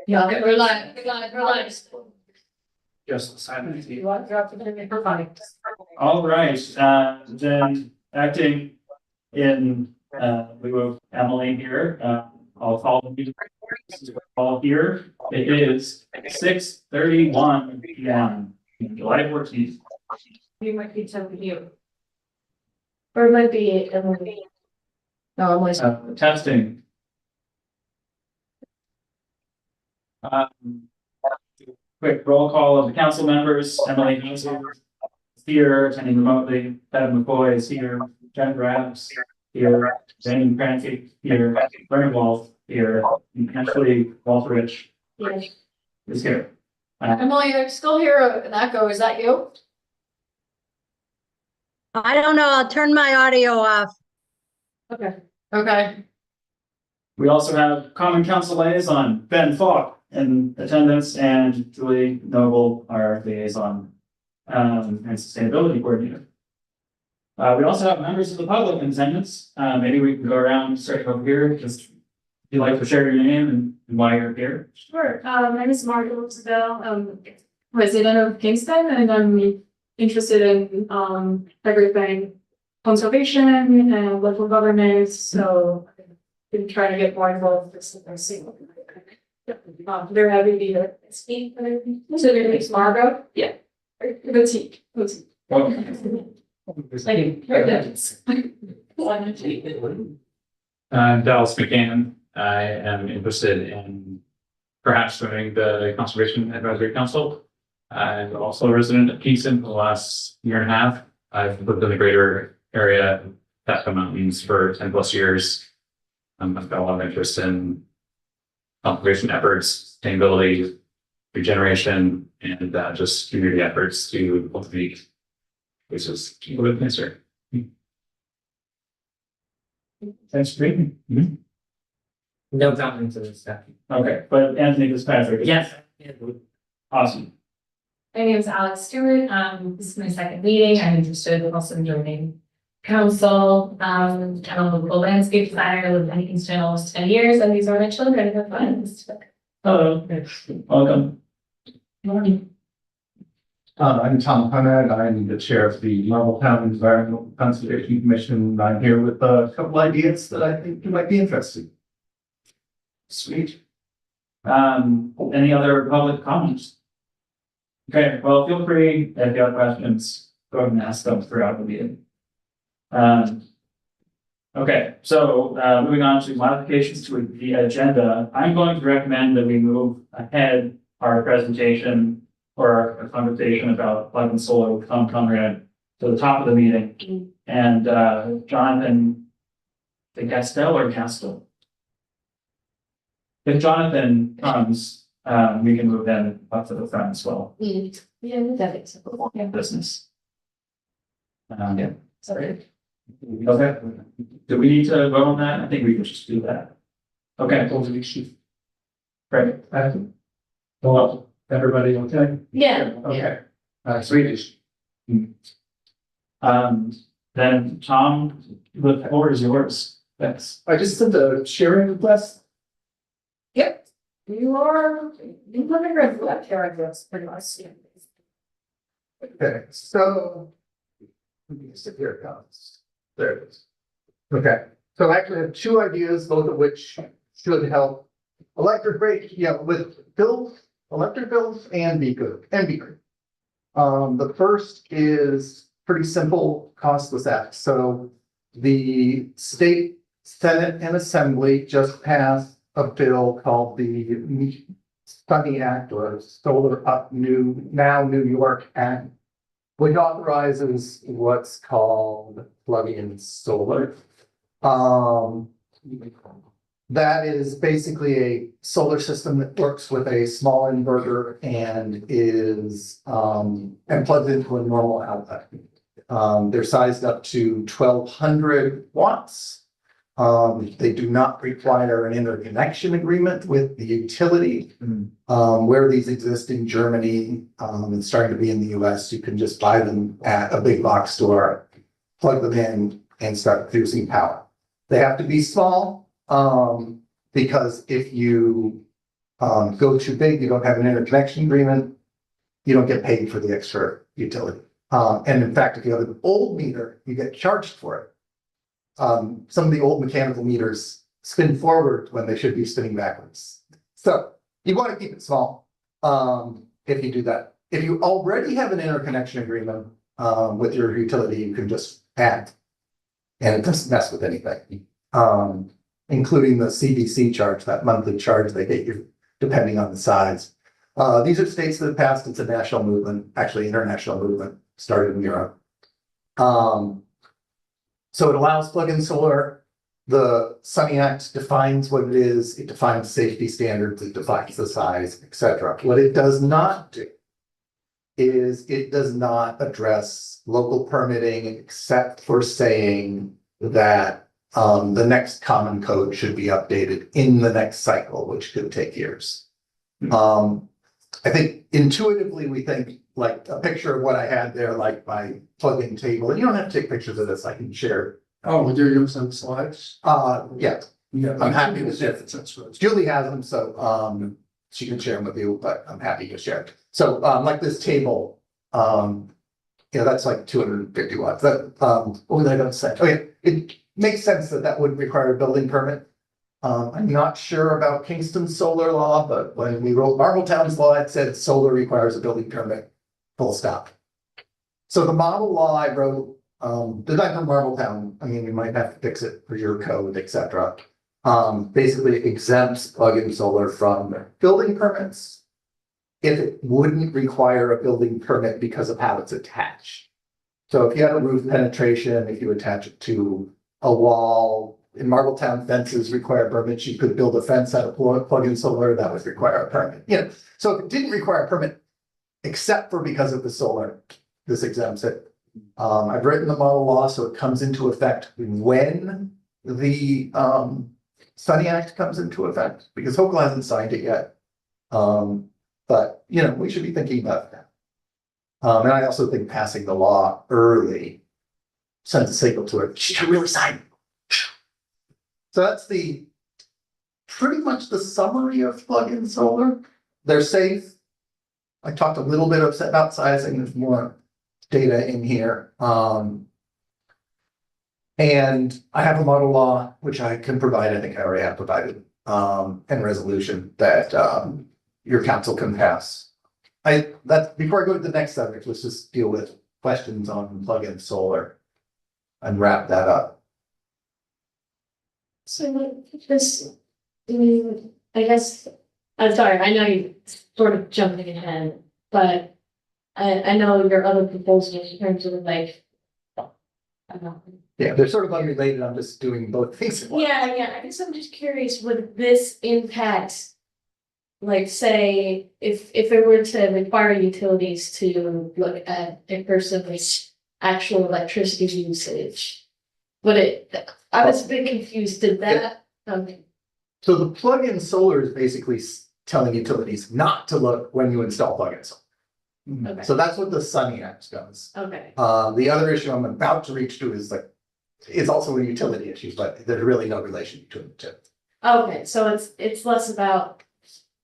Yeah, relax. Just silent. You want to drop the name for fine. All right, then acting in lieu of Emily here, I'll call you all here. It is 6:31 p.m. July 14th. You might be telling you. Or it might be Emily. No, Emily's. Testing. Quick roll call of the council members. Emily Hazel is here, attending remotely. Bev McCoy is here. Jen Grabs here. Danny Cranky here. Bernie Wolf here. And Ashley Walterich Yes. is here. Emily, I still hear an echo. Is that you? I don't know. I'll turn my audio off. Okay. Okay. We also have Common Council Liaison, Ben Falk in attendance, and Julie Noble, our liaison, and sustainability coordinator. We also have members of the public in attendance. Maybe we can go around, starting over here, just if you'd like to share your name and why you're here. Sure. My name is Margaret Isabel. I'm resident of Kingston, and I'm interested in everything conservation and local governance. So I've been trying to get more involved with this and see. Very happy to be here. Speak. So your name's Margot? Yeah. Boutique. Boutique. Thank you. Dallas McCann. I am interested in perhaps joining the Conservation Advisory Council. I'm also a resident of Kingston for the last year and a half. I've lived in the greater area, Tacoma Mountains, for 10+ years. I've got a lot of interest in conservation efforts, sustainability, regeneration, and just community efforts to cultivate places a little bit nicer. Thanks for being here. No comment to this stuff. Okay, but Anthony Fitzpatrick. Yes. Awesome. My name is Alex Stewart. This is my second meeting. I'm interested also in joining council. I'm a local landscape designer. I lived in Kingston almost 10 years, and these are my children. Have fun. Hello, welcome. I'm Tom Conrad. I'm the chair of the Marbletown Environmental Conservation Commission. I'm here with a couple ideas that I think you might be interested in. Sweet. Any other public comments? Okay, well, feel free, if you have questions, go ahead and ask them throughout the meeting. Okay, so moving on to modifications to the agenda, I'm going to recommend that we move ahead our presentation or our conversation about plug and solar with Tom Conrad to the top of the meeting. And Jonathan, the Gastel or Gastel? If Jonathan comes, we can move them up to the front as well. Yeah, that is. Business. Yeah. Sorry. Okay. Do we need to vote on that? I think we can just do that. Okay. Great. Well, everybody okay? Yeah. Okay. Swedish. Then Tom, the floor is yours. Thanks. I just sent a sharing request. You live in red left here, I guess, pretty much. Okay, so. Here it comes. There it is. Okay, so I actually have two ideas, both of which should help electric rate, with bills, electric bills and be good. The first is pretty simple, costless act. So the state Senate and Assembly just passed a bill called the Sunny Act or Solar Up New York Act, which authorizes what's called plug-in solar. That is basically a solar system that works with a small inverter and is and plugs into a normal outlet. They're sized up to 1,200 watts. They do not require an interconnection agreement with the utility. Where these exist in Germany, and starting to be in the US, you can just buy them at a big box store, plug them in and start producing power. They have to be small, because if you go too big, you don't have an interconnection agreement, you don't get paid for the extra utility. And in fact, if you have an old meter, you get charged for it. Some of the old mechanical meters spin forward when they should be spinning backwards. So you want to keep it small, if you do that. If you already have an interconnection agreement, with your utility, you can just add. And it doesn't mess with anything, including the CDC charge, that monthly charge they get you depending on the size. These are states that have passed, it's a national movement, actually international movement, started in Europe. So it allows plug-in solar. The Sunny Act defines what it is, it defines safety standards, it defines the size, etc. What it does not do is it does not address local permitting except for saying that the next common code should be updated in the next cycle, which could take years. I think intuitively, we think like a picture of what I had there, like my plug-in table, and you don't have to take pictures of this, I can share. Oh, would you use some slides? Yeah, I'm happy to share. Julie has them, so she can share them with you, but I'm happy to share. So like this table, that's like 250 watts. That what was I gonna say? Oh yeah, it makes sense that that would require a building permit. I'm not sure about Kingston solar law, but when we wrote Marbletown's law, it said solar requires a building permit, full stop. So the model law I wrote, designed for Marbletown, I mean, we might have to fix it for your code, etc. Basically exempts plug-in solar from building permits if it wouldn't require a building permit because of how it's attached. So if you had a roof penetration, if you attach it to a wall, in Marbletown, fences require permits. You could build a fence out of plug-in solar, that would require a permit. So if it didn't require a permit, except for because of the solar, this exempts it. I've written the model law, so it comes into effect when the Sunny Act comes into effect, because Hochul hasn't signed it yet. But we should be thinking about that. And I also think passing the law early sends a signal to it. She should really sign. So that's pretty much the summary of plug-in solar. They're safe. I talked a little bit about sizing. There's more data in here. And I have a model law, which I can provide. I think I already have provided, and resolution that your council can pass. Before I go to the next subject, let's just deal with questions on plug-in solar and wrap that up. So this, I guess, I'm sorry, I know you're sort of jumping ahead, but I know your other proposals in terms of like. Yeah, they're sort of unrelated. I'm just doing both things at once. Yeah, I guess I'm just curious, would this impact, like, say, if it were to require utilities to look at a person's actual electricity usage? Would it, I was a bit confused, did that, So the plug-in solar is basically telling utilities not to look when you install plug-in solar. okay, So that's what the Sunny Act does. okay, The other issue I'm about to reach to is it's also a utility issue, but there's really no relation between the two. okay, so it's less about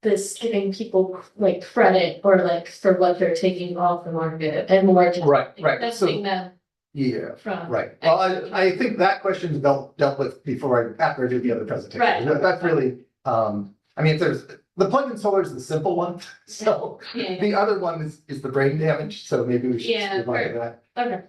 this giving people like credit or like for what they're taking off the market and more just. Right. Investing them Yeah, from. right. Well, I think that question's dealt with after I did the other presentation. Right. That's really, if there's, the plug-in solar is the simple one, so Yeah, the other one is the brain damage, so maybe we should Yeah, move on to that. okay,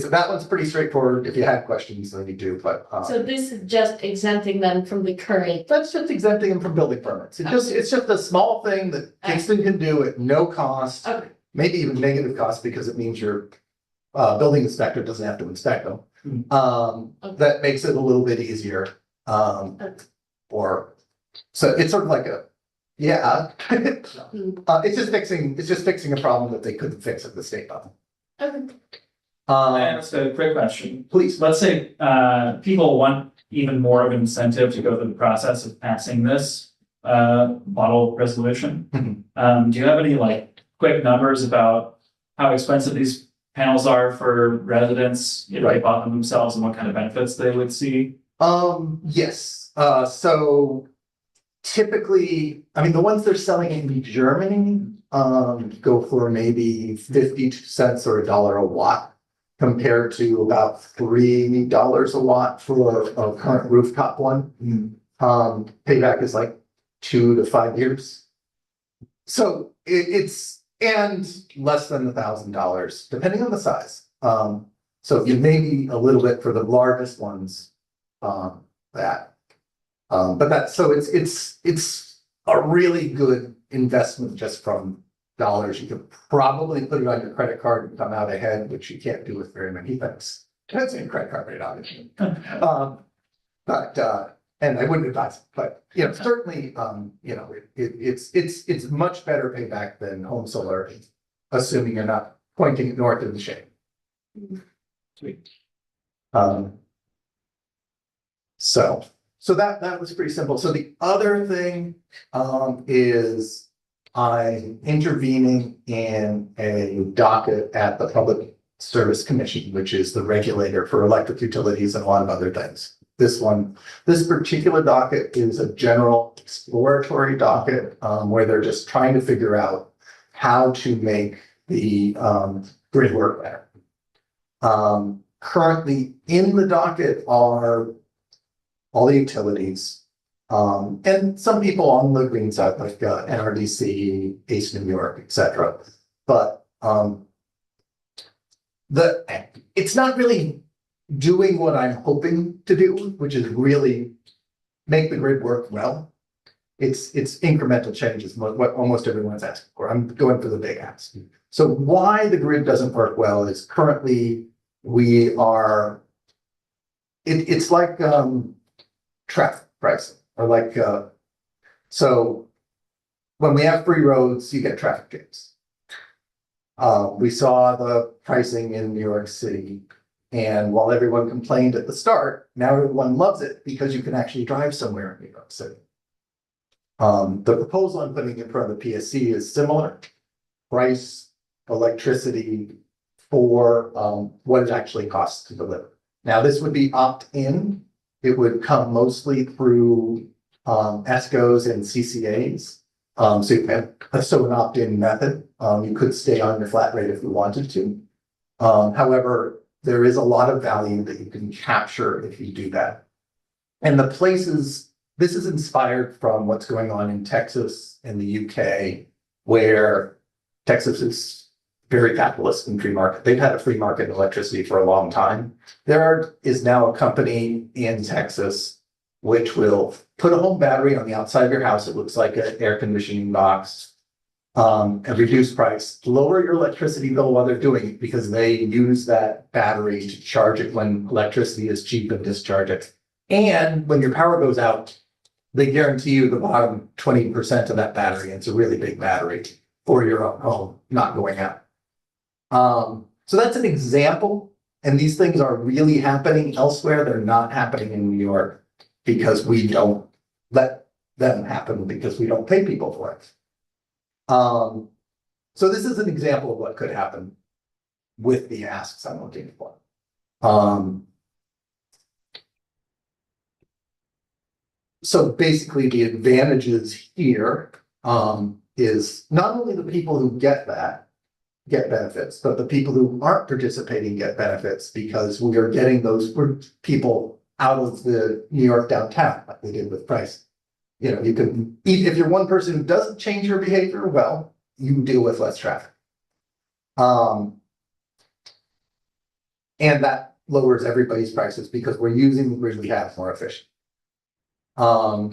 That one's pretty straightforward. If you had questions, then you do, but so this is just exempting them from the current. that's just exempting them from building permits. It's just a small thing that Kingston can do at no cost, Okay, maybe even negative cost, because it means your building inspector doesn't have to inspect them. That makes it a little bit easier. So it's sort of like it's just fixing a problem that they couldn't fix at the state level. okay. I ask a quick question. Please. Let's say people want even more of an incentive to go through the process of passing this model resolution. Do you have any quick numbers about how expensive these panels are for residents if they bought them themselves and what kind of benefits they would see? Yes, so typically, I mean, the ones they're selling in Germany, go for maybe 50 cents or $1 a watt. Compared to about $3 a watt for a current rooftop one. Payback is like 2 to 5 years. So it's, and less than $1,000, depending on the size. So you maybe a little bit for the largest ones, but so it's a really good investment just from dollars. You could probably put it on your credit card and come out ahead, which you can't do with very many things. Depends on your credit card rate, obviously. And I wouldn't advise it, but you know, certainly, you know, it's much better payback than home solar, assuming you're not pointing it north in the shade. Sweet. So that was pretty simple. So the other thing is I'm intervening in a docket at the Public Service Commission, which is the regulator for electric utilities and a lot of other things. This particular docket is a general exploratory docket where they're just trying to figure out how to make the grid work better. Currently in the docket are all the utilities, and some people on the green side, like NRDC, East New York, etc. But it's not really doing what I'm hoping to do, which is really make the grid work well. It's incremental changes, what almost everyone's asking for. I'm going for the big ask. So why the grid doesn't work well is currently we are, it's like traffic pricing, or like, so when we have free roads, you get traffic jams. We saw the pricing in New York City, and while everyone complained at the start, now everyone loves it because you can actually drive somewhere in New York City. The proposal I'm putting in front of the PSC is similar. Price electricity for what it actually costs to deliver. Now, this would be opt-in. It would come mostly through ESCOs and CCAs. So you have an opt-in method. You could stay on your flat rate if you wanted to. However, there is a lot of value that you can capture if you do that. And the places, this is inspired from what's going on in Texas and the UK, where Texas is very capitalist and free market. They've had a free market in electricity for a long time. There is now a company in Texas which will put a home battery on the outside of your house. It looks like an air conditioning box, and reduce price, lower your electricity bill while they're doing it, because they use that battery to charge it when electricity is cheap and discharge it. And when your power goes out, they guarantee you the bottom 20% of that battery. It's a really big battery for your own home, not going out. So that's an example. And these things are really happening elsewhere. They're not happening in New York because we don't let them happen, because we don't pay people for it. So this is an example of what could happen with the asks I'm looking for. So basically the advantages here is not only the people who get benefits, but the people who aren't participating get benefits, because we are getting those people out of the New York downtown, like we did with price. You know, you can, if you're one person who doesn't change your behavior, well, you deal with less traffic. And that lowers everybody's prices because we're using the grid we have more efficient. For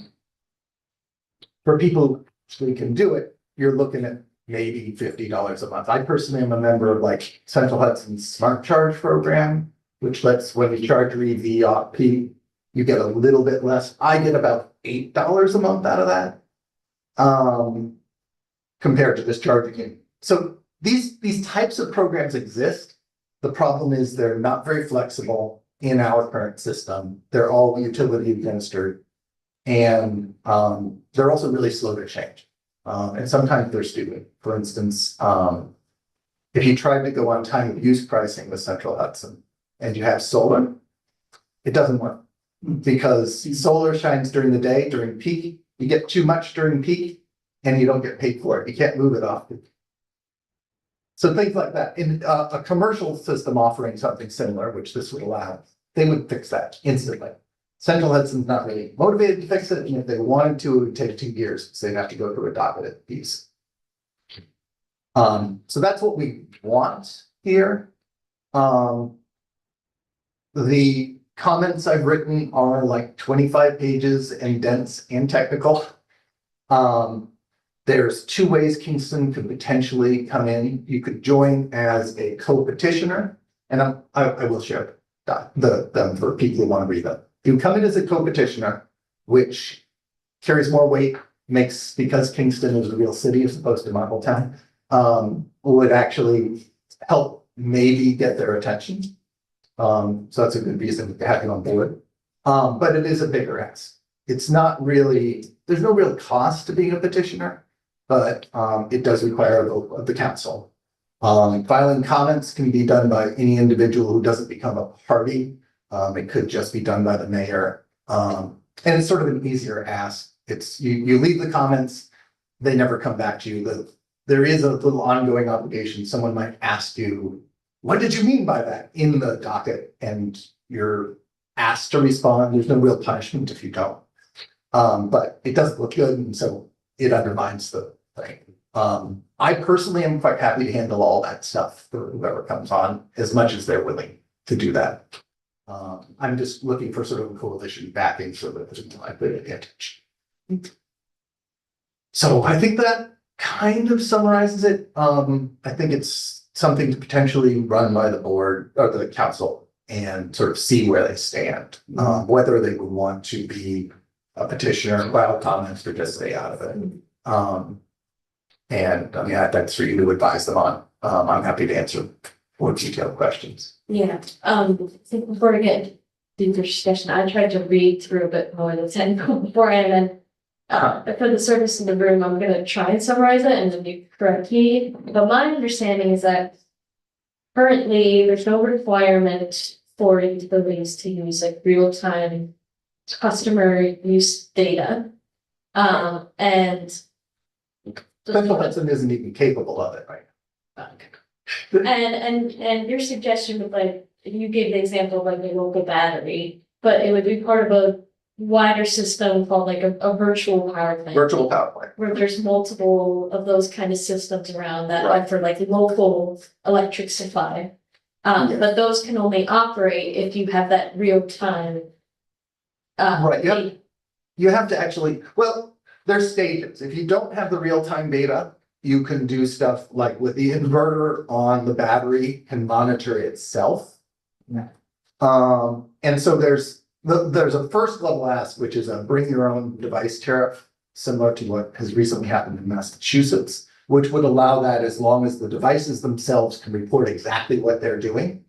people who can do it, you're looking at maybe $50 a month. I personally am a member of like Central Hudson's Smart Charge program, which lets, when you charge your EV off peak, you get a little bit less. I get about $8 a month out of that, compared to just charging it. So these types of programs exist. The problem is they're not very flexible in our current system. They're all utility administered, and they're also really slow to change. And sometimes they're stupid. For instance, if you tried to go on time of use pricing with Central Hudson and you have solar, it doesn't work, because solar shines during the day, during peak. You get too much during peak and you don't get paid for it. You can't move it off. So things like that. In a commercial system offering something similar, which this would allow, they would fix that instantly. Central Hudson's not really motivated to fix it, and if they wanted to, it would take 2 years, so they'd have to go through a docket piece. So that's what we want here. The comments I've written are like 25 pages and dense and technical. There's 2 ways Kingston could potentially come in. You could join as a co-petitioner, and I will share them for people who want to read them. You come in as a co-petitioner, which carries more weight, makes, because Kingston is a real city as opposed to Marbletown, would actually help maybe get their attention. So that's a good reason to have you on board. But it is a bigger ask. It's not really, there's no real cost to being a petitioner, but it does require a vote of the council. Filing comments can be done by any individual who doesn't become a party. It could just be done by the mayor. And it's sort of an easier ask. It's you leave the comments, they never come back to you. There is a little ongoing obligation. Someone might ask you, what did you mean by that in the docket? And you're asked to respond. There's no real punishment if you don't. But it doesn't look good, and so it undermines the thing. I personally am quite happy to handle all that stuff for whoever comes on, as much as they're willing to do that. I'm just looking for sort of a coalition backing so that there's no advantage. So I think that kind of summarizes it. I think it's something to potentially run by the board or the council and sort of see where they stand. Whether they would want to be a petitioner, file comments, or just stay out of it. And I mean, that's for you to advise them on. I'm happy to answer more detailed questions. Yeah, I think before we get into the discussion, I tried to read through a bit more than technical beforehand, and for the service in the room, I'm gonna try and summarize it and then you correct me. But my understanding is that currently there's no requirement for utilities to use like real-time customer use data. And Central Hudson isn't even capable of it right now. And your suggestion was like, you gave the example of like a local battery, but it would be part of a wider system called like a virtual power plant. Virtual power plant. Where there's multiple of those kind of systems around that Right. offer like local electric supply. Yeah. But those can only operate if you have that real time. Right, yep. You have to actually, well, there's stages. If you don't have the real-time data, you can do stuff like with the inverter on the battery can monitor itself. Yeah. And so there's a first level ask, which is a bring your own device tariff, similar to what has recently happened in Massachusetts, which would allow that as long as the devices themselves can report exactly what they're doing.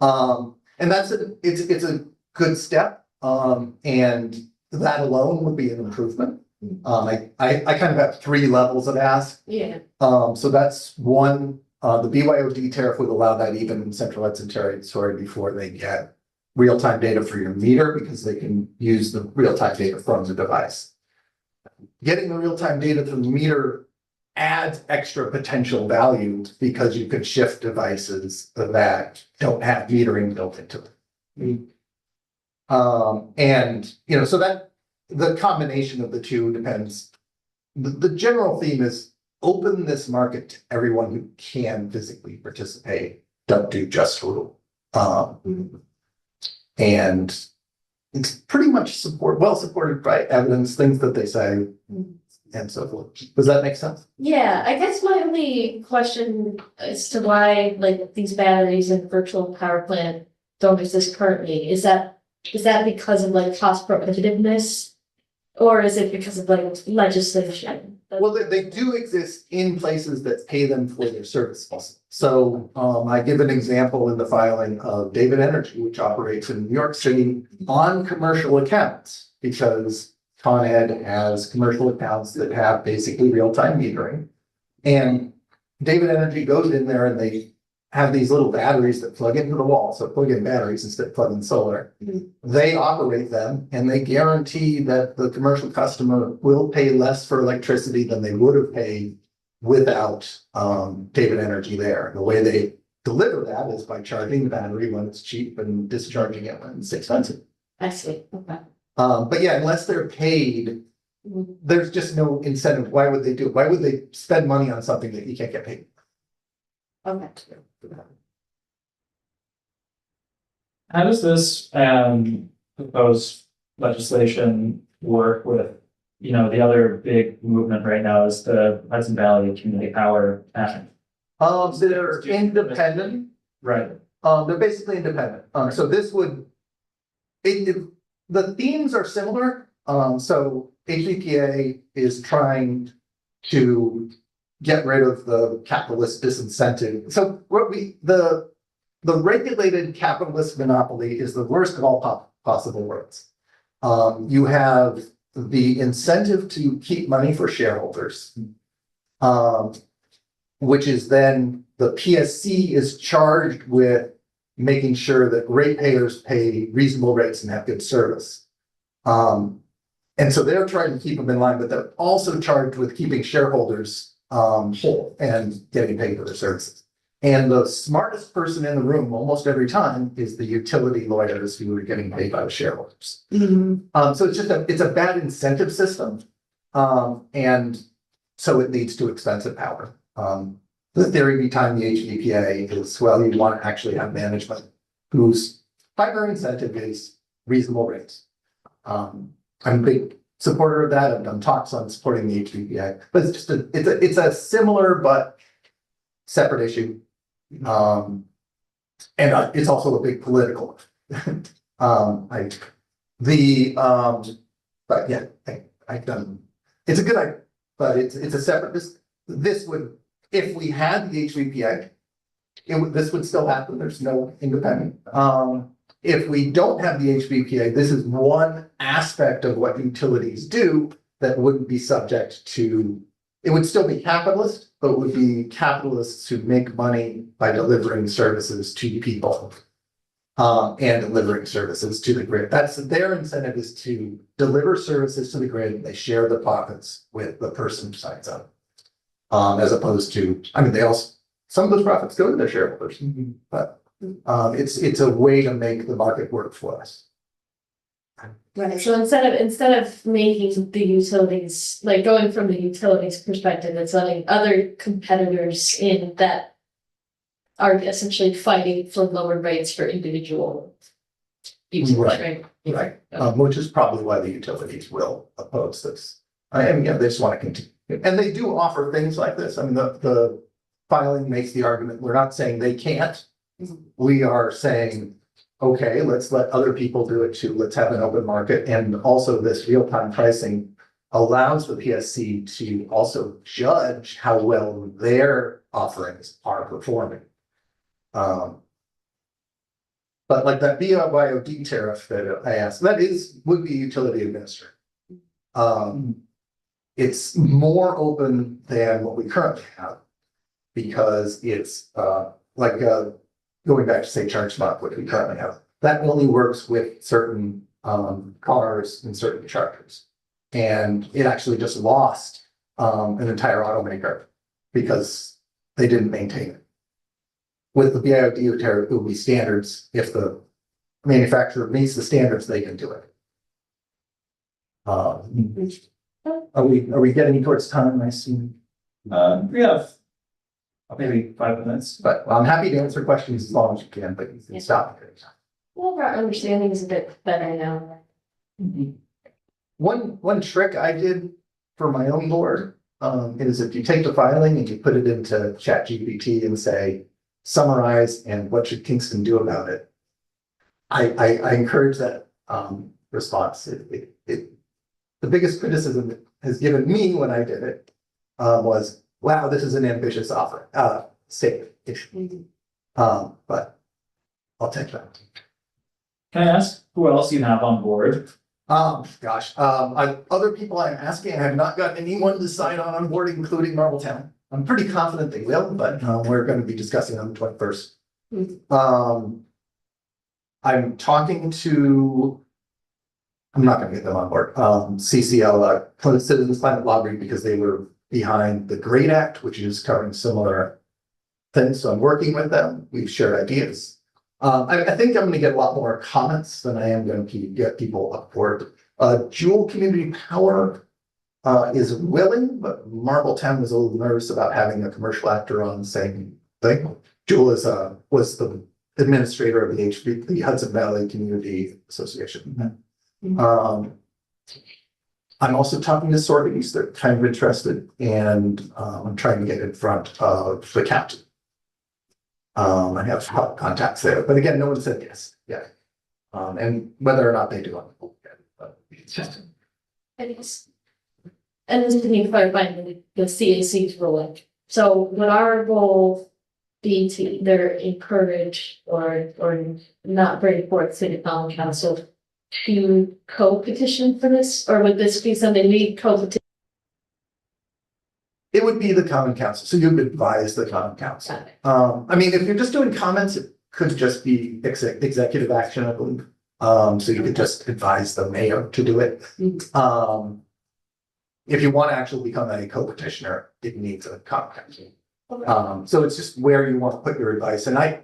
And it's a good step. And that alone would be an improvement. I kind of have 3 levels of ask. Yeah, So that's one, the BYOD tariff would allow that even in Central Hudson territory before they get real-time data for your meter, because they can use the real-time data from the device. Getting the real-time data from the meter adds extra potential value because you could shift devices that don't have metering built into it. And, you know, so that the combination of the two depends. The general theme is open this market to everyone who can physically participate. Don't do just rule. And it's pretty much well supported by evidence, things that they say, and so forth. Does that make sense? yeah, I guess my only question as to why like these batteries and virtual power plant don't exist currently, is that because of like cost prohibitiveness? Or is it because of like legislation? Well, they do exist in places that pay them for their services. So I give an example in the filing of David Energy, which operates in New York City on commercial accounts, because Con Ed has commercial accounts that have basically real-time metering. And David Energy goes in there and they have these little batteries that plug into the wall, so plug in batteries instead of plugging solar. They operate them and they guarantee that the commercial customer will pay less for electricity than they would have paid without David Energy there. The way they deliver that is by charging the battery when it's cheap and discharging it when it's expensive. I see, okay. But yeah, unless they're paid, there's just no incentive. Why would they do it? Why would they spend money on something that you can't get paid? Okay. How does this proposed legislation work with, you know, the other big movement right now is the Hudson Valley Community Power Act? They're independent. Right. They're basically independent. So this would, the themes are similar. So HVPA is trying to get rid of the capitalist disincentive. So what the regulated capitalist monopoly is the worst of all possible worlds. You have the incentive to keep money for shareholders, which is then the PSC is charged with making sure that ratepayers pay reasonable rates and have good service. And so they're trying to keep them in line, but they're also charged with keeping shareholders whole and getting paid for their services. And the smartest person in the room almost every time is the utility lawyers who are getting paid by the shareholders. So it's just it's a bad incentive system. And so it leads to expensive power. The theory behind the HVPA is, well, you want to actually have management whose primary incentive is reasonable rates. I'm a big supporter of that. I've done talks on supporting the HVPA, but it's just it's a similar but separate issue. And it's also a big political. But yeah, I've done. It's a good idea, but it's a separate. This would, if we had the HVPA, this would still happen. There's no independent. If we don't have the HVPA, this is one aspect of what utilities do that wouldn't be subject to. It would still be capitalist, but it would be capitalists who make money by delivering services to people and delivering services to the grid. That's their incentive, is to deliver services to the grid. They share the profits with the person who signs up, as opposed to, I mean, some of those profits go to their shareholders, but it's a way to make the market work for us. Right, so instead of making the utilities, like going from the utilities perspective, it's letting other competitors in that are essentially fighting for lower rates for individual users, right? Right, which is probably why the utilities will oppose this. I mean, yeah, they just want to continue, and they do offer things like this. I mean, the filing makes the argument. We're not saying they can't. We are saying, okay, let's let other people do it too. Let's have an open market. And also this real-time pricing allows the PSC to also judge how well their offerings are performing. But like that BYOD tariff that I asked, would be utility administered. It's more open than what we currently have, because it's going back to say ChargeSpot, which we currently have. That only works with certain cars and certain chargers. And it actually just lost an entire automaker because they didn't maintain it. With the BIOD tariff, it will be standards. If the manufacturer meets the standards, they can do it. Are we getting towards time? I assume. We have maybe 5 minutes. But I'm happy to answer questions as long as you can, but you can stop at any time. Well, our understanding is a bit better now. One trick I did for my own board is if you take the filing and you put it into ChatGPT and say, summarize and what should Kingston do about it. I encourage that response. The biggest criticism it has given me when I did it was, wow, this is an ambitious statement. But I'll take that. Can I ask who else you have on board? Other people I'm asking, I have not gotten anyone to sign on board, including Marbletown. I'm pretty confident they will, but we're gonna be discussing on the 21st. I'm talking to. I'm not gonna get them on board, CCL, Clinton Citizens Climate Lobby, because they were behind the GREAT Act, which is covering similar things, so I'm working with them, we've shared ideas. I think I'm gonna get a lot more comments than I am gonna get people up for it. Jewel Community Power is willing, but Marbletown was a little nervous about having a commercial actor on the same thing. Jewel was the administrator of the Hudson Valley Community Association. I'm also talking to Sorbies, they're kind of interested, and I'm trying to get in front of the county. I have contacts there, but again, no one said yes yet. And whether or not they do, but it's just. And this is being clarified in the CAC's ruling. So would our goal be to either encourage or not bring forth city common council to co-petition for this, or would this be something we co-petition? It would be the common council, so you'd advise the common council. I mean, if you're just doing comments, it could just be executive action, I believe. So you could just advise the mayor to do it. If you want to actually become a co-petitioner, it needs a common council. So it's just where you want to put your advice, and I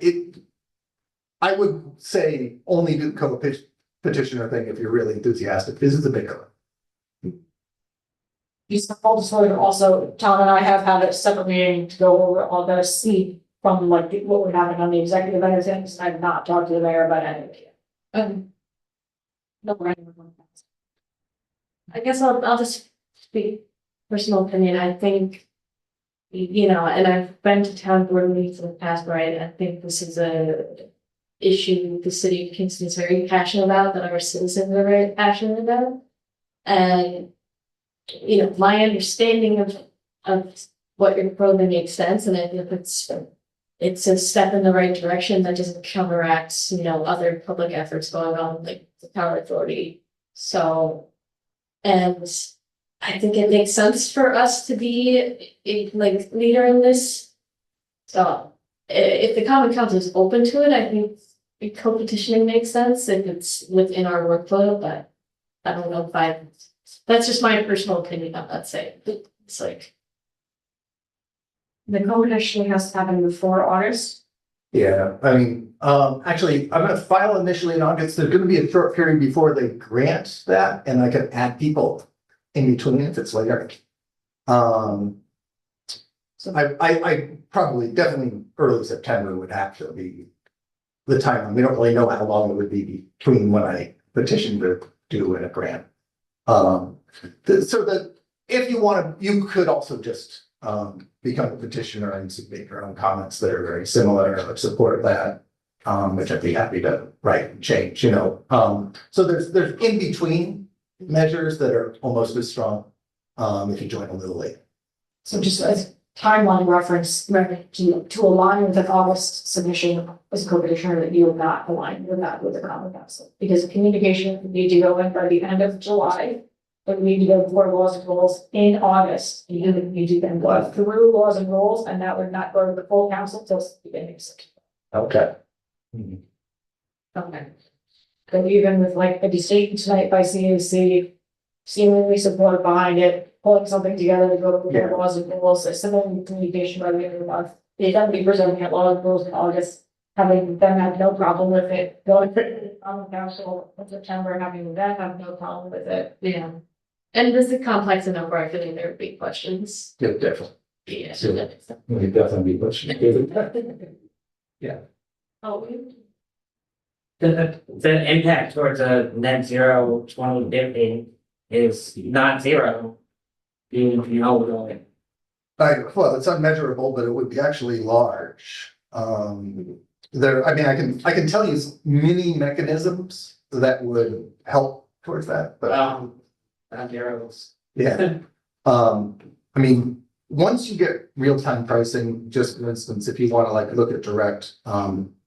would say only do co-petitioner thing if you're really enthusiastic. This is a bigger one. Just full disclosure, also, Tom and I have had a separate meeting to go over all those, see from like what would happen on the executive items. I've not talked to the mayor about any of it. No, I guess I'll just speak personal opinion. I think, you know, and I've been to town board meetings in the past, right? I think this is a issue the city of Kingston is very passionate about, that our citizens are very passionate about. And, you know, my understanding of what you're proposing makes sense, and I think it's a step in the right direction that doesn't counteract, you know, other public efforts going on, like the power authority. So, and I think it makes sense for us to be a like leader in this. So if the common council is open to it, I think co-petitioning makes sense if it's within our workflow, but I don't know if that's just my personal opinion. I'm not saying, but it's like. The co-petitioning has to happen before August. Yeah, I mean, actually, I'm gonna file initially in August. There's gonna be a short period before they grant that, and I can add people in between if it's later. So I probably definitely early September would actually be the time. We don't really know how long it would be between when I petition to do in a grant. So that if you want to, you could also just become a petitioner and submit your own comments that are very similar or support that, which I'd be happy to write and change, you know. So there's in between measures that are almost as strong if you join a little late. So just as timeline reference, to align with an August submission as a co-petitioner, that you would not align with that with the common council. Because the communication would need to go in by the end of July. But we need to go before laws and rules in August. You need to then go through laws and rules, and that would not go to the full council till the beginning of September. Okay. Okay. And even with like a decision tonight by CAC, seemingly support behind it, pulling something together to go to the laws and rules, a similar communication by the end of the month. They have to be presenting at laws and rules in August, having them have no problem with it, going on the council in September, having them have no problem with it. Yeah. And this is complex enough where I feel like there would be questions. Yeah, definitely. Yeah. We definitely be pushing. Yeah. Oh, The impact towards a net zero 2050 is not zero. You know, really. Well, it's unmeasurable, but it would be actually large. There, I mean, I can tell you many mechanisms that would help towards that, but. Not zeros. Yeah. I mean, once you get real-time pricing, just for instance, if you want to like look at direct,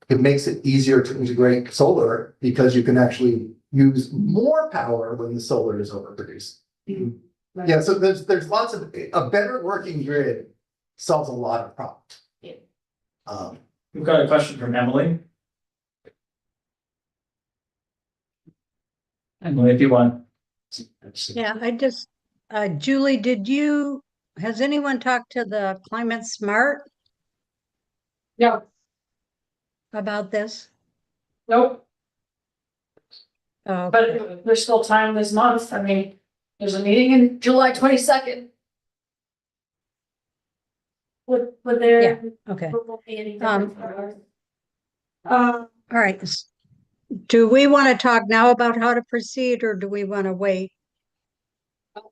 it makes it easier to integrate solar because you can actually use more power when the solar is overproduced. Yeah, so there's lots of a better working grid solves a lot of problems. Yeah. We've got a question from Emily. Emily, if you want. Yeah, Julie, has anyone talked to the Climate Smart No, about this? nope, Oh, But there's still time this month. I mean, there's a meeting in July 22nd. Would there? okay. Will be any difference for us? All right. Do we want to talk now about how to proceed or do we want to wait?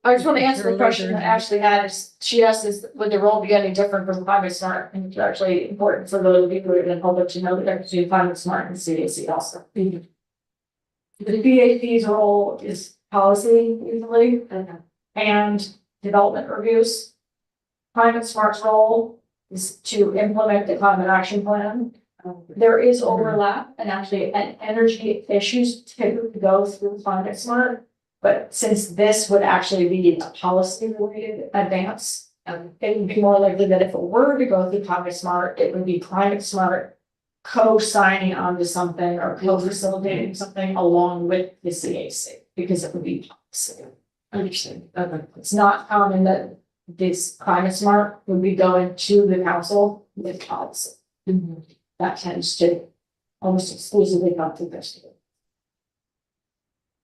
I just want to answer the Sure, question later. that Ashley had, she asked is, would the role be any different from Climate Smart? And it's actually important for those people who are in the public to know that they're doing Climate Smart and CAC also. The BAP's role is policy usually and development reviews. Climate Smart's role is to implement the climate action plan. There is overlap and actually energy issues typically go through Climate Smart. But since this would actually be a policy related advance, it would be more likely that if it were to go through Climate Smart, it would be Climate Smart co-signing onto something or co-facilitating something along with the CAC, because it would be policy. Understood. Okay. It's not common that this Climate Smart would be going to the council with policy. That tends to almost exclusively come through this.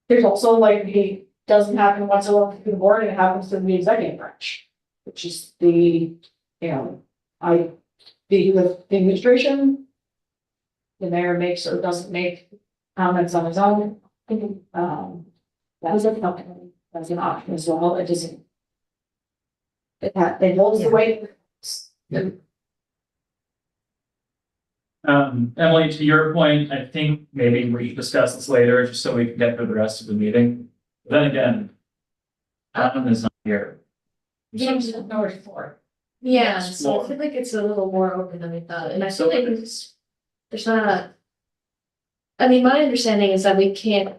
There's also like it doesn't happen whatsoever through the board, and it happens through the executive branch, which is the, the administration. The mayor makes or doesn't make comments on his own. That's an option as well. It doesn't. It holds the weight. Emily, to your point, I think maybe we discuss this later, just so we can get through the rest of the meeting. But then again, Alan is not here. James is north for. Yeah, So I feel like it's a little more open than we thought, and I feel like there's not. I mean, my understanding is that we can't,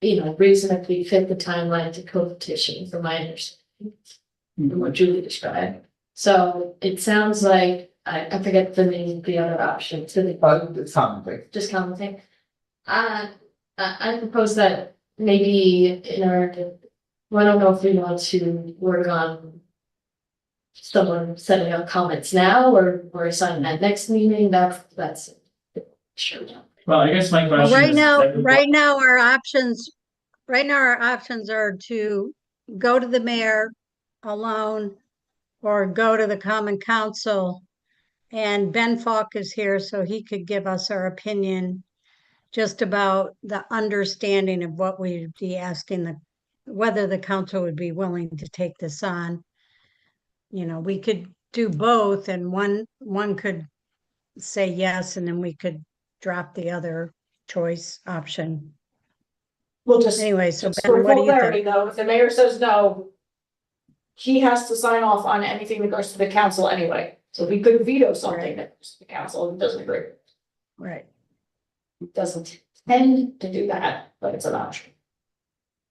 reasonably fit the timeline to co-petition, from my understanding. From what Julie described. So it sounds like, I forget the name of the other option, to the. It's something. Just commenting. I propose that maybe in order well, I don't know if we want to work on someone setting up comments now or assign that next meeting, that's sure. Well, I guess my Well, question right is. now, everyone- right now our options are to go to the mayor alone or go to the common council. And Ben Falk is here, so he could give us our opinion just about the understanding of what we'd be asking whether the council would be willing to take this on. We could do both and one could say yes, and then we could drop the other choice option. We'll just, Anyway, so just Ben, for what do full you clarity think? though, if the mayor says no, he has to sign off on anything that goes to the council anyway. So we could veto something that goes to the council and doesn't agree. Right. It doesn't tend to do that, but it's an option.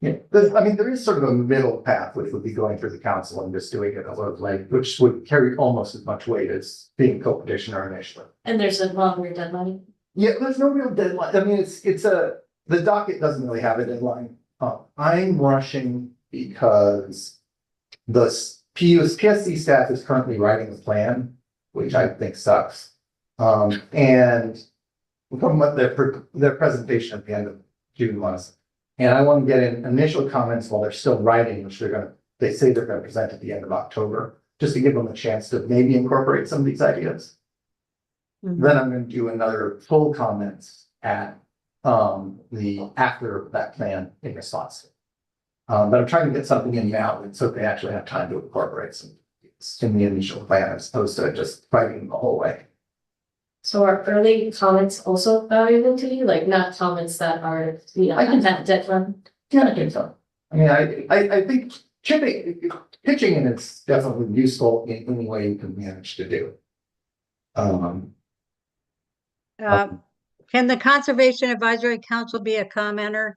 Yeah, there is sort of a middle path, which would be going through the council and just doing it a little like, which would carry almost as much weight as being co-petitioner initially. And there's a longer deadline. Yeah, there's no real deadline. I mean, the docket doesn't really have a deadline. I'm rushing because the PSC staff is currently writing a plan, which I think sucks. And we're talking about their presentation at the end of June was. And I want to get in initial comments while they're still writing, which they say they're going to present at the end of October, just to give them a chance to maybe incorporate some of these ideas. Mhm. Then I'm going to do another full comments at after that plan in response. But I'm trying to get something in now, and so they actually have time to incorporate some in the initial plan as opposed to just fighting the whole way. So are early comments also valuable to you? Like not comments that are, I can- that deadline? Yeah, I think so. I mean, I think pitching in is definitely useful in any way you can manage to do. Can the Conservation Advisory Council be a commenter?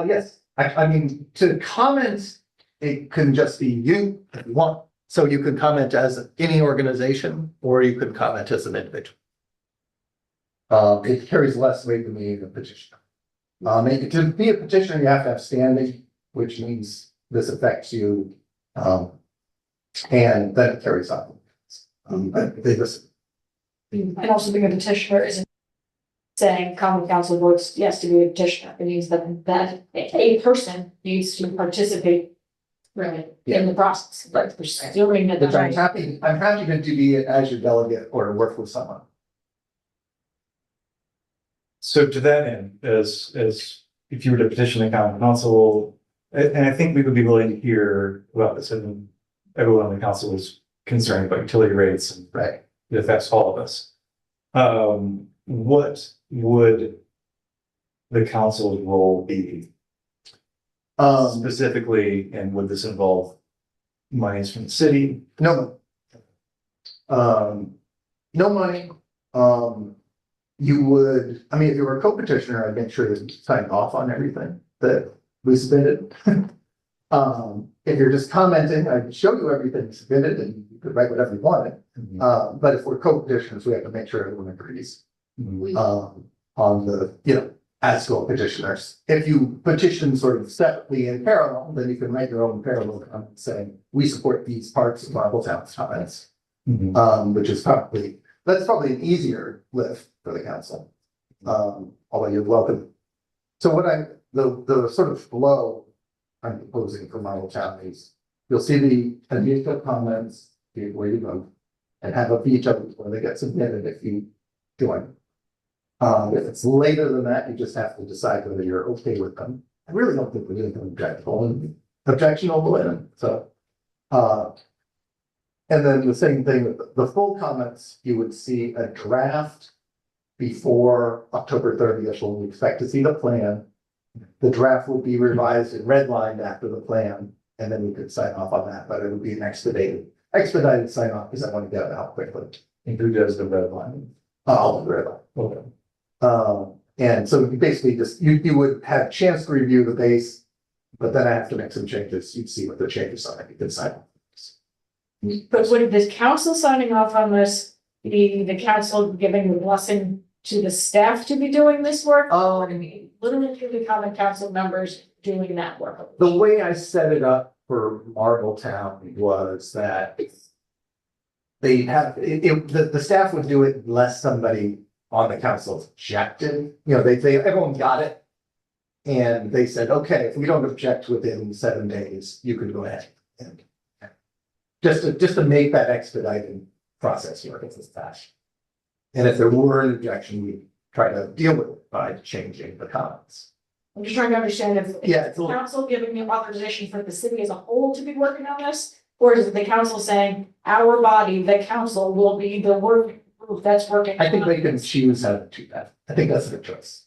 Yes, I mean, to comment, it can just be you if you want So you could comment as any organization, or you could comment as an individual. It carries less weight than being a petitioner. And to be a petitioner, you have to have standing, which means this affects you. And then it carries on. But they just, And also being a petitioner isn't saying common council votes yes to be a petitioner. It means that a person needs to participate in the process, like pursuing the. which I'm happy to be it as your delegate or to work with someone. So to that end, as if you were to petition the common council, and I think we would be willing to hear about this, and everyone on the council is concerned about utility rates and Right. it affects all of us. What would the council's role be specifically, and would this involve monies from the city? No. No money. You would, I mean, if you were a co-petitioner, I'd make sure that you signed off on everything that we submitted. If you're just commenting, I'd show you everything submitted and you could write whatever you wanted. But if we're co-petitioners, we have to make sure everyone agrees. On the, as co-petitioners. If you petition sort of separately in parallel, then you can write your own parallel comment saying, we support these parts of Marbletown's comments. Which is that's probably an easier lift for the council. Although you're welcome. So the sort of flow I'm proposing for Marbletown is, you'll see the initial comments, where you vote, and have a veto before they get submitted if you join. If it's later than that, you just have to decide whether you're okay with them. I really don't think we need an objectionable in it, so. And then the same thing with the full comments, you would see a draft before October 30th, when we expect to see the plan. The draft will be revised and redlined after the plan, and then we could sign off on that, but it would be an expedited sign off, because I want to get it out quickly. And who does the red line? I'll do the red line. Okay. And so you basically just, you would have a chance to review the base, but then I have to make some changes. You'd see what the changes are, you can sign off. But would the council signing off on this be the council giving the blessing to the staff to be doing this work? Or to be literally to the common council members doing that work? The way I set it up for Marbletown was that they have, the staff would do it unless somebody on the council objected. They everyone got it. And they said, okay, if we don't object within 7 days, you can go ahead. And just to make that expedited process work as fast. And if there were an objection, we try to deal with it by changing the comments. I'm just trying to understand if It's the council giving the authorization for the city as a whole to be working on this? Or is it the council saying, our body, the council, will be the work group that's working? I think they can choose how to do that. I think that's their choice.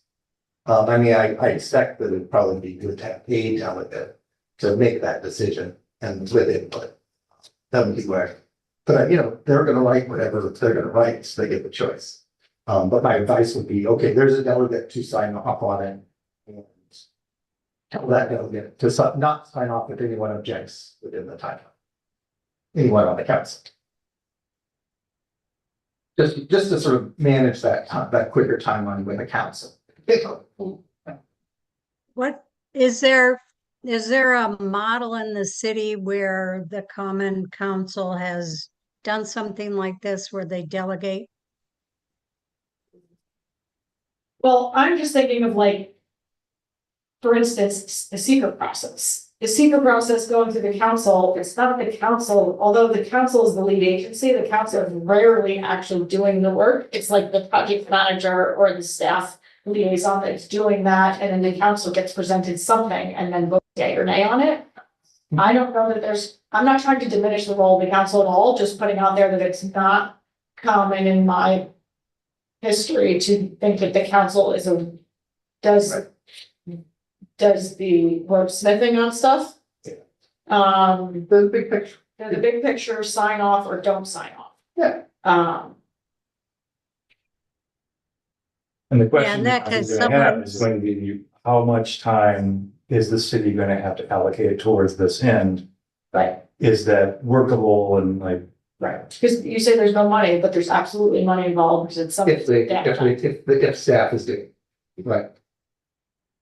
I expect that it'd probably be good to have a delegate to make that decision and with input. That would be where, but they're gonna write whatever they're gonna write, so they get the choice. But my advice would be, okay, there's a delegate to sign off on it. And tell that delegate to not sign off if anyone objects within the time. Anyone on the council. Just to sort of manage that quicker timeline with the council. What, is there a model in the city where the common council has done something like this where they delegate? Well, I'm just thinking of for instance, the secret process. The secret process going through the council, it's not the council, although the council is the lead agency, the council is rarely actually doing the work. It's like the project manager or the staff liaison that's doing that, and then the council gets presented something and then votes yea or nay on it. I don't know that I'm not trying to diminish the role of the council at all, just putting out there that it's not common in my history to think that the council does the wordsmithing on stuff. The big picture. The big picture, sign off or don't sign off. Yeah. And the question that I'm has gonna have someone- is going to be, how much time is the city gonna have to allocate towards this end? Right. is that workable and like, Right, because you say there's no money, but there's absolutely money involved, because it's something. If if staff is doing, it. Right.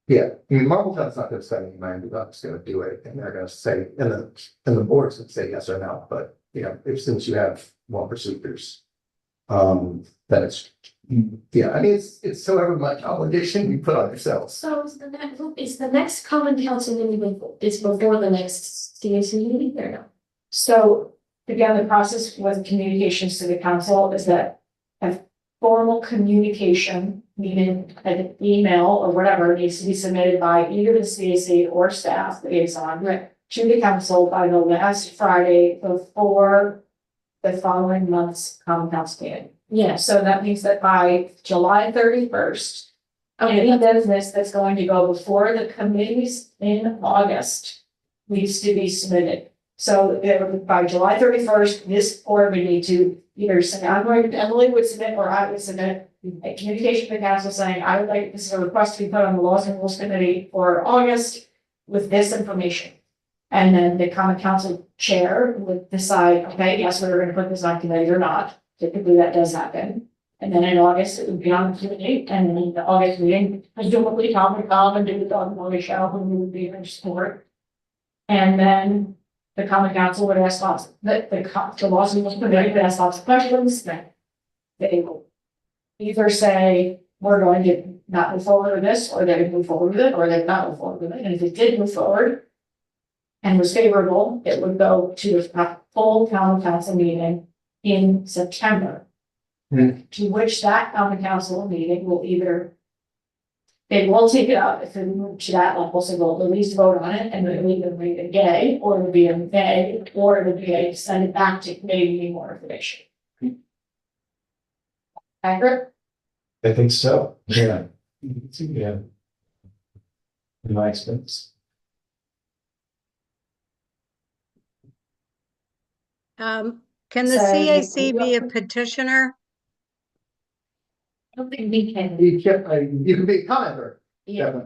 Yeah, I mean, Marbletown's not gonna say, man, we're just gonna do it, and they're gonna say, and the board's gonna say yes or no, but, you know, if since you have more procedures. Then it's, yeah, I mean, it's however much obligation you put on yourselves. So is the next common council meeting, is before the next CAC meeting or no? So again, the process with communications to the council is that a formal communication, meaning an email or whatever, needs to be submitted by either the CAC or staff liaison to the council by the last Friday before the following month's common council meeting. Yeah, so that means that by July 31st, any business that's going to go before the committees in August needs to be submitted. So by July 31st, this board would need to either say, Emily would submit, or I would submit a communication to the council saying, I would like, this is a request to be put on the Laws and Rules Committee for August with this information. And then the common council chair would decide, okay, yes, we're gonna put this on committee or not. Typically that does happen. And then in August, it would be on the committee, and then in the August meeting, presumably Tom would come and do the dog morning show, and we would be in support. And then the common council would ask lots, the Laws and Rules Committee would ask lots of questions, then they will either say, we're going to not move forward with this, or they would move forward with it, or they would not move forward with it. And if it did move forward and was favorable, it would go to a full common council meeting in September. To which that common council meeting will either, they will take it up if it moves to that level, so they'll at least vote on it, and it'll either be a yay, or it'll be a nay, or it'll be a send it back to committee, need more information. Accurate? I think so, yeah. Yeah. In my experience. Can the So- CAC be a petitioner? I don't think we can. You can be a commenter, Yeah,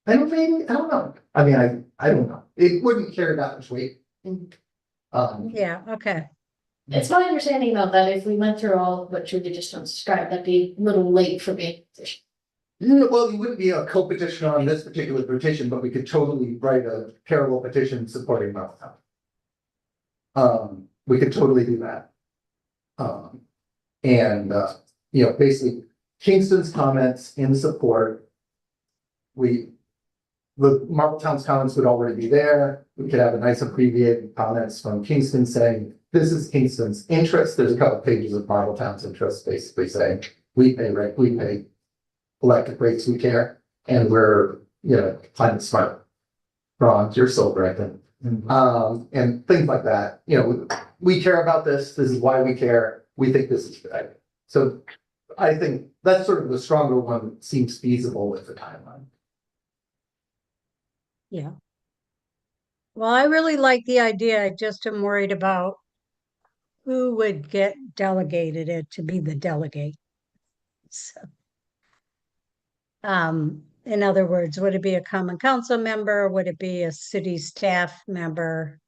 definitely. I don't know. I mean, I don't know. It wouldn't carry that much weight. Yeah, okay. it's my understanding though, that if we went through all what Julie just described, that'd be a little late for being a petition. Yeah, well, you wouldn't be a co-petitioner on this particular petition, but we could totally write a parallel petition supporting Marbletown. We could totally do that. Basically Kingston's comments in support. The Marbletown's comments would already be there. We could have a nice abbreviated comments from Kingston saying, this is Kingston's interest. There's a couple of pages of Marbletown's interest, basically saying, we pay electric rates, we care, and we're, climate smart. Ron, you're so right then. And things like that, we care about this is why we care, we think this is good. So I think that's sort of the stronger one that seems feasible with the timeline. Yeah. Well, I really like the idea. I just am worried about who would get delegated it to be the delegate. So, in other words, would it be a common council member? Would it be a city staff member?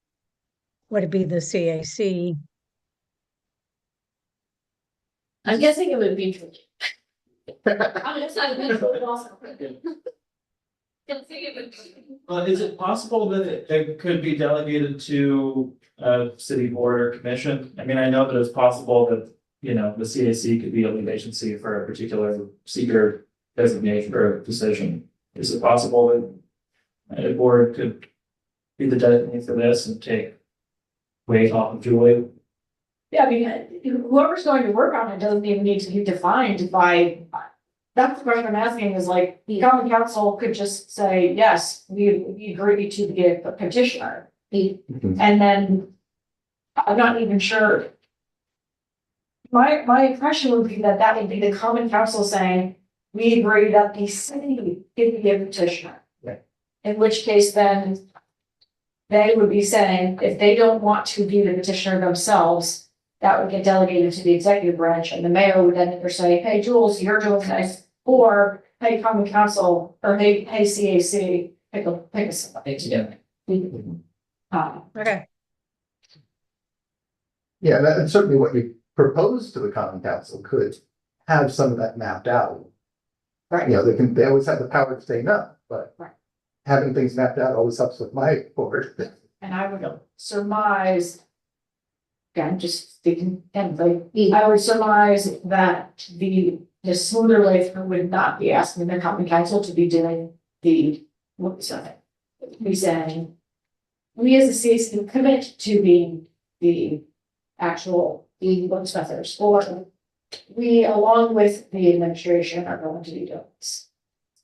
Would it be the CAC? I'm guessing it would be tricky. I'm just not gonna put it also. Well, is it possible that it could be delegated to a city board or commission? I mean, I know that it's possible that, the CAC could be a lead agency for a particular seeker designation or decision. Is it possible that a board could be the designee for this and take weight off of Julie? Yeah, I mean, whoever's going to work on it doesn't even need to be defined by. That's the question I'm asking is like, the common council could just say, yes, we agree to be a petitioner. And then I'm not even sure. My impression would be that would be the common council saying, we agree that the city could be a petitioner. Right. In which case then they would be saying, if they don't want to be the petitioner themselves, that would get delegated to the executive branch, and the mayor would then either say, hey, Jules, you're doing this, or hey, common council, or hey, CAC, pick somebody to do it. Okay, Yeah, and certainly what you propose to the common council could have some of that mapped out. Right. You know, they always have the power to say no, but Right. having things mapped out always helps with my board. And I would surmise. Again, just speaking, and I would surmise that the smoother way through would not be asking the common council to be doing the, what's that? Be saying, we as a CAC commit to being the actual, the wordsmithers, or we, along with the administration, are going to be doing this.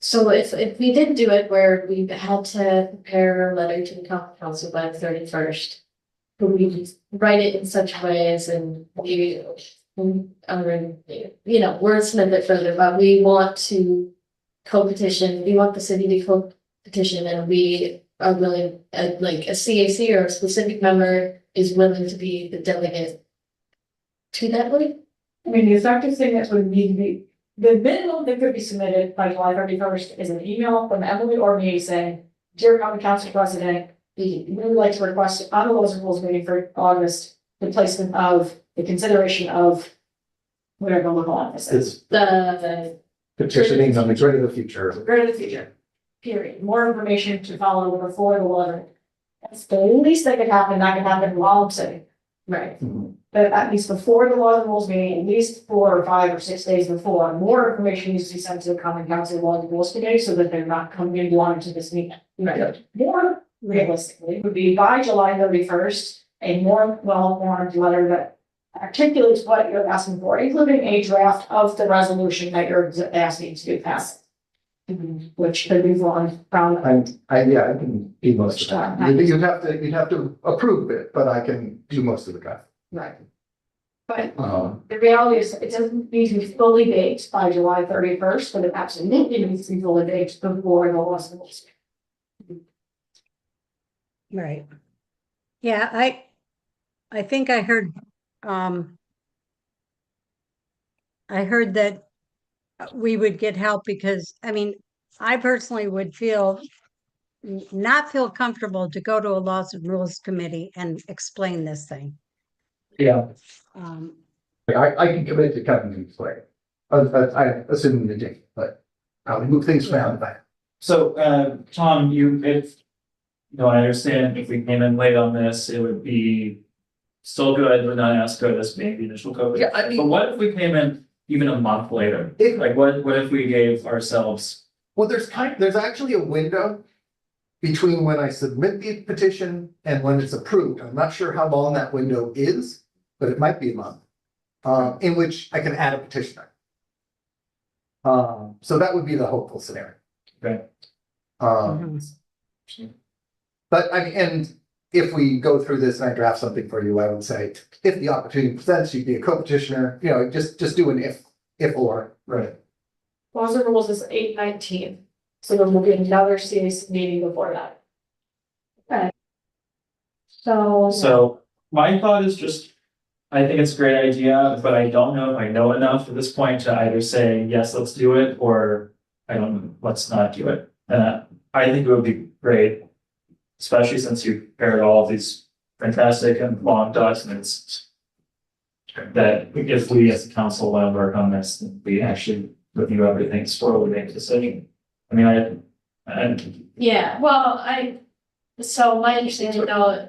So if we did do it where we had to prepare a letter to the common council by the 31st. But we write it in such ways and we, wordsmith it further, but we want to co-petition, we want the city to co-petition and we are willing, like a CAC or a specific member is willing to be the delegate to that way. I mean, the effective thing that would need to be, the minimum that could be submitted by July 31st is an email from Emily or me saying, dear common council president, we would like to request on the laws and rules meeting for August, the placement of, the consideration of whatever local office is. It's The petitioning on the great of the future. Go to the future, period. More information to follow before the letter. That's the least that could happen, that could happen while I'm sitting. right, But at least before the law and rules meeting, at least 4 or 5 or 6 days before, more information needs to be sent to the common council law and rules committee so that they're not coming in blind to this meeting. right. More realistically would be by July 31st, a more well-formed letter that articulates what you're asking for, including a draft of the resolution that you're asking to pass. Which could be one from, I can do most of that. You'd have to approve it, but I can do most of the draft. right. But the reality is, it doesn't need to be fully baked by July 31st, but it absolutely needs to be fully baked before the law and rules. right. Yeah, I think I heard that we would get help because, I mean, I personally would not feel comfortable to go to a laws and rules committee and explain this thing. Yeah, Um, I can commit to coming in this way. I assume the date, but probably move things around back. So, Tom, I understand if we came in late on this, it would be still good, but not as good as maybe initial COVID. Yeah, I mean- But what if we came in even a month later? If- Like, what if we gave ourselves, Well, there's actually a window between when I submit the petition and when it's approved. I'm not sure how long that window is, but it might be a month. In which I can add a petitioner. So that would be the hopeful scenario. Okay. But I mean, and if we go through this and I draft something for you, I would say, if the opportunity presents, you'd be a co-petitioner, just do an if or. right? Laws and rules is 8/19, so there will be another CAC meeting before that. Okay. So my thought is just, I think it's a great idea, but I don't know if I know enough at this point to either say, yes, let's do it, or I don't know, let's not do it. I think it would be great, especially since you prepared all of these fantastic and long documents, that if we as a council want to work on this, then we actually review everything before we make a decision. I mean, Yeah, well, so my understanding though.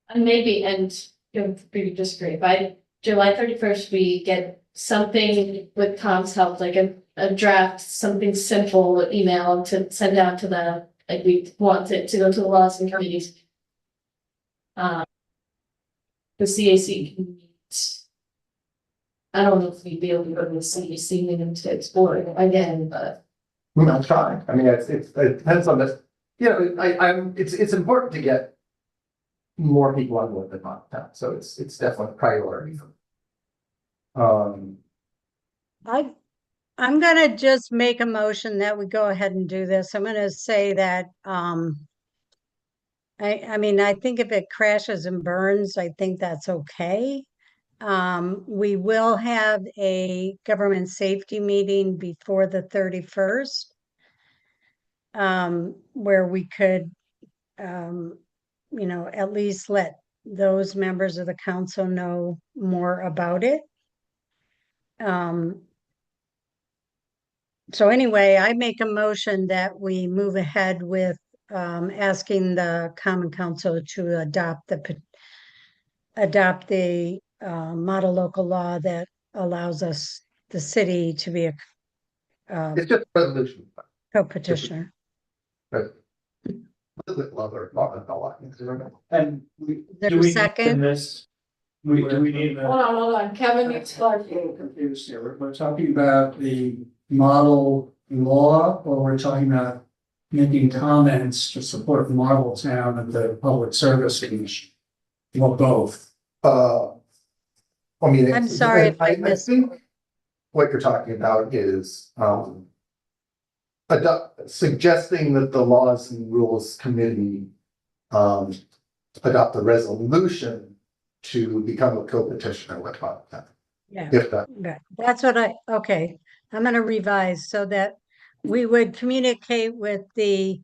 And maybe, and you'll disagree, by July 31st, we get something with Tom's help, like a draft, something simple email to send out to them, like we want it to go to the laws and committees. The CAC can meet. I don't know if we'd be able to go to the CAC meeting to explore it again, but. I'll try. I mean, it depends on this, it's important to get more people on board than not, so it's definitely a priority. I'm gonna just make a motion that we go ahead and do this. I'm gonna say that, I mean, I think if it crashes and burns, I think that's okay. We will have a government safety meeting before the 31st. where we could, at least let those members of the council know more about it. So anyway, I make a motion that we move ahead with asking the Common Council to adopt the model local law that allows us, the city, to be a It's just a resolution. co-petitioner. And we, Is there do a we need second? this? Do we need? Hold on, Kevin needs to. I'm confused here. We're talking about the model law, or we're talking about making comments to support Marbletown and the Public Service Commission? Well, both. I mean. I'm sorry if I missed. think what you're talking about is, suggesting that the Laws and Rules Committee, adopt a resolution to become a co-petitioner with Marbletown. Yeah. If that, Right, that's what okay, I'm gonna revise so that we would communicate with the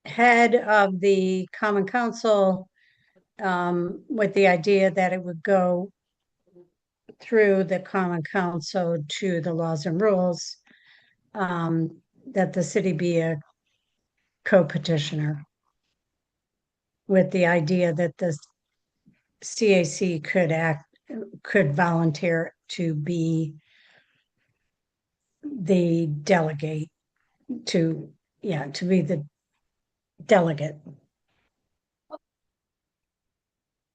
head of the Common Council with the idea that it would go through the Common Council to the Laws and Rules, that the city be a co-petitioner with the idea that the CAC could volunteer to be the delegate to be the delegate.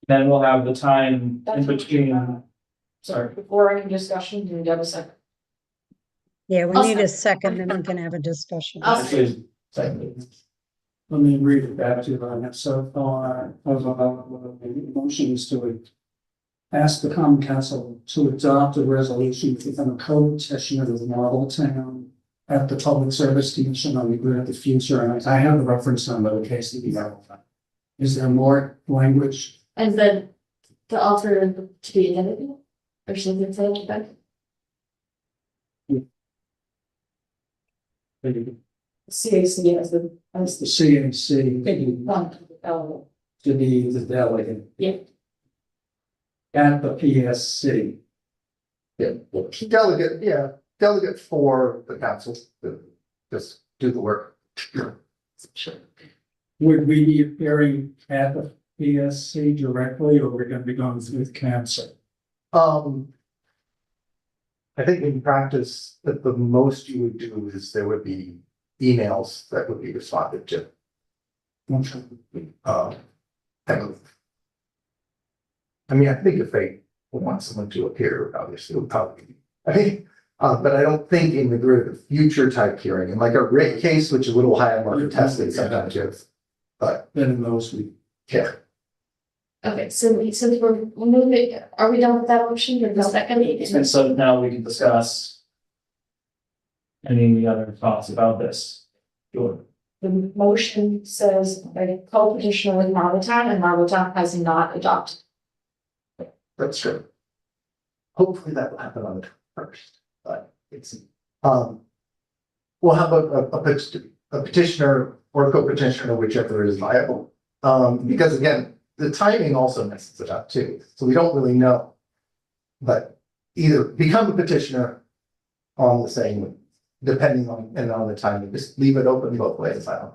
Then we'll have the time in That's what between, sorry. Before any discussion, do you have a second? Yeah, we I'll need a second, then we can have a discussion. I'll Actually, second. Let me read it back to you on it. So far, the motion is to ask the Common Council to adopt a resolution to become a co-petitioner of Marbletown at the Public Service Commission on the Grid of the Future. And I have the reference number in case you have. Is there more language? And then the alter to be identity or something like that. CAC as the, The CAC element. to be the delegate. Yeah. At the PSC. delegate for the council, to just do the work. Sure. Would we be appearing at the PSC directly, or we're gonna be going with council? I think in practice, that the most you would do is there would be emails that would be responded to. I mean, I think if they want someone to appear, obviously, it would probably, but I don't think in the Grid of the Future type hearing, and like a rate case, which is a little higher market tested sometimes, yes. But Then in those we. yeah, Okay, so since we're moving, are we done with that motion or the second? And so now we can discuss any other thoughts about this. Sure. The motion says a co-petitioner with Marbletown, and Marbletown has not adopted. that's true. Hopefully that will happen on the first, but it's, well, how about a petitioner or a co-petitioner, whichever is viable? Because again, the timing also messes it up too, so we don't really know. But either become a petitioner on the same, depending on, and on the timing, just leave it open both ways, I don't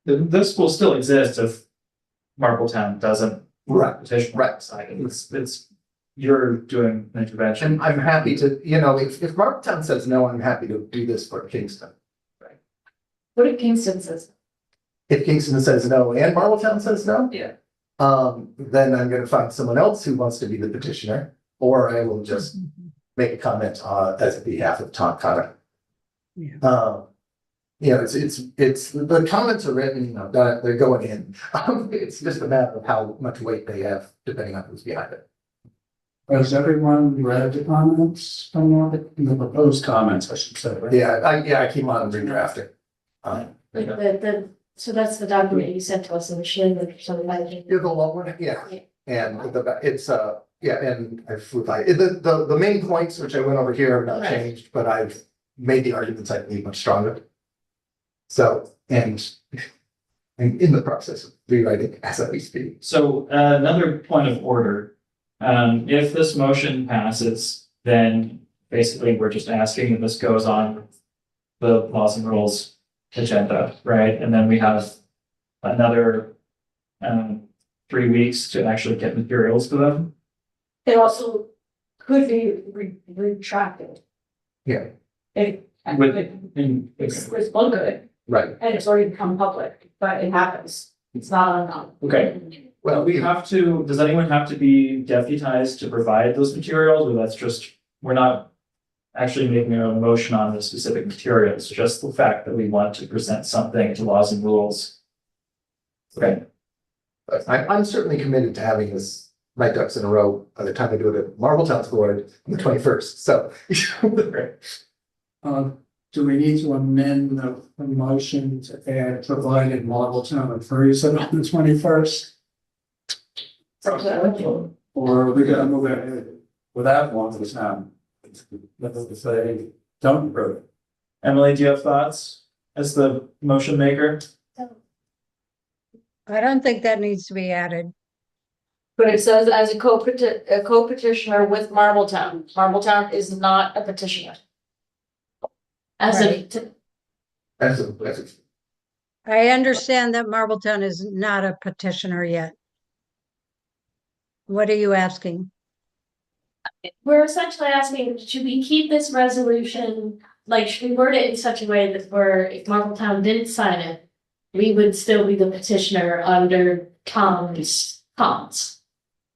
know. This will still exist if Marbletown doesn't. Right, Petition. right. It's, you're doing an intervention. And I'm happy to, if Marbletown says no, I'm happy to do this for Kingston. What if Kingston says? If Kingston says no and Marbletown says no. Yeah. Then I'm gonna find someone else who wants to be the petitioner, or I will just make a comment as a behalf of Tom Cotter. Yeah. It's the comments are written, they're going in. It's just a matter of how much weight they have, depending on who's behind it. Has everyone read the comments from the proposed comments, I should say, right? I keep on redrafting. So that's the document you sent to us initially, the sort of. You're the long one, yeah. And Yeah, and I've replied, the main points which I went over here have not Right. changed, but I've made the arguments I believe much stronger. So, and I'm in the process of rewriting as we speak. So another point of order. If this motion passes, then basically we're just asking that this goes on the laws and rules agenda, right? And then we have another 3 weeks to actually get materials to them. It also could be retracted. Yeah. It, With, it's one good, Right, and it's already become public, but it happens. It's not uncommon. okay, well, we have to, does anyone have to be deputized to provide those materials, or that's just, we're not actually making a motion on the specific materials, just the fact that we want to present something to laws and rules. Okay, I'm certainly committed to having this, my ducks in a row by the time I do it at Marble Town Board on the 21st, so. Do we need to amend the motion to add provided Marbletown approves it on the 21st? Or are we gonna move ahead without Marbletown? If they don't approve it. Emily, do you have thoughts as the motion maker? I don't think that needs to be added. But it says as a co-petitioner with Marbletown. Marbletown is not a petitioner. As Right. a, As a, I understand that Marbletown is not a petitioner yet. What are you asking? we're essentially asking, should we keep this resolution, like, should we word it in such a way that where if Marbletown didn't sign it, we would still be the petitioner under Tom's comments,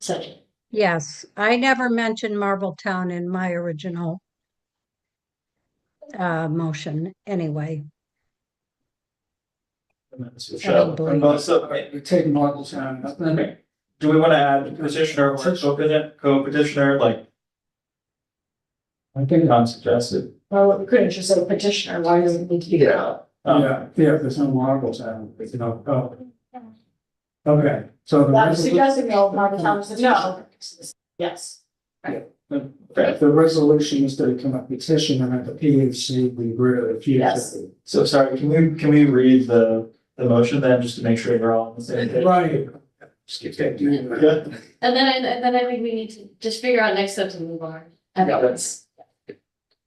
essentially. Yes, I never mentioned Marbletown in my original motion anyway. Michelle, believe- so, We take Marbletown, but then okay. Do we want to add petitioner or co-petitioner, like? I think Tom suggested. Well, we couldn't just say petitioner, why does it need to be? Yeah. yeah, there's no Marbletown, you know, okay, so the I'm resolution, suggesting no, Marbletown is no. Yes. the resolution is to become a petitioner at the PHC, we really future. Yes. So sorry, can we read the motion then, just to make sure we're all on the same page? Right. Good. And then I think we need to just figure out next steps and move on. And Yeah, that's.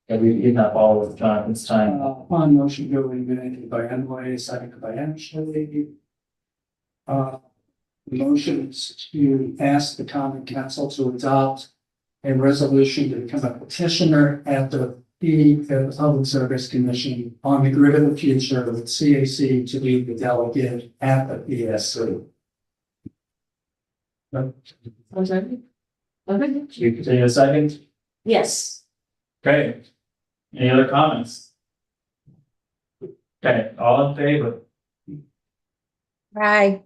Yeah, we have all of Jonathan's time. On motion duly made by Emily, seconded by Ashley. Motions to ask the common council to adopt a resolution to become a petitioner at the Public Service Commission on the grid of the future with CAC to be the delegate at the PSC. You can take a second. Yes, Okay. Any other comments? Okay, all in favor? Right,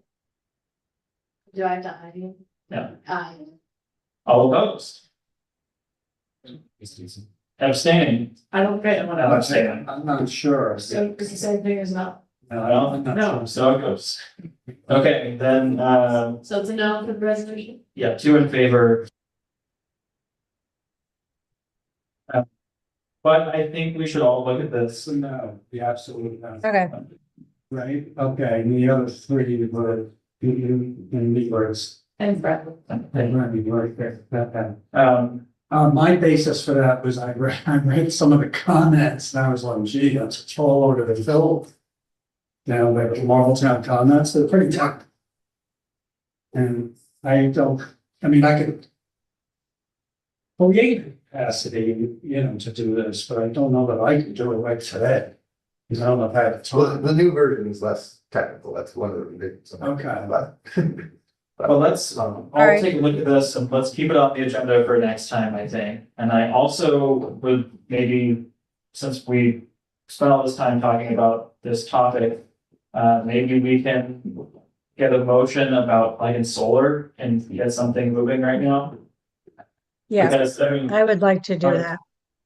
do I have to add you? Yeah. All All opposed? Abstaining? I don't get it. I'm abstaining. I'm not sure. So, because the same thing is no. No, I'm not no, sure. so it goes. Okay, then, So it's a no for the resolution? yeah, 2 in favor. But I think we should all look at this. So no, the absolute no. okay, Right, okay, and the other three were, you, and the words. And Brett. My basis for that was I read some of the comments and I was like, gee, that's a tall order to fill. Now, like the Marbletown comments, they're pretty tough. And I don't, I mean, I could create capacity, you know, to do this, but I don't know that I can do it right today. Because I don't know if I have well, time. the new version is less technical, that's one of the big. Okay. But. Well, let's, All I'll right. take a look at this and let's keep it on the agenda for next time, I think. And I also would maybe, since we spent all this time talking about this topic, maybe we can get a motion about like in solar and get something moving right now. yeah, Because, I mean, I would like to do Alright. that.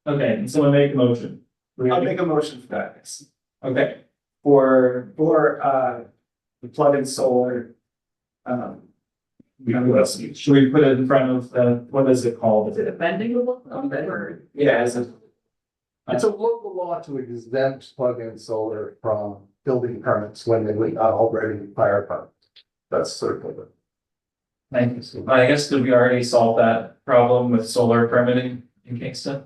okay, and someone make a motion. I'll make a motion for that, yes. Okay, For the plug-in solar. Should we put it in front of the, what is it called? Is it Amending the law? Yeah, is it? It's a local law to exempt plug-in solar from building permits when they would not already require a permit. That's certainly it. Thank you. I guess did we already solve that problem with solar permitting in Kingston?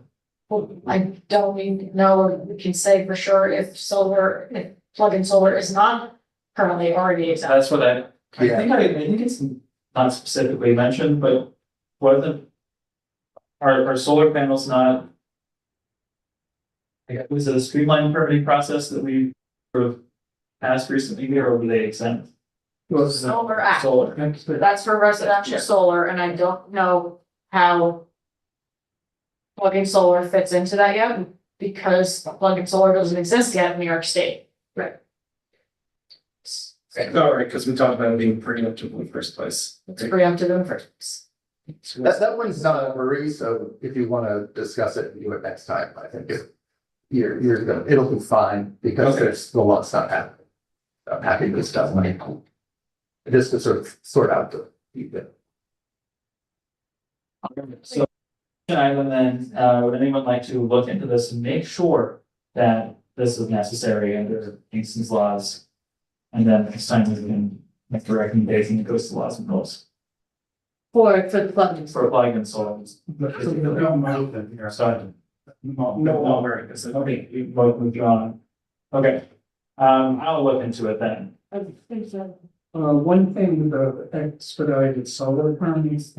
Well, I don't even know, we can say for sure if plug-in solar is not currently already exempt. That's what I think it's not specifically mentioned, but what are are solar panels not? Was it a streamlined permitting process that we sort of passed recently here, or were they exempt? Solar Act, Solar. that's for residential solar, and I don't know how plug-in solar fits into that yet, because plug-in solar doesn't exist yet in New York State. All right, because we talked about it being preemptive in the first place. It's preemptive in the first place. That one's not a worry, so if you wanna discuss it, do it next time, I think you're gonna, it'll be fine, because Okay. there's a lot of stuff happening. I'm happy this stuff money. Just to sort out the. So, Island then, would anyone like to look into this and make sure that this is necessary under Kingston's laws? And then next time we can make a recommendation that goes to laws and rules For the funding. for plug-in solar. So, no, worry, because okay, you both moved on. Okay, I'll look into it then. One thing about expedited solar permits,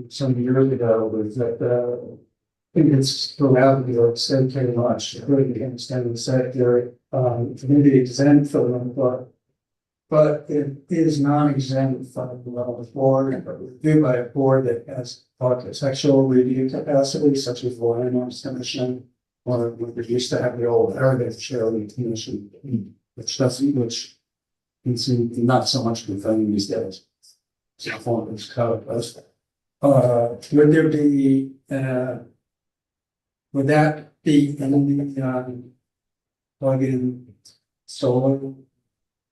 some years ago was that, I think it's throughout New York State pretty much, really against the sector, maybe exempt for them, but it is non-exempt from the board, but reviewed by a board that has architectural review capacity, such as the Land Use Commission, or we used to have the old Heritage Commission, which it's not so much the thing these days. So far as code goes. Would there be, would that be in the, plug-in solar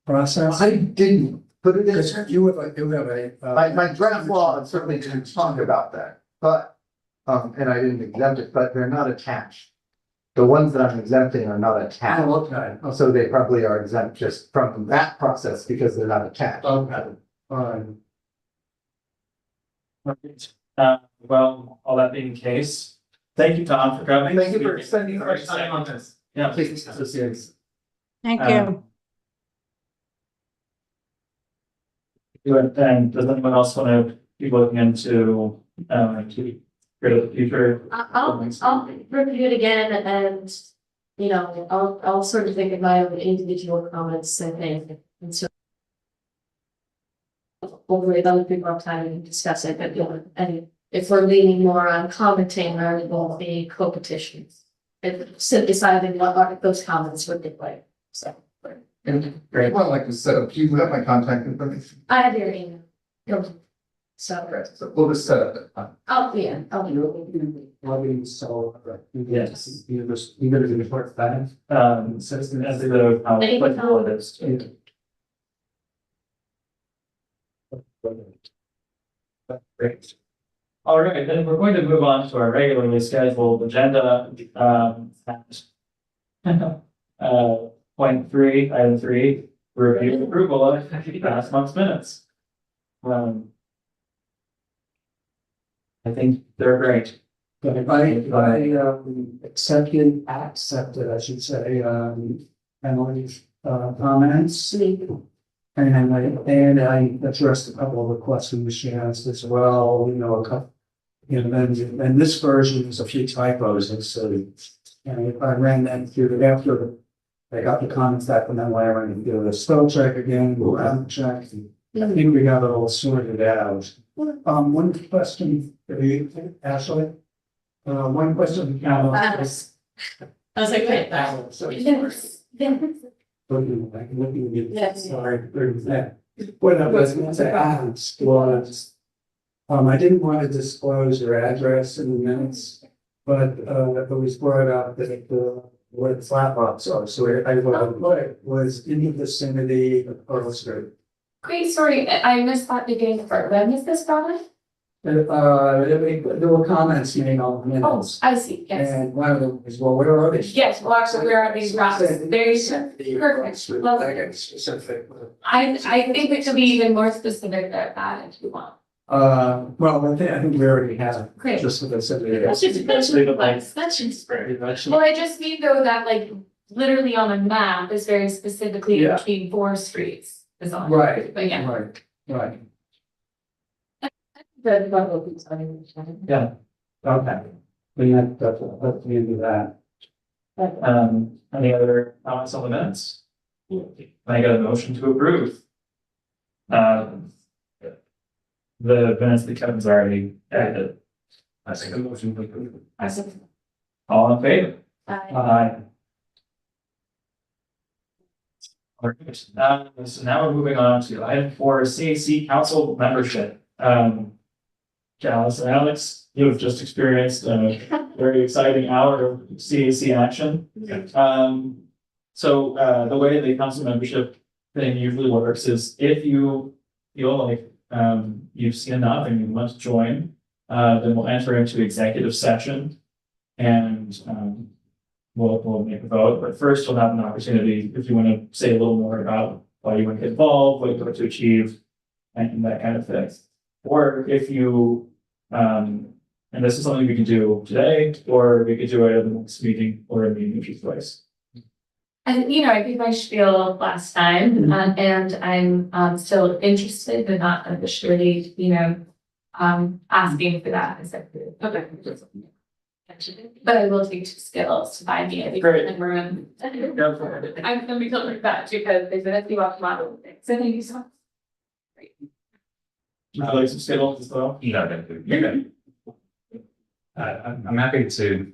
process? I didn't put it in Because there. you have a. My draft law certainly didn't talk about that, but, and I didn't exempt it, but they're not attached. The ones that I'm exempting are not attached. Oh, okay. So they probably are exempt just from that process because they're not attached. Okay, fine. Well, all that being the case, thank you, Tom, for coming. Thank you for spending so much time on this. Yeah. Please, associates. Thank Um, Uh, Um, And does anyone else want to be looking into, the future? I'll review it again and, you know, I'll sort of think of my own individual comments and things. And so. Hopefully other people have time to discuss it, but, you know, and if we're leaning more on commenting rather than the co-petitions. And so deciding what are those comments would look like, so. Great. Well, like I said, do you have my contact information? I have your email. So, So we'll just set up that time. Plug-in solar. Yes. You just, you gotta do the part five. So as the, how flexible it is. Great. All right, then we're going to move on to our regularly scheduled agenda. Point three, item three, review and approval of last month's minutes. I think they're great. Accepted, I should say, Emily's, comments. And I addressed a couple of the questions she asked as well, you know, a couple. You know, and this version is a few typos, and so, and I ran that through after I got the comments back from them, I ran through the spell check again, grammar check. I think we got it all sorted out. One question for you, Ashley. One question. I was like, wait, So. yes. Yes. Sorry, that. What I was going to ask was, I didn't want to disclose your address in the minutes, but, it was brought up that where the flat lots are, so I put it was in the vicinity of Pearl Street. Great story. I missed that beginning part. When is this from? There were comments made on the Oh, minutes. I see, yes. And one of them is, well, what are these? Yes, well, actually, where are these rocks? Very perfect. Lovely. Specific. I think we could be even more specific at that if you want. Well, I think we already have. Great. Just what I said. That's just, that's just. Well, I just mean though that like literally on the map is very specifically Yeah. between 4 streets. Is all. Right, But yeah. right. Yeah. Okay. We have, that's the end of that. Any other comments on the minutes? Can I get a motion to approve? The minutes that Kevin's already added. I think a motion to approve. I said, All in favor? I, All right, so now we're moving on to item 4, CAC council membership. Janice and Alex, you have just experienced a very exciting hour of CAC action. So the way the council membership thing usually works is if you feel like you've seen enough and you want to join, then we'll enter into executive session and we'll make a vote. But first, you'll have an opportunity if you want to say a little more about why you want to get involved, what you want to achieve, and that kind of thing. Or if you, and this is something we can do today, or we could do it at the next meeting or a meeting of choice. And you know, I think my spiel last time, and I'm still interested, but not officially, you know, asking for that as a okay. But I will take 2 skills to buy me a different room. I'm gonna be like that because they said if you walk around. So thank you so much. Would you like some skittles as well? No, thank you. You're good. I'm happy to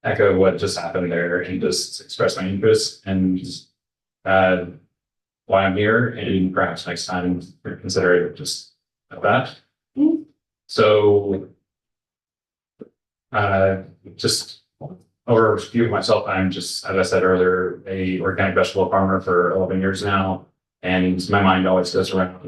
echo what just happened there and just express my interest and why I'm here, and perhaps next time consider just that. So just overview of myself, I'm just, as I said earlier, a organic vegetable farmer for 11 years now, and my mind always goes around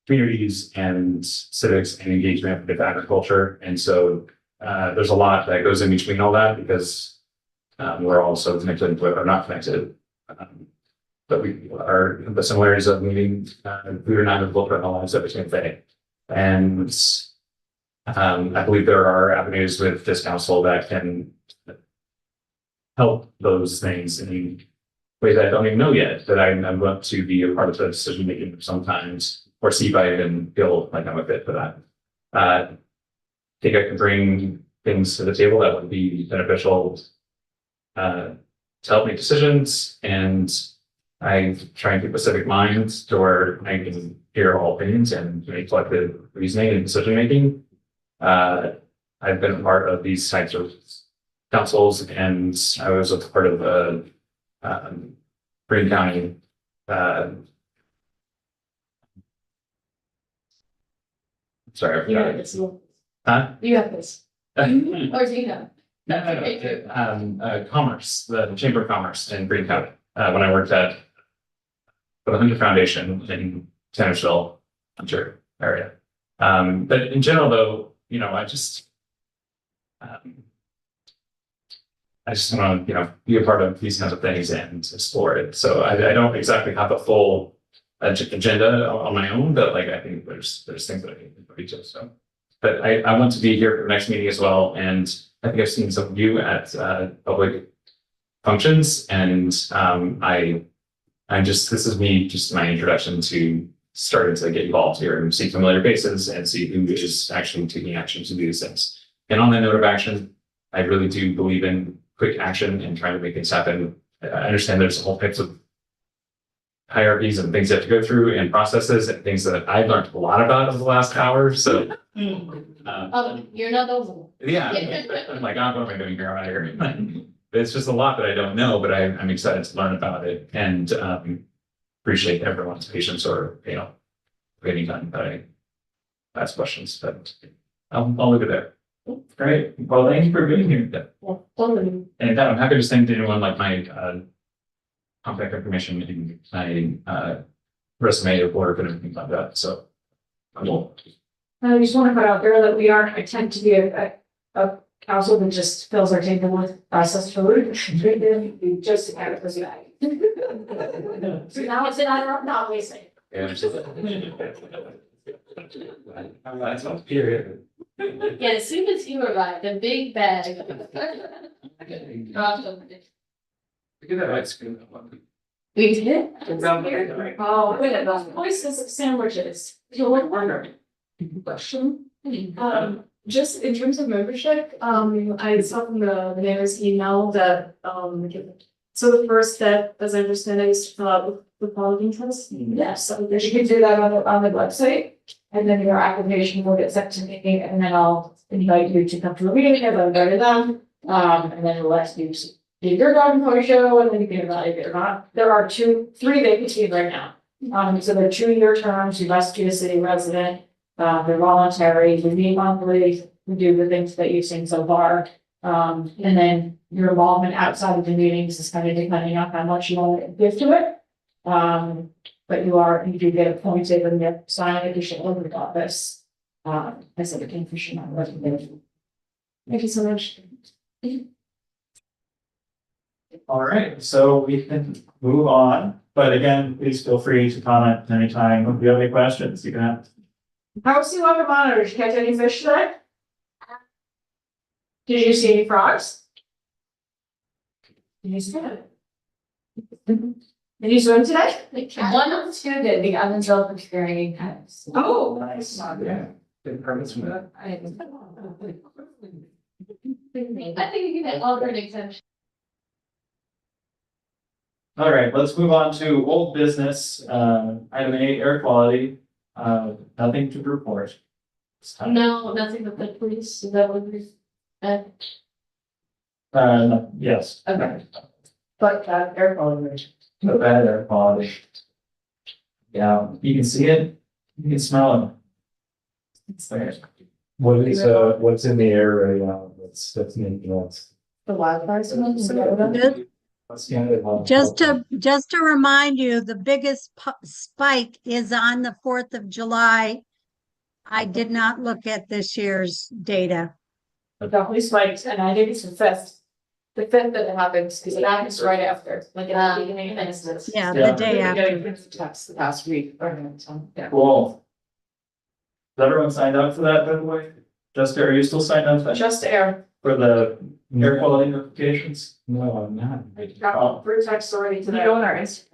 communities and civics and engagement with agriculture. And so there's a lot that goes in between all that because we're also connected or not connected. But we are the similarities of meeting food and agriculture and all that stuff between thing. And I believe there are avenues with this council that can help those things in ways I don't even know yet, that I want to be a part of the decision making sometimes, or see if I even feel like I'm a fit for that. I think I can bring things to the table that would be beneficial to help make decisions, and I try and keep a civic mind to where I can hear all opinions and make collective reasoning and decision making. I've been a part of these types of councils, and I was a part of the Green County sorry, I you forgot. have this. Huh? You have this. Or do you know? Commerce, the Chamber of Commerce in Green County, when I worked at the Hunter Foundation in Tannersville, Hunter area. But in general, though, you know, I just want to, you know, be a part of these kinds of things and explore it. So I don't exactly have a full agenda on my own, but like I think there's things that I can reach to. So, but I want to be here for the next meeting as well, and I think I've seen some of you at public functions, and I'm just, this is me, just my introduction to starting to get involved here and see familiar faces and see who is actually taking action to do these things. And on that note of action, I really do believe in quick action and trying to make things happen. I understand there's all types of hierarchies and things you have to go through and processes and things that I've learned a lot about over the last hour. So, You're not over. yeah, I'm like, oh, what am I doing here? I'm out of here. It's just a lot that I don't know, but I'm excited to learn about it, and appreciate everyone's patience or, you know, anytime that I ask questions, but I'll leave it there. Great. Well, thank you for being here. Totally. And I'm happy to send anyone like my contact information and my resume or work and everything like that. So I will. I just want to put out there that we aren't, I tend to be a council that just fills our table with processed food. We just had it was bad. So now it's not wasting. That's all period. Yeah, as soon as you arrived, the big bag. Dropped over there. We could have ice cream. We did? Oh, wait, the voices of sandwiches. You would wonder. Question. Just in terms of membership, I saw from the mayor's email that, so the first step, as I understand it, is to fill out the quality test. Yes, so you can do that on the website, and then your application will get sent to me, and then I'll invite you to come to a meeting, and I'll go to them. And then we'll ask you to do your documentary show, and then you can evaluate or not. There are 3 vacancies right now. So they're 2-year terms, you must be a city resident, they're voluntary, you meet monthly, you do the things that you've seen so far. And then your involvement outside of the meetings is kind of depending on how much you want to give to it. But you do get appointed and you sign an additional oath of office. As a kingfisher, not recommended. Thank you so much. All right, so we can move on, but again, please feel free to comment anytime. If you have any questions, you can have. How's the water monitor? Did you catch any fish today? Did you see any frogs? Did you see it? Did you swim today? One of 2 did, the others are preparing cuts. Oh, Nice. Yeah. Big permits from that. I think you can all an exemption. All right, let's move on to old business, item A, air quality, nothing to report. This time. No, nothing but the police, is that what we? No, yes, okay. But air quality. not bad air quality. Yeah, you can see it, you can smell it. It's there. What's in the air right now? That's making us. The wildfires. Just to remind you, the biggest spike is on the 4th of July. I did not look at this year's data. It definitely spiked, and I think it's the fifth that it happens, because it happens right after, like at the beginning of instance. Yeah, Yeah. the day after. Text the past week, so, yeah. Cool. Is everyone signed up for that, by the way? Jessica, are you still signed up for that? Just air, For the air quality notifications? No, I'm not. I got through text already today.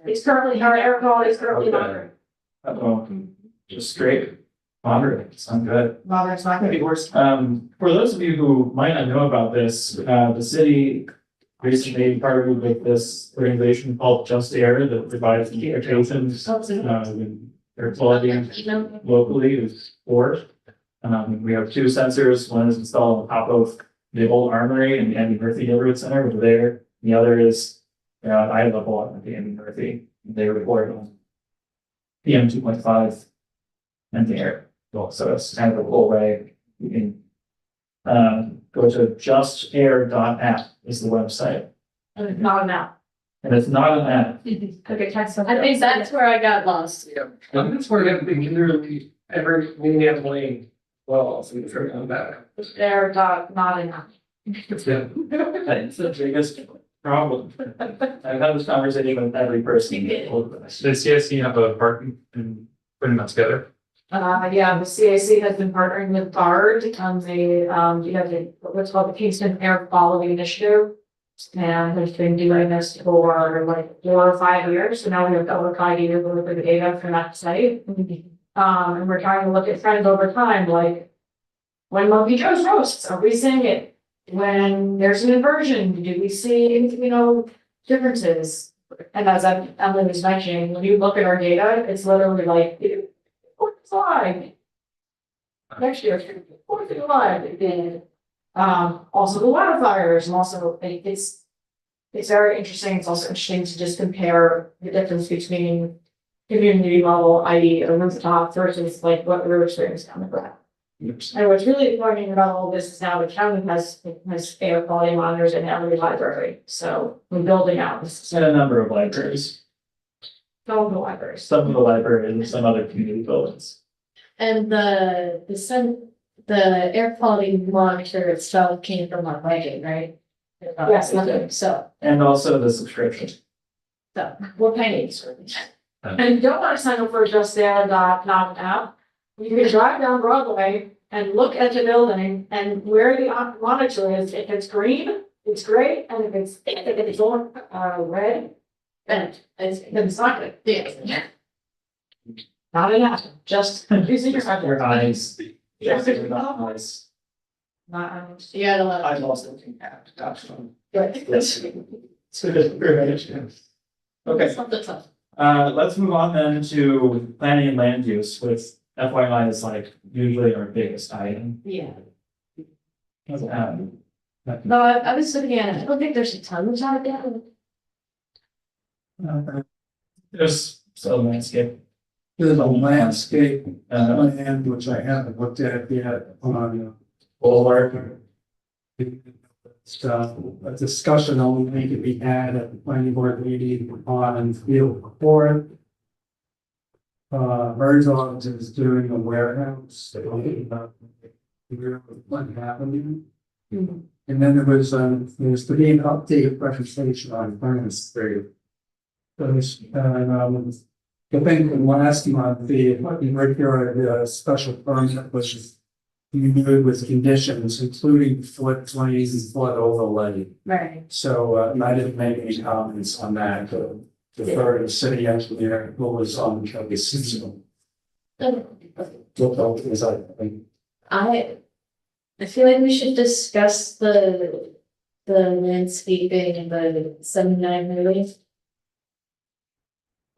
It's currently, our air quality is currently Okay. monitored. Uh-oh, just straight moderate, sound good. Well, it's not gonna be worse. For those of you who might not know about this, the city recently partnered with this organization called Just Air that provides communications, and air quality locally with sport. We have 2 sensors, one is installed on top of the old armory in the Andy Murphy Neighborhood Center over there. The other is at eye level at the Andy Murphy. They report on PM 2.5 and the air. So it's kind of a cool way. You can go to justair.app is the website. Not enough. And it's not an app. Okay, text. I think that's where I got lost. That's where everything literally every media well, so we've heard about it. They're not enough. That's the biggest problem. I've had this conversation with every person. Does CSC have a parking and putting that together? Yeah, the CAC has been partnering with BARD on you have what's called the Kingston Air Quality Initiative. And has been doing this for like 4 or 5 years, so now we have over 5 years worth of data from that site. And we're trying to look at trends over time, like when Monkey Joe's roasts, are we seeing it? When there's an inversion, do we see, differences? And as Emily was mentioning, when you look at our data, it's literally like, 4th of July. Next year, 4th of July, also the wildfires, and also it's very interesting. It's also interesting to just compare the difference between community level, i.e. a rooftop versus like what we're experiencing on the ground. And what's really important about all this is now the county has air quality monitors in every library, so we're building out this, In a number of libraries, all the libraries. some of the libraries and some other community buildings. And the air quality monitor itself came from our budget, right? Yes, okay. So, And also the subscription. We're paying for it. And you don't wanna sign up for just not app. You can drive down Broadway and look at the building and where the monitor is, if it's green, it's great, and if it's on, red, then it's not good. yeah. Not enough, just using your Your eyes. eyes. Yes, they're not eyes. Not, You gotta let. I'm also looking at, actually. but Yes. So just very much. Okay, Something tough. let's move on then to planning and land use, which FYI is like usually our biggest item. Yeah. Um, No, I was looking at it. I don't think there's a ton of time down. There's some landscape. There's a landscape Uh, plan, which I haven't looked at yet on, Boulevard. stuff, a discussion only to be had at the planning board meeting on field court. Herzog is doing a warehouse. What happening? And then there's to be an updated presentation on Furnace Street. I think last month, the regular special permit was renewed with conditions, including floodplains and flood overlay. Right. So, I didn't make any comments on that, defer to the city engineer who was on the system. I feel like we should discuss the landscaping and the 79 really.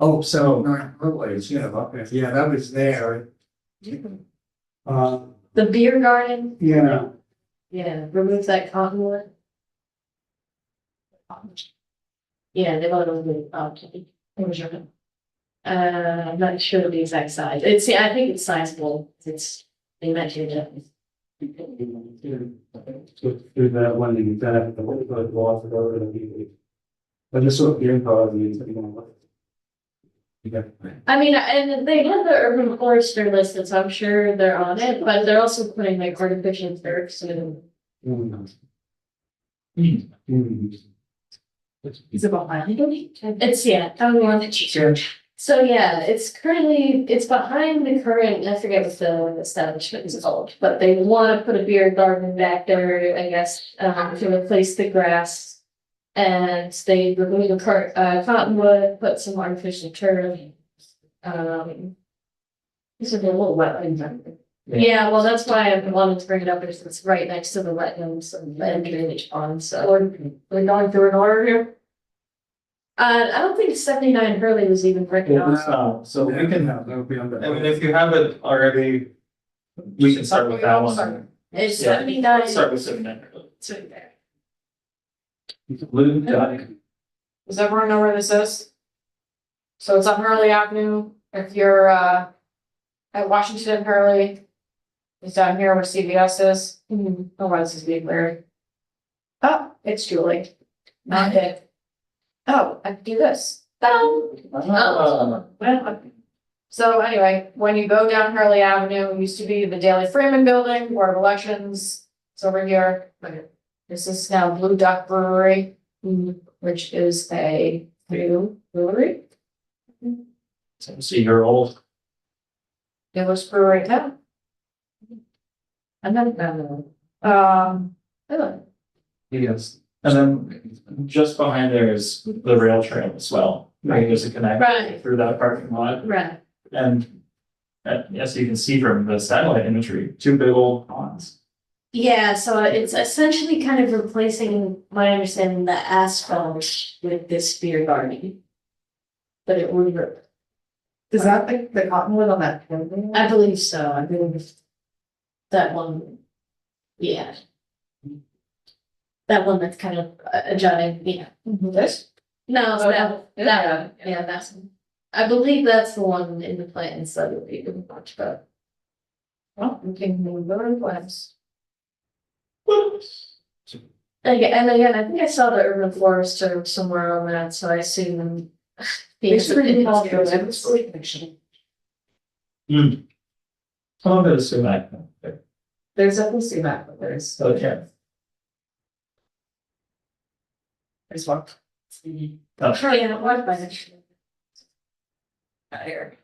Oh, so, yeah, okay, yeah, that was there. The beer garden, Yeah, yeah, remove that cottonwood. Yeah, they want to remove, I'm not sure the exact size. It's, yeah, I think it's sizable. It's, they mentioned it. do that one in that, the law for the. But this will be in. Yeah. I mean, and they have the urban forester listed, so I'm sure they're on it, but they're also putting like artificial turf, so. Is it behind me? It's, yeah, tell me on the teacher. So, yeah, it's behind the current, I forget what the establishment is called, but they wanna put a beer garden back there, I guess, to replace the grass. And they remove the cottonwood, put some artificial turf. These are the little wetlands. Yeah, well, that's why I wanted to bring it up, because it's right next to the wetlands and drainage pond, so. We're going through an order here? I don't think 79 Hurley was even written out. So we can, That would be on the. I mean, if you have it already, we can start with that one. It's Yeah, 79. Start with 79. It's right there. Blue dot. Does everyone know where this is? So it's on Hurley Avenue, if you're, at Washington and Hurley. It's down here where CVS is. Oh, why this is being weird. Oh, it's Julie. Not it. Oh, I can do this. Oh. So anyway, when you go down Hurley Avenue, it used to be the Daley Freeman Building, Board of Elections. It's over here. This is now Blue Duck Brewery, which is a new brewery. So you're old. It was brewery town. And then, oh, Yes. And then just behind there is the rail trail as well. Right, there's a connect Right. through that parking lot. Right. And yes, you can see from the satellite imagery, two big old ponds. Yeah, so it's essentially kind of replacing, my understanding, the asphalt with this beer garden. But it would, is that the cottonwood on that? I believe so, I believe that one, yeah. That one that's kind of a giant, yeah. This? No, that one, yeah, that's, I believe that's the one in the plans that would be watched, but. Well, we can move on west. Again, and again, I think I saw the urban forester somewhere on that, so I assume. It's pretty all popular, it's really fiction. Some of it is sumac. There's a history map, but there's. Okay. There's one. Oh, Yeah, what by the. Here.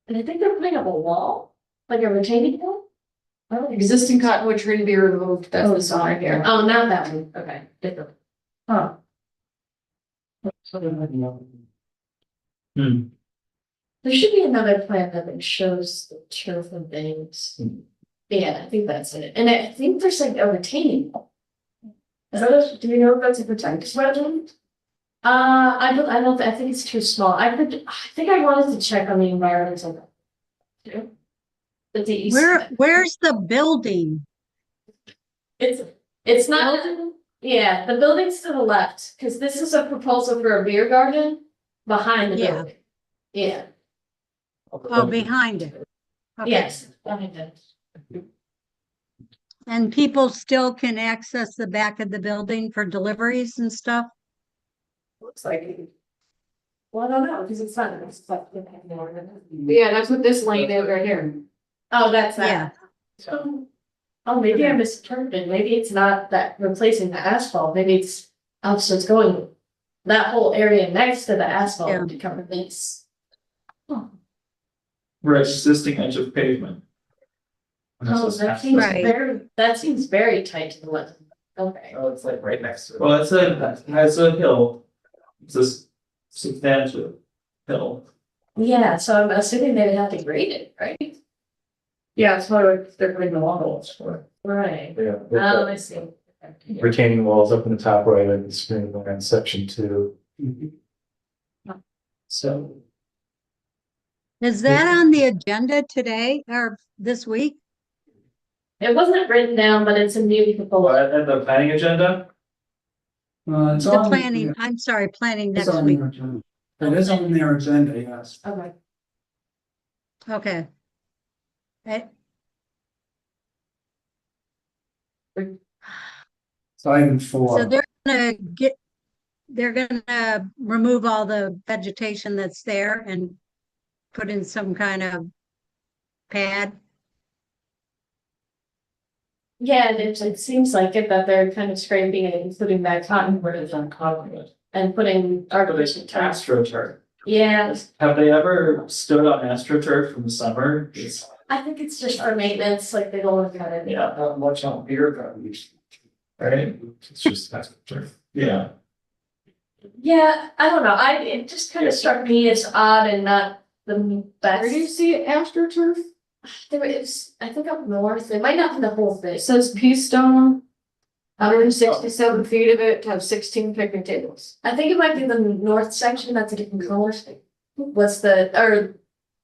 And I think they're putting up a wall, like a retaining wall. Existing cottonwood tree to be removed, that's Oh, the sign here. Oh, not that one, okay, different. Huh. Hmm. There should be another plan that shows the turf and things. Yeah, I think that's it, and I think there's like a retaining wall. Do you know if that's a protected wetland? I think it's too small, I think I wanted to check on the environmental. But the east. Where's the building? It's not, yeah, the building's to the left, cause this is a proposal for a beer garden behind the Yeah. building. Yeah, Oh, behind it. Okay. yes, behind it. And people still can access the back of the building for deliveries and stuff? Looks like it. Well, I don't know, cause it's not, Yeah, that's what this lane is right here. Oh, that's Yeah. that. Oh, maybe I misinterpreted, maybe it's not that replacing the asphalt, maybe it's, so it's going. That whole area next to the asphalt Yeah. would become a mix. Right, existing edge of pavement. Oh, that seems very tight to the left. Okay. Oh, it's like right next to it. Well, it's a hill. It's a substantial hill. Yeah, so I'm assuming they would have to grade it, right? Yeah, it's what they're putting the walls for. Right. Yeah. Oh, I see. Retaining walls up in the top right of the screen in section 2. So. Is that on the agenda today or this week? It wasn't written down, but it's a new proposal. At the planning agenda? It's The on. planning, I'm sorry, planning It's next on week. their agenda. It is on their agenda, yes. Okay. Okay. It's item So 4. they're gonna remove all the vegetation that's there and put in some kind of pad. Yeah, and it seems like it that they're kind of scraping it and putting that cottonwood on concrete. and putting artificial turf. AstroTurf. Yeah, Have they ever stood on AstroTurf in the summer? I think it's just for maintenance, like they don't look at it. Yeah, Not much on beer gardens. right? It's just AstroTurf. Yeah. Yeah, I don't know, it just kind of struck me as odd and not the best. Where do you see it, AstroTurf? There is, I think up north, it might not be the whole thing. It says Peastone. 167 feet of it, to have 16 picnic tables. I think it might be the north section, that's a different color. What's the, or,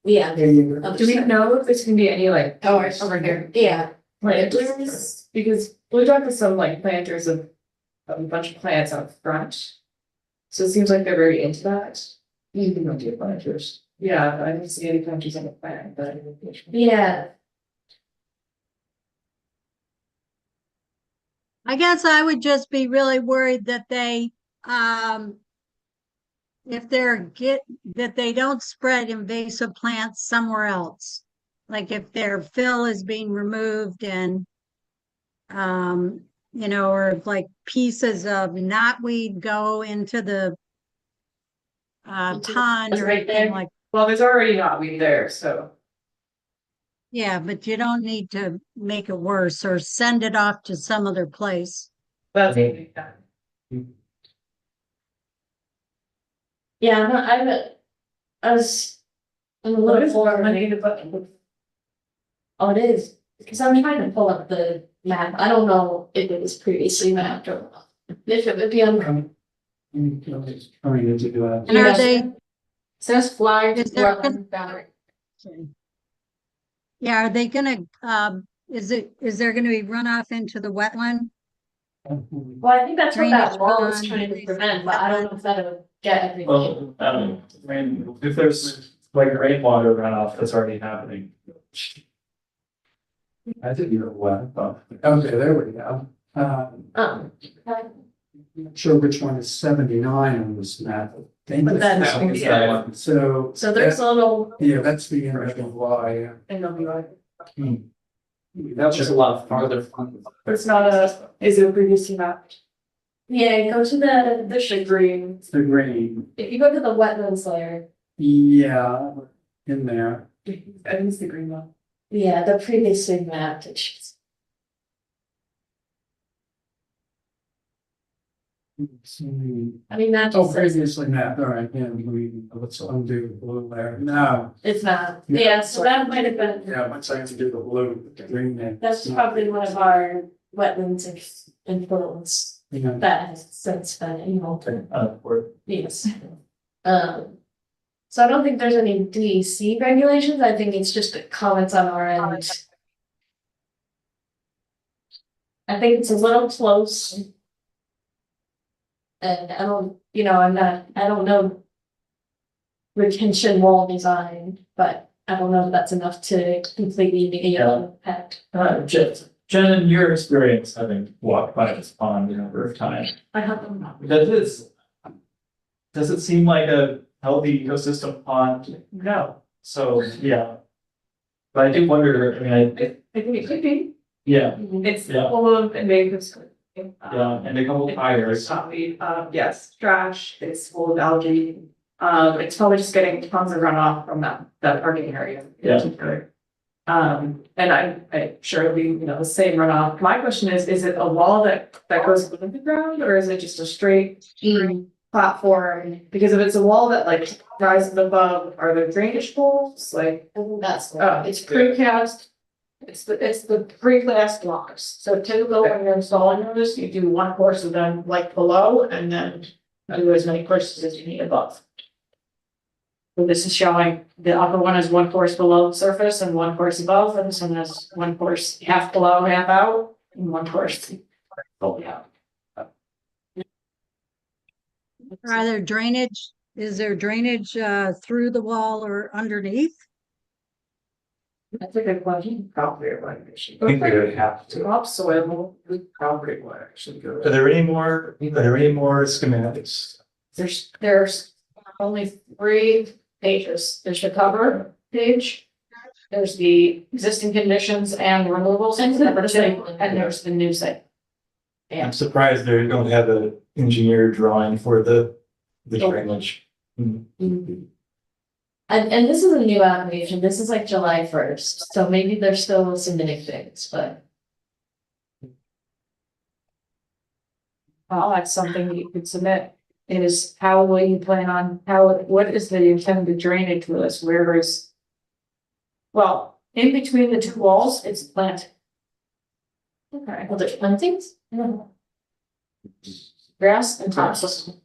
yeah. There you go. other Do we side. know if it's gonna be any like Towers. over here? Yeah, Planters, because we talked to some like planters of a bunch of plants out front. So it seems like they're very into that. Even though they're planters. Yeah, I didn't see any planters on the plan, but. yeah, I guess I would just be really worried that they, if that they don't spread invasive plants somewhere else. Like if their fill is being removed and, or if like pieces of knotweed go into the pond or right anything there. like, Well, there's already knotweed there, so. yeah, but you don't need to make it worse or send it off to some other place. That's. yeah, no, I was. I'm a little more. Oh, it is, because I'm trying to pull up the map, I don't know if it was previously mapped or not. If it would be on. Trying to do that. And are they, Says fly Is there- wetland boundary. yeah, are they gonna, is there gonna be runoff into the wetland? Well, I think that's what that Drainage wall is pond, trying to things prevent, like but I don't know if that'll get everything. Well, I mean, if there's like rainwater runoff that's already happening. I think you're well. Okay, there we go. Um, Not sure which one is 79 on this map. But that's- So. so there's a little, Yeah, that's the NWY. And they'll be like, That's just a lot farther from. but it's not a, is it previously mapped? yeah, go to the The green. The green, if you go to the wetlands layer, yeah, in there. I think it's the green one. yeah, the previously mapped, it should- I mean, that Oh, just says previously mapped, all right, yeah, let's undo the blue there. No, it's not, yeah, so that might have been, yeah, once I undo the blue, the green there. that's probably one of our wetlands influence Yeah. that has since been, you know, Or yes. So I don't think there's any DEC regulations, I think it's just comments on our end. I think it's a little close. And I don't, you know, I don't know. Retention wall design, but I don't know if that's enough to completely negate the impact. Jen, in your experience, having walked by this pond a number of times, I have them. does it seem like a healthy ecosystem pond? No. So, yeah. But I do wonder, I mean, I think it could be. yeah, It's Yeah. full of invasive. yeah, and a couple tires. Yes, trash, it's full of algae. It's probably just getting tons of runoff from that parking area. Yeah. And I'm sure it'll be, the same runoff. My question is it a wall that goes under the ground or is it just a straight platform? Because if it's a wall that like rises above, are there drainage holes? Like, That's. it's precast. It's the precast blocks. So typically when you're installing those, you do one course of them like below and then do as many courses as you need above. So this is showing the upper one is one course below the surface and one course above, and this one has one course half below, half out, and one course fully out. Is there drainage through the wall or underneath? That's a good question. Concrete one. I think they would have to. Topsoil, concrete one actually Are goes. there any more schematics? There's only 3 pages. There's the cover page. There's the existing conditions and removals, And number the 2, site plan. and there's the new site. I'm surprised they don't have an engineer drawing for the drainage. And this is a new application, this is like July 1st, so maybe they're still submitting things, but. Well, that's something that you could submit, is how will you plan on, what is the intended drainage for this, where is? Well, in between the 2 walls, it's planted. Okay. Well, there's plantings? Grass and topsoil.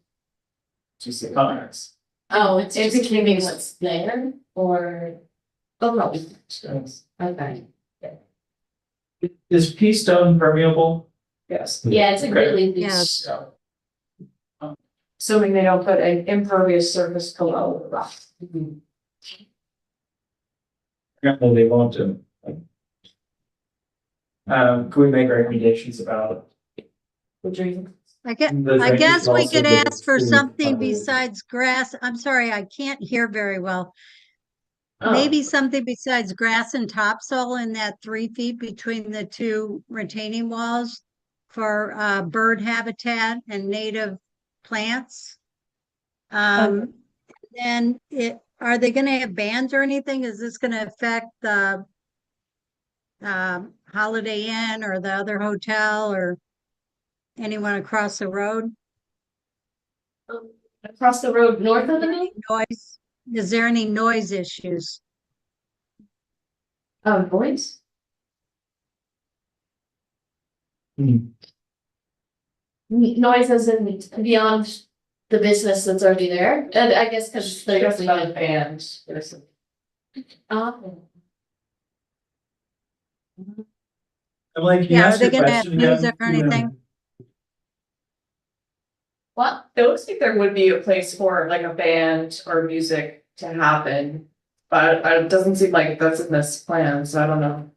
Comments. Oh, it's In just between keeping these- what's there, or? Oh, no. Okay, Is pea stone permeable? Yes, yeah, it's a really Yes. loose. assuming they don't put an impervious surface below the rock. Apparently they won't do. Can we make recommendations about? The drain. I guess, The I drainage guess we also could goes ask for through something other- besides grass. I'm sorry, I can't hear very well. Oh. Maybe something besides grass and topsoil in that 3 feet between the 2 retaining walls for bird habitat and native plants. Then are they gonna have bands or anything? Is this gonna affect the Holiday Inn or the other hotel or anyone across the road? Across the road north of the mill? Noise? Is there any noise issues? Oh, boys? Noises and beyond the business that's already there, and I guess because they're. Just about bands. Oh. Emily, can you Yeah, are ask they your gonna have question again? music or anything? What? It looks like there would be a place for like a band or music to happen. But it doesn't seem like that's in this plan, so I don't know.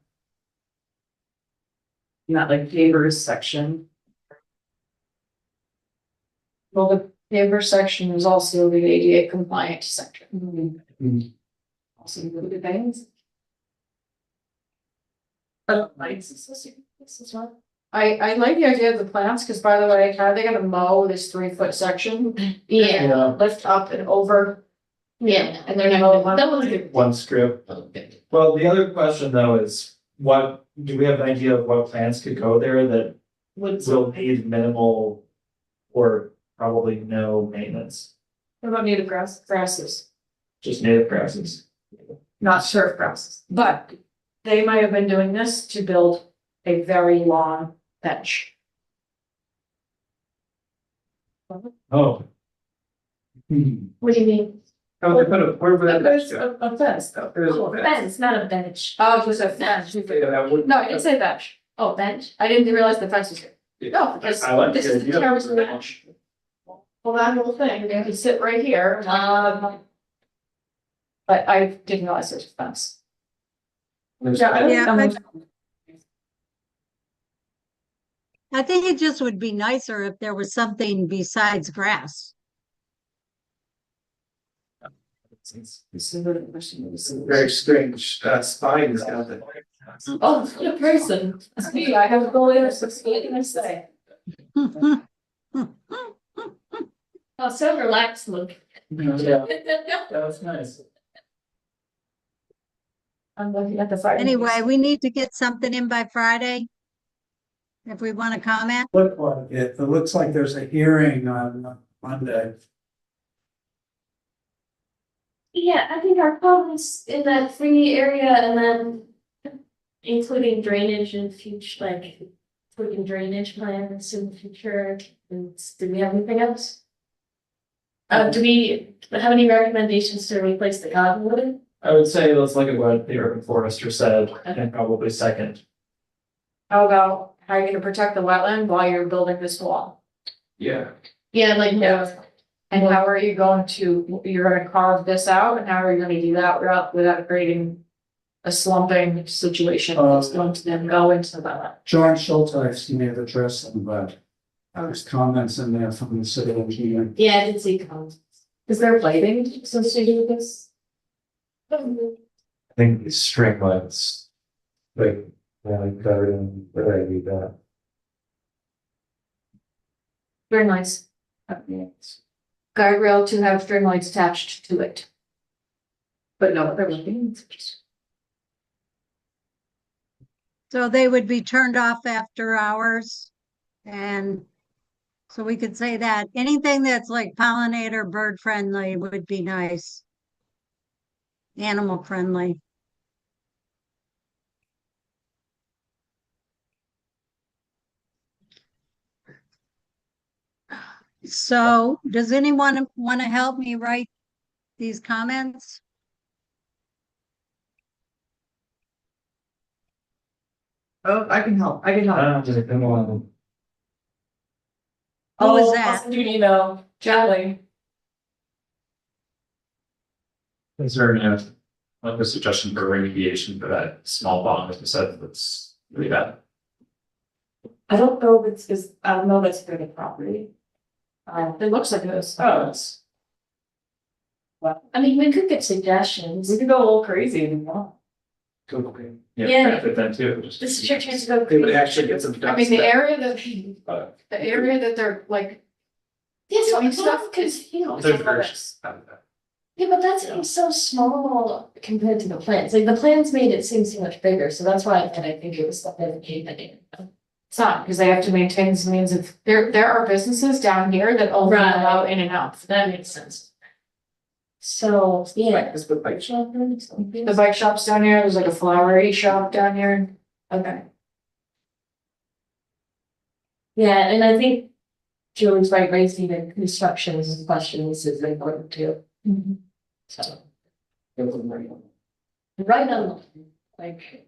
Not like pavers section. Well, the paver section is also the ADA compliant section. Also included things. I like the idea of the plants, because by the way, how are they gonna mow this 3 foot section? Yeah, Lift up and over, yeah. and they're gonna That was good. One strip. Well, the other question though is, what, do we have an idea of what plants could go there that will need minimal or probably no maintenance? What about native grasses? Just native grasses. Not turf grasses, but they might have been doing this to build a very long bench. Oh. What do you mean? Oh, they put a, where would that There's go? a fence though. There's Oh, a bench, not a bench. Oh, it was a fence. Yeah, that would- No, I didn't say bench. Oh, bench? I didn't realize the fence was here. No, because I like this the is the idea. terms of the bench. Well, that whole thing, they could sit right here, but I didn't realize there's a fence. Yeah, I Yeah, don't. I think it just would be nicer if there was something besides grass. Very strange, spine is out there. Oh, it's a person. That's me, I have no other thing to say. Oh, so relaxed look. Yeah, that was nice. I'm looking at the fire. Anyway, we need to get something in by Friday. If we want to comment. Look like it, it looks like there's a hearing on Monday. Yeah, I think our comments in that free area and then including drainage in future, like tweaking drainage plans in the future. And do we have anything else? Do we have any recommendations to replace the cottonwood? I would say let's look at what the urban forester said, and probably second. How about, how are you gonna protect the wetland while you're building this wall? Yeah. Yeah, like, And how are you going to, you're gonna carve this out, and how are you gonna do that without creating a slumping situation that's going to then go into the wetland? John Schulteis, he may have addressed them, but there's comments in there from the city engineer. yeah, I did see comments. Is there lighting associated with this? I think it's string lights. Like, covered in, what I do that. String lights. Guardrail to have string lights attached to it. But no, they're looking. So they would be turned off after hours. And so we could say that anything that's like pollinator, bird friendly would be nice. Animal friendly. So does anyone want to help me write these comments? Oh, I can help, I can help. Just come on. Who was I'll that? send you an email, Charlie. Is there like a suggestion for remediation for that small pond, like you said, that's really bad? I don't know if I don't know if it's through the property. It looks like it is. Oh, it's. I mean, we could get suggestions. We could go a little crazy if you want. Yeah, Yeah. benefit then too. just- This is your chance to go. It would actually get some. I mean, the area that, Uh, the area that they're like, Yeah, so doing I'm stuff, stuff, cause you know. There's versions of that. Yeah, but that seems so small compared to the plans. Like the plans made it seem so much bigger, so that's why I think it was stuff that came in. it's not, because they have to maintain some means of, there are businesses down here that only Right. allow in and out. That makes sense. So, yeah. Is the bike shop there? The bike shop's down here, there's like a flowery shop down here. Okay. Yeah, and I think Julie's right, raising the construction questions is important too. So. Right on, like.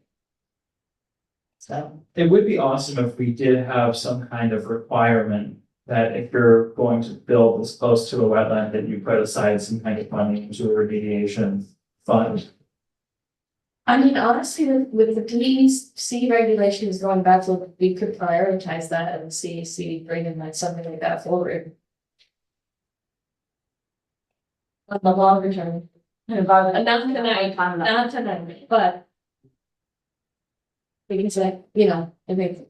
So. It would be awesome if we did have some kind of requirement that if you're going to build this close to a wetland, that you put aside some kind of money into a remediation fund. I mean, honestly, with the PEC regulations going back to, we could prioritize that and see bringing like something like that forward. On the longer term. Not tonight, not tonight, but. We can say, you know, I think.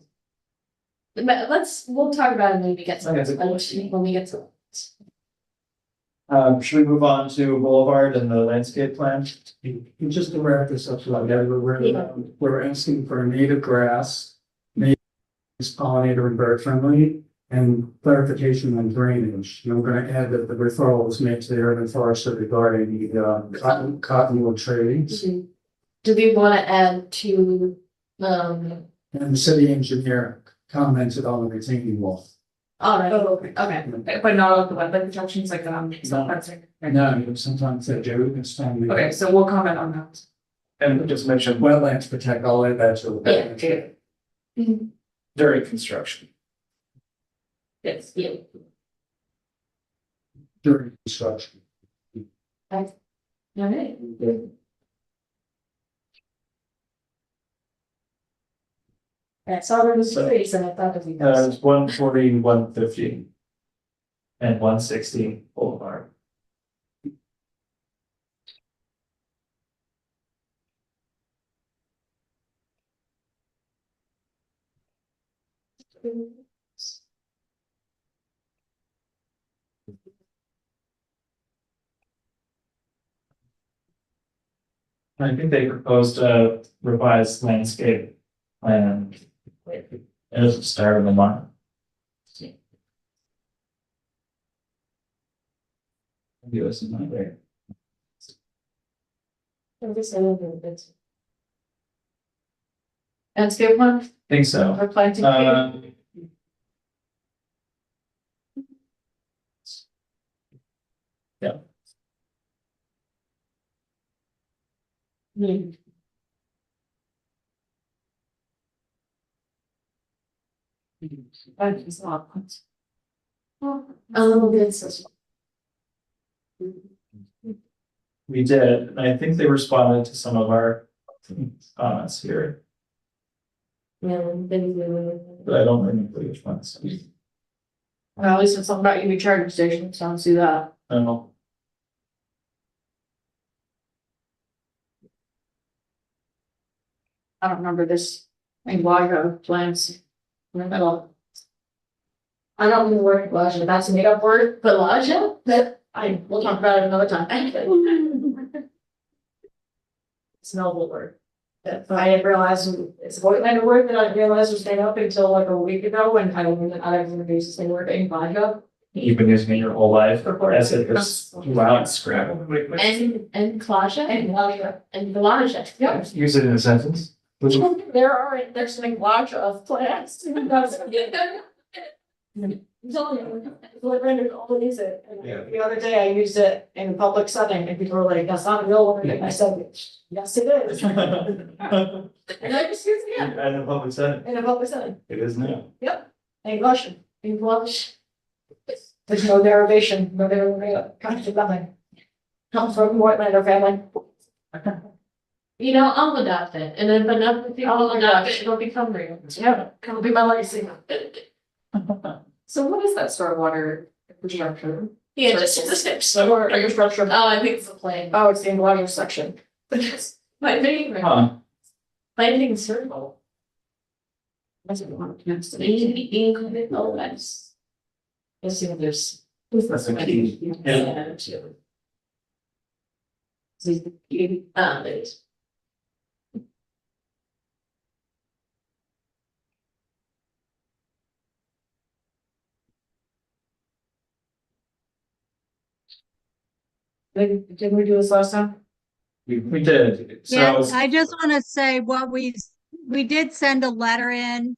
But we'll talk about it when we get to it, when we get to it. Should we move on to Boulevard and the landscape plan? And just to wrap this up, like we're asking for native grass, native pollinator and bird friendly, and clarification on drainage. And I'm gonna add that the referral was made to the urban forester regarding the cottonwood trees. Do we wanna add to, And the city engineer commented on the retaining wall. alright, Okay, but not all the wetland protections like, some parts are- No, sometimes they do, it's time. Okay, so we'll comment on that. And just mention Wetlands protect all of that, so. during construction. yes, yeah. During construction. Alright. That's all there was to it, and I thought if we. It's 140, 150. And 160 Boulevard. I think they proposed a revised landscape plan. It was the start of the month. Maybe it was not there. Landscape one, Think so. or planting. Yeah. It's not. It's. We did, and I think they responded to some of our comments here, Yeah, but I don't remember which ones. Well, at least it's something about EV charging stations, so I don't see that. I don't know. I don't remember this. Like Wago plans in the middle. I don't know the word Laja, that's a made up word, but Laja, We'll talk about it another time. it's a novel word. But I didn't realize it's a Voigtlander word that I didn't realize was made up until like a week ago when I didn't use the same word in Wago. You've been using it your whole life, as it is, wow, it's scrabble. And Klaja And Wago. and Laja. Yep. Use it in a sentence. There's like Waja of plants. Always it. And the other day I used it in a public setting and people were like, that's not a real word. And I said, yes, it is. And I just used it again And in public setting, in a public setting. it is now. English. English. There's no derivation, no derivation, comes to nothing. Comes from Voigtlander family. You know, I'll adopt it, and then if enough people I'll adopt adopt it, it'll become real. Yeah, it'll be my legacy. So what is that stormwater infrastructure? Yeah, just the steps. Or your structure. Oh, I think it's the plane. Oh, it's the English section. My favorite. Huh, Planting circle. That's what I want to next. Included, oh, that's. Let's see what there's. that's a key. Yeah. There is. Didn't we do this last time? We did, Yeah, so. I just want to say what we did send a letter in.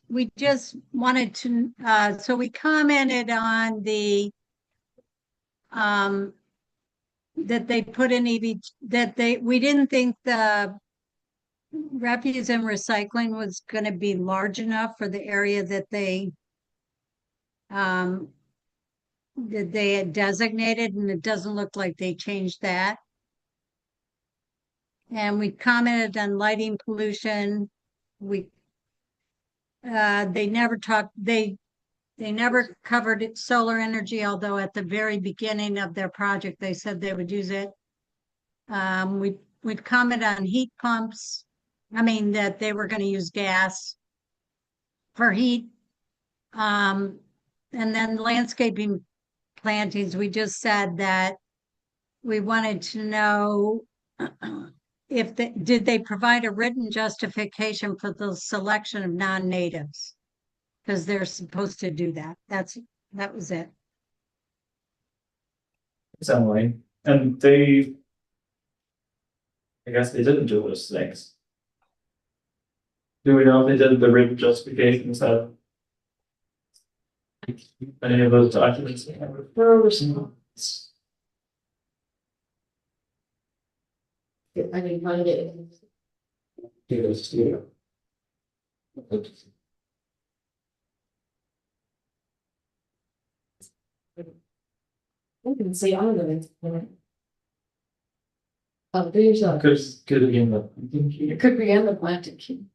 We just wanted to, so we commented on the that they put in we didn't think the refuse and recycling was going to be large enough for the area that they that they had designated, and it doesn't look like they changed that. And we commented on lighting pollution. They never talked, they never covered solar energy, although at the very beginning of their project, they said they would use it. We'd comment on heat pumps. I mean, that they were gonna use gas for heat. And then landscaping plantings, we just said that we wanted to know if did they provide a written justification for the selection of non-natives? Because they're supposed to do that. That was it. Emily, and they. I guess they didn't do those things. Do we know if they did the written justifications of? Any of those documents? I mean, find it. I can see all of it. Oh, there's a. Could be in the. It could be in the planted key.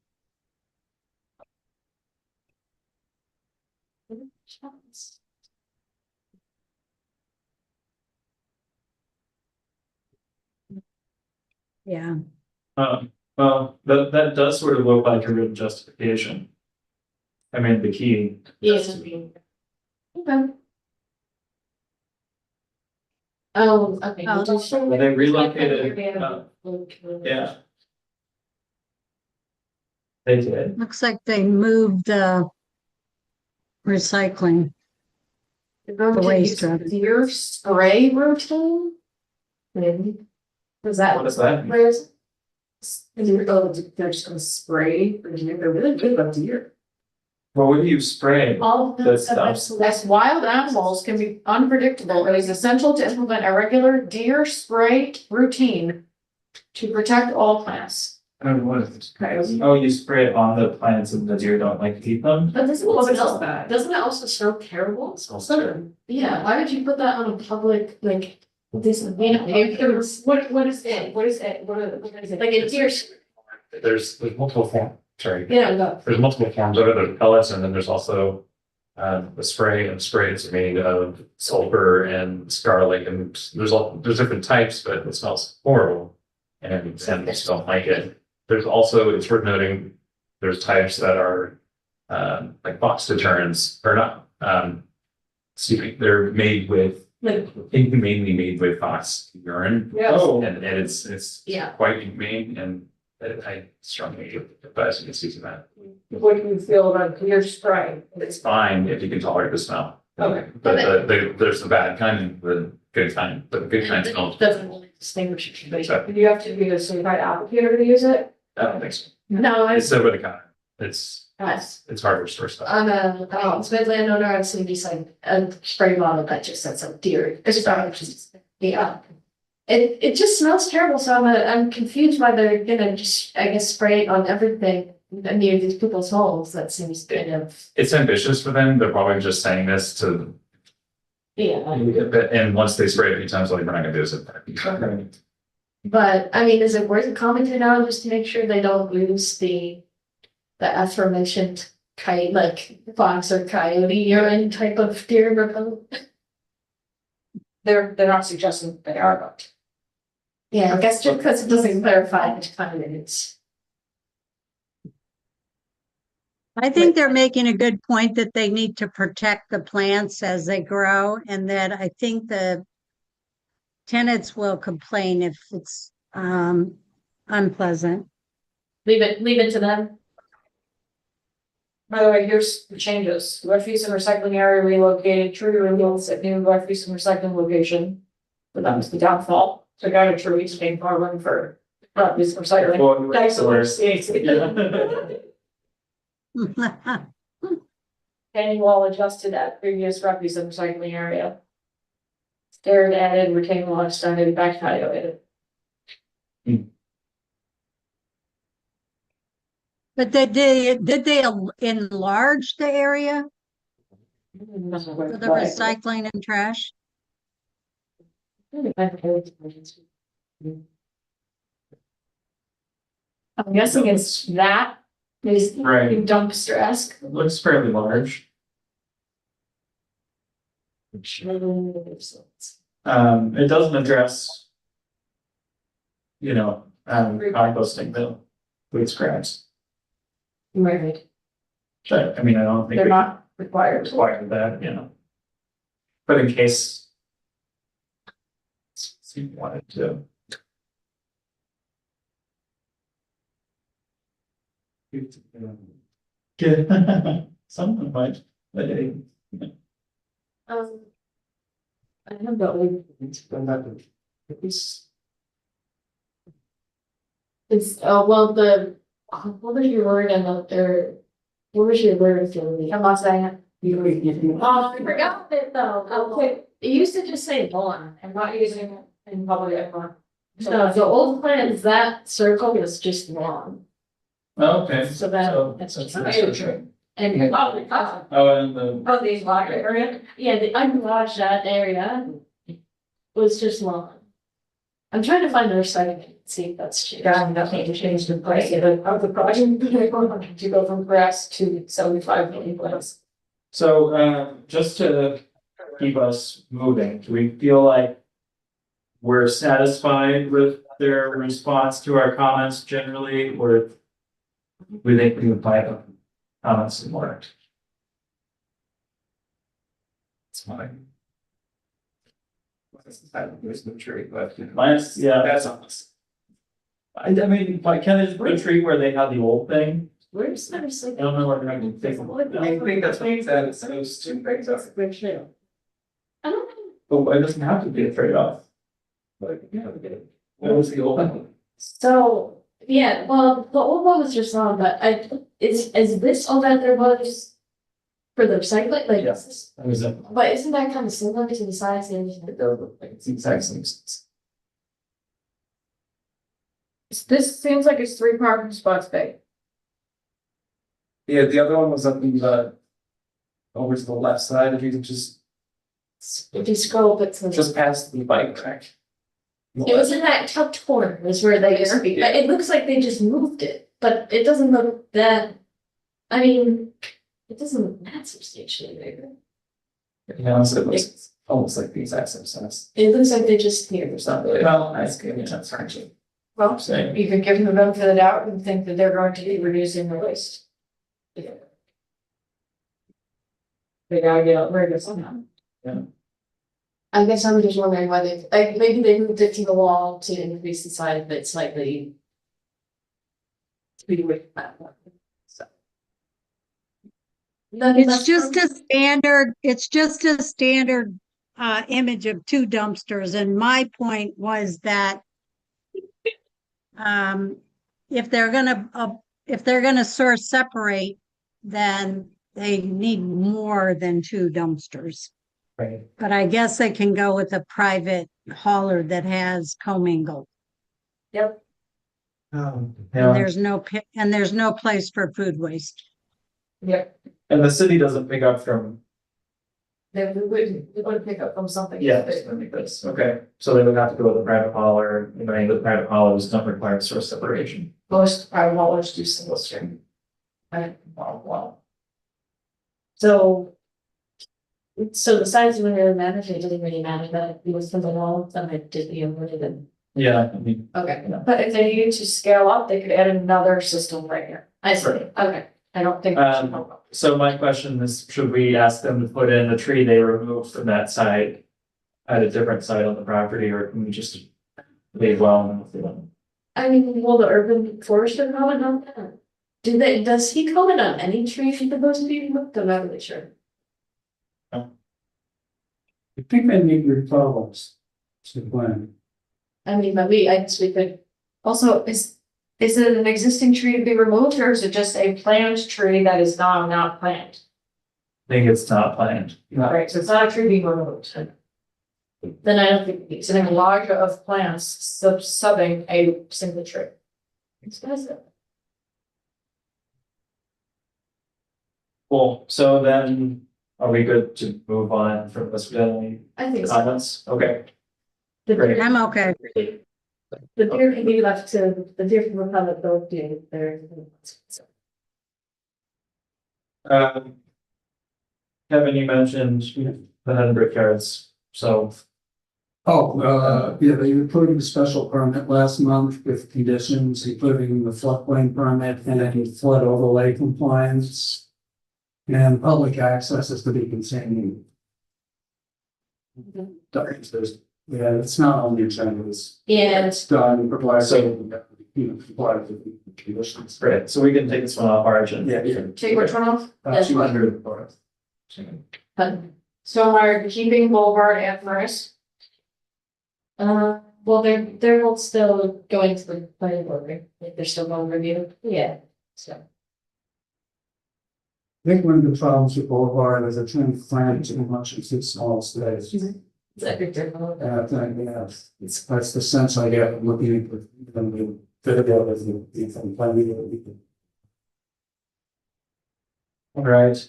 Yeah. Well, that does sort of look like a written justification. I mean, the key. Yes. Okay. Oh, okay. Oh. When they relocated, yeah. They did. Looks like they moved recycling. The waste route. Deer spray routine? Maybe. Was that? What is that? Where's? They're just gonna spray, for deer. They're really good about deer. Well, what do you spray? All of That stuff. as wild animals can be unpredictable, it is essential to implement a regular deer spray routine to protect all plants. I don't know what it is. Oh, you spray it on the plants and the deer don't like to eat them? But doesn't Well, it it's smell not bad. doesn't it also smell terrible? Smells So, yeah, why would you put that on a public, like, this, what is it? What is it? What is it? Like a deer, There's multiple forms, sorry. yeah, no. There's multiple forms of it, there's pellets, and then there's also the spray, and spray is made of sulfur and scarlet, and there's different types, but it smells horrible. And just don't like it. There's also, it's worth noting, there's types that are like box deterrents, or not, excuse me, they're made with, Like, inhumanely made with fox urine. Yeah. Oh. And it's yeah. quite inhumane, and I strongly advise against using that. What do you feel about deer spray? It's fine if you can tolerate the smell. Okay. But there's the bad kind and the good kind, but the good kind smells. Doesn't really distinguish it, but. Exactly. Do you have to be a certified applicator to use it? I don't think so. No, It's over the counter. It's Yes. hard to store stuff. I'm a Smith landowner, I've seen these like a spray bottle that just says like deer, it's just, yeah. It just smells terrible, so I'm confused why they're gonna just, I guess, spray it on everything near these people's homes, that seems kind of, It's ambitious for them. They're probably just saying this to, yeah. and once they spray it a few times, like, we're not gonna do this. But, I mean, is it worth commenting on just to make sure they don't lose the aforementioned like fox or coyote urine type of deer repellent? They're not suggesting they are, but. Yeah, I guess just because it doesn't clarify which kind it is. I think they're making a good point that they need to protect the plants as they grow, and that I think the tenants will complain if it's unpleasant. Leave it to them. By the way, here's the changes. Refuse and recycling area relocated, tree removals at new refuse and recycling location. But that was the downfall. So I got a tree staying farming for refuse and recycling. Well, Thanks so for we're- listening. Penny wall adjusted at previous refuse and recycling area. Stair added, retaining wall extended, back patio added. But did they enlarge the area? For the recycling and trash? I'm guessing it's that is Right. dumpster-esque. It looks fairly large. It doesn't address. You know, composting the food scraps, Right, but I mean, I don't think they're we not required. require that, you know. But in case. You wanted to. Yeah, someone might, but hey. I have the old. It's, well, what was your word about their, what was your word for the? I'm not saying it. Oh, I forgot it though. Okay, it used to just say lawn. I'm not using it in public anymore. So the old plans, that circle was just lawn. Okay. So that, that's That's just. true. And, Oh, and the, Oh, these locker area? yeah, the unwashed that area was just lawn. I'm trying to find their site and see if that's changed. Yeah, nothing to change the price of the project, to go from grass to 75 million plants. so, just to keep us moving, do we feel like. We're satisfied with their response to our comments generally, or. We think we would like them comments some more. It's fine. There's no tree, but. Minus, yeah, that's honest. I mean, like, can it be a tree where they had the old thing? Where's that? I don't know what they're gonna think. I think that's what he said, it's those two things are. I don't know. Oh, it doesn't have to be a trade-off. But, yeah, we get it. What was the old one? So, yeah, well, the old one was just lawn, but is this all that there was? For the recycling, like, Yes. That was it. but isn't that kind of similar to the size and everything? It does look like it's the exact same size. This seems like it's 3 parking spots big. Yeah, the other one was up in the. Over to the left side, if you can just If you scroll, but just past the bike rack. it was in that tucked corner was where they used to be, but it looks like they just moved it, but it doesn't look that. I mean, it doesn't look that substantially bigger. Yeah, so it looks almost like the exact same size. It looks like they just here. There's not really. Well, Nice, good, that's fine. Well, Same. you could give them the benefit of the doubt and think that they're going to be reducing the waste. They gotta get out rid of it somehow. I guess I'm just wondering why they, like, maybe they moved it to the wall to increase the size of it slightly. To be with that one, so. It's just a standard, image of 2 dumpsters, and my point was that if they're gonna source separate, then they need more than 2 dumpsters. Right. But I guess they can go with a private hauler that has commingled. Yep. And Yeah, there's no place for food waste. Yep. and the city doesn't pick up from, They would pick up from something. yeah, something like this, okay, so they would have to go with a private hauler, and the private haulers don't require source separation. Most private haulers do single stream. Right, Wow. So. So the size wouldn't really matter, if it didn't really matter that it was from the wall, then it did be avoided then. Yeah, I mean, okay, but if they needed to scale up, they could add another system right here. I see, Right. Okay, I don't think. so my question is, should we ask them to put in the tree they removed from that site? At a different site on the property, or can we just leave well with them? I mean, will the urban forester comment on that? Does he comment on any trees supposed to be removed? I'm not really sure. I think they need referrals to plan. I mean, but I guess we could, Also, is it an existing tree to be removed, or is it just a planned tree that is now not planned? I think it's not planned. Right, so it's not a tree being removed. then I don't think It's an enlarge of plants subbing a single tree. it's expensive. Cool, so then, are we good to move on from this, without I think any so. comments? Okay, The Great. deer, I'm okay. the deer can be left to, the deer from the public, they'll do their. um. Kevin, you mentioned the head brickyards, so, Oh, yeah, they approved a special permit last month with conditions, including the floodplain permit and flood overlay compliance. And public access is to be continued. Yeah, it's not on the agenda, Yeah, it's done, provided, So- complied with the conditions. great, so we can take this one off our agenda. Yeah. take which one off? 200. But, So are keeping Boulevard and Furnace? well, they're both still going to the planning board, right? Like, they're still going review, yeah, so. I think one of the problems with Boulevard is it's trying to plan too much in too small space. It's a big difference. And I think, yeah, that's the sense I get from looking at the video as the planning. All right.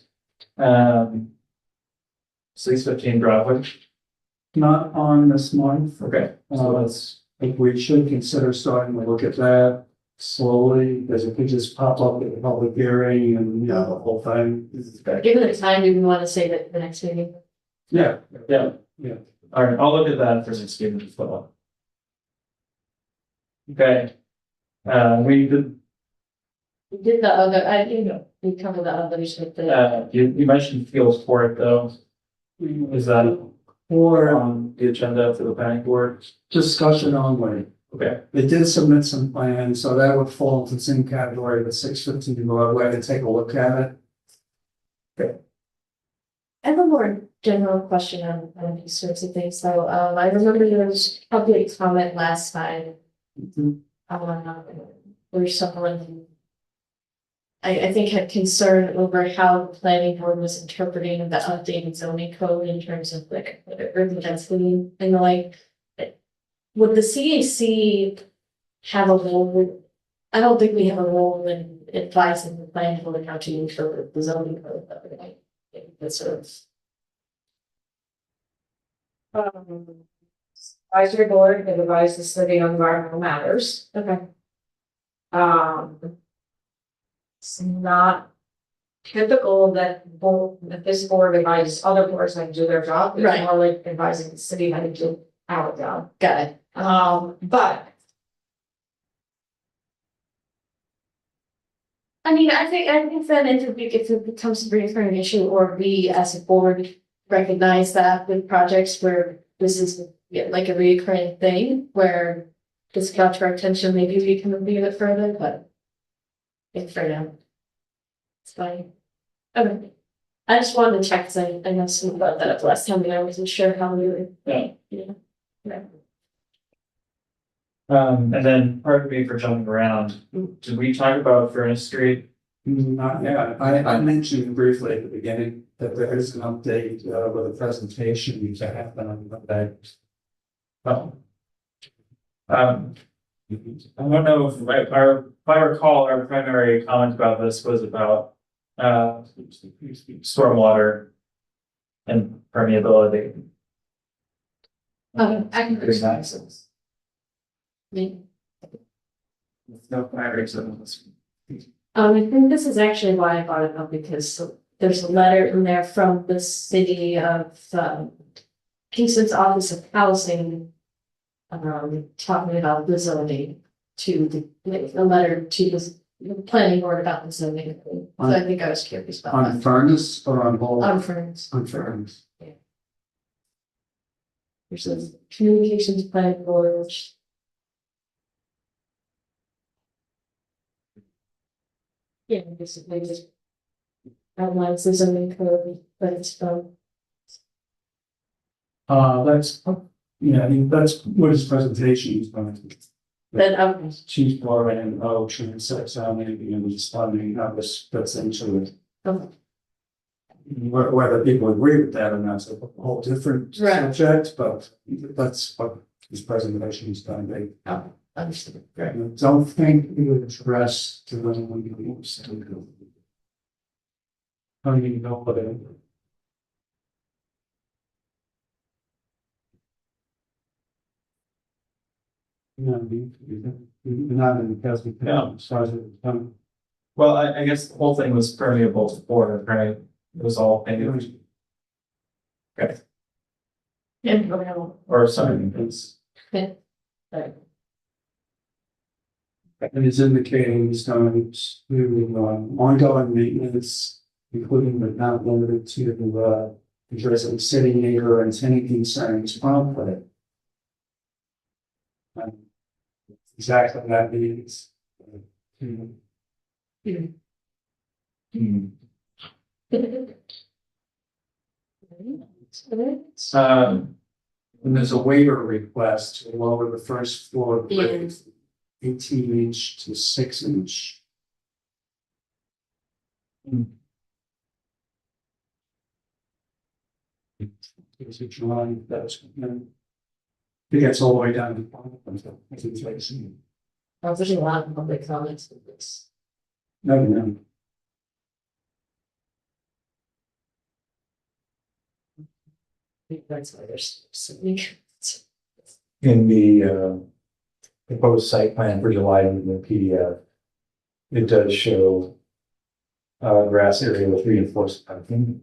615 Broadway, Not on this month. okay, so let's, I think we should consider starting to look at that slowly, because it could just pop up at the public hearing and, you know, the whole thing. Given the time, do we want to say that the next meeting? Yeah, yeah. Yeah. All right, I'll look at that for 16 as well. Okay. We did, We did the other, I think we covered the others with the, you mentioned Fields Court though. Is that or on the agenda for the planning board? discussion only. Okay, They did submit some plans, so that would fall into the same category, the 615 Broadway, to take a look at it. I have a more general question on these sorts of things, so, I remember there was public comment last time. Where someone. I think had concern over how the planning board was interpreting the updated zoning code in terms of like urban density and the like. Would the CAC have a role? I don't think we have a role in advising the planning board how to interpret the zoning code, but I think that's sort of. Advisory board that advises the city on environmental matters. Okay. It's not typical that this board advises other boards how to do their job. It's Right. more like advising the city how to do our job. Got it. But I mean, I think that if it becomes a recurring issue, or we as a board recognize that with projects where this is like a recurring thing, where this got to our attention, maybe we can review it further, but. If for now. It's fine. Okay. I just wanted to check, because I know some about that up last time, and I wasn't sure how we were. Yeah. Yeah. and then pardon me for jumping around, did we talk about Furnace Street? Not yet. I mentioned briefly at the beginning that there is an update with a presentation to happen on Monday. Oh. I don't know if if I recall, our primary comment about this was about stormwater and permeability. I can. Doing access. Me. With no primary citizens. I think this is actually why I brought it up, because there's a letter in there from the city of, Kingston's Office of Housing. Talking about the zoning to a letter to the planning board about the zoning. So I think I was curious about On that. furnace or on bowl? On Ferns, On furnace. there's a communications plan board, which. Yeah, basically just outlines the zoning code, but it's from. That's, yeah, I mean, that's what his presentation is going to be. Then, Chief Warren, transex on anything and responding how this fits into it. Whether people agree with that or not, is a whole different Right. subject, but that's what his presentation is going to be. understood. I don't think he would address to anyone who wants to go. I don't even know what it. You know, not in the past, Yeah. size of the town. Well, I guess the whole thing was permeable to water, right? It was all paved. Okay, Yeah. or something, it's, And it's indicating it's going to, ongoing maintenance, including but not limited to, addressing city neighbor and tenant concerns promptly. Exactly what that means. And there's a waiver request to lower the first floor grade 18-inch to 6-inch. There's a drawing that's, it gets all the way down to the bottom. I think it's like, There's a lot of public comments on this. no. I think that's why there's so many. In the proposed site plan for July in the PDF, it does show grass area with reinforced parking.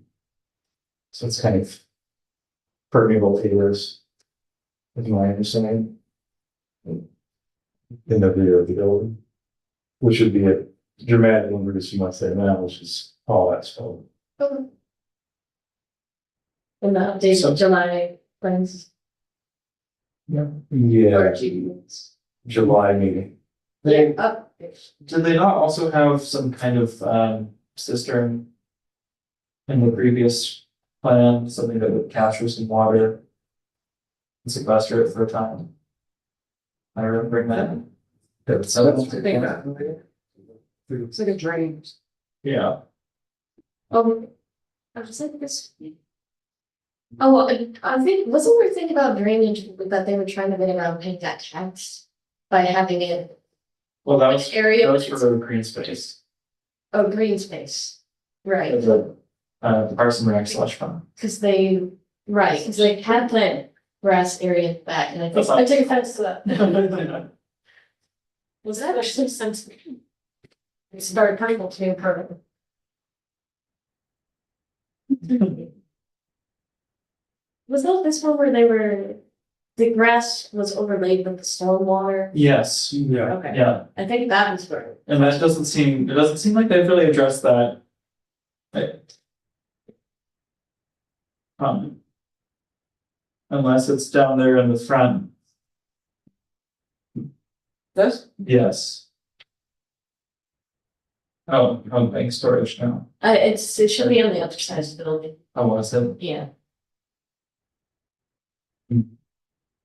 So it's kind of permeable pavers, is my understanding. In the rear of the building, which would be a dramatic increase from what's there now, which is all asphalt. In the updates of July plans. Yeah, Or achievements. July meeting. they, Up. did they not also have some kind of cistern? In the previous plan, something that would capture some water? And sequester it for a time? I remember that. That's It's like a drain. yeah, I was like this. Oh, well, I think, wasn't there a thing about drainage that they were trying to get around paying that tax? By having it, well, that was, Area that was with- for green space. oh, green space, right, It was a Parks and Rec slush fund. cause they, right, cause they had that grass area back, and I think, That's I not- take offense to that. Was that actually since? It started purple to be purple. Was that this one where they were, the grass was overlaid with the storm water? Yes, Yeah. Okay, yeah, I think that was where. and that doesn't seem, it doesn't seem like they've really addressed that. Right. Unless it's down there in the front, This? yes. Oh, bank storage now. It should be on the other side of the building, Oh, was it? yeah. Hmm.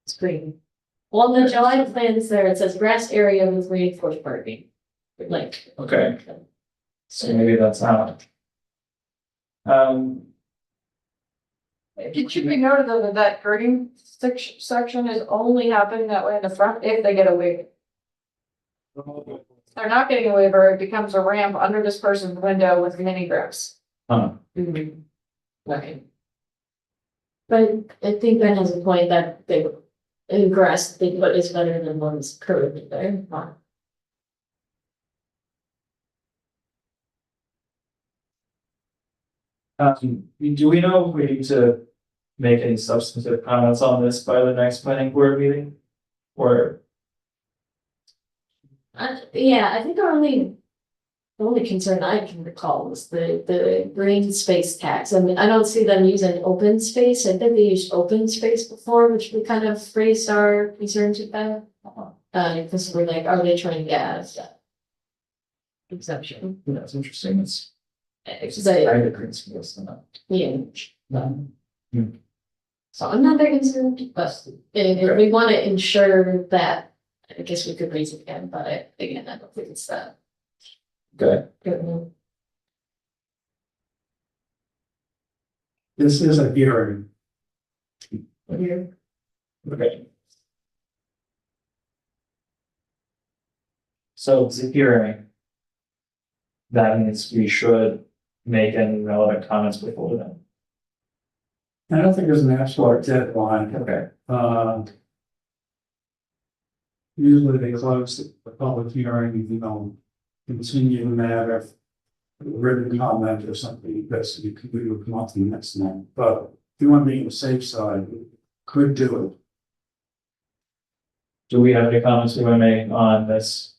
It's green. Well, the July plans there, it says grass area with reinforced parking, like. Okay, so maybe that's out. It should be noted though that that grading section is only happening that way in the front if they get a waiver. If they're not getting a waiver, it becomes a ramp under this person's window with mini grass. Huh. Right. But I think Ben has a point that they, in grass, they put is better than one's curved there. Do we know if we need to make any substantive comments on this by the next planning board meeting? Or, Yeah, I think the only concern I can recall was the green space tax. I mean, I don't see them using open space. I think they used open space before, which we kind of raised our concerns with that. Because we're like, are they trying to get out of that exception? that's interesting, it's. Because I, I agree, it's not. yeah. Hmm. So I'm not very concerned, but if we want to ensure that, I guess we could raise it again, but again, I don't think it's that. Good. Good. This is a hearing. Okay. So it's a hearing. That means we should make any relevant comments before then. I don't think there's an absolute deadline. Okay. usually they close the public hearing, you know, continue the matter. Written comment or something, because you could, we would come up to the next month, but if you want to be on the safe side, we could do it. Do we have any comments we want to make on this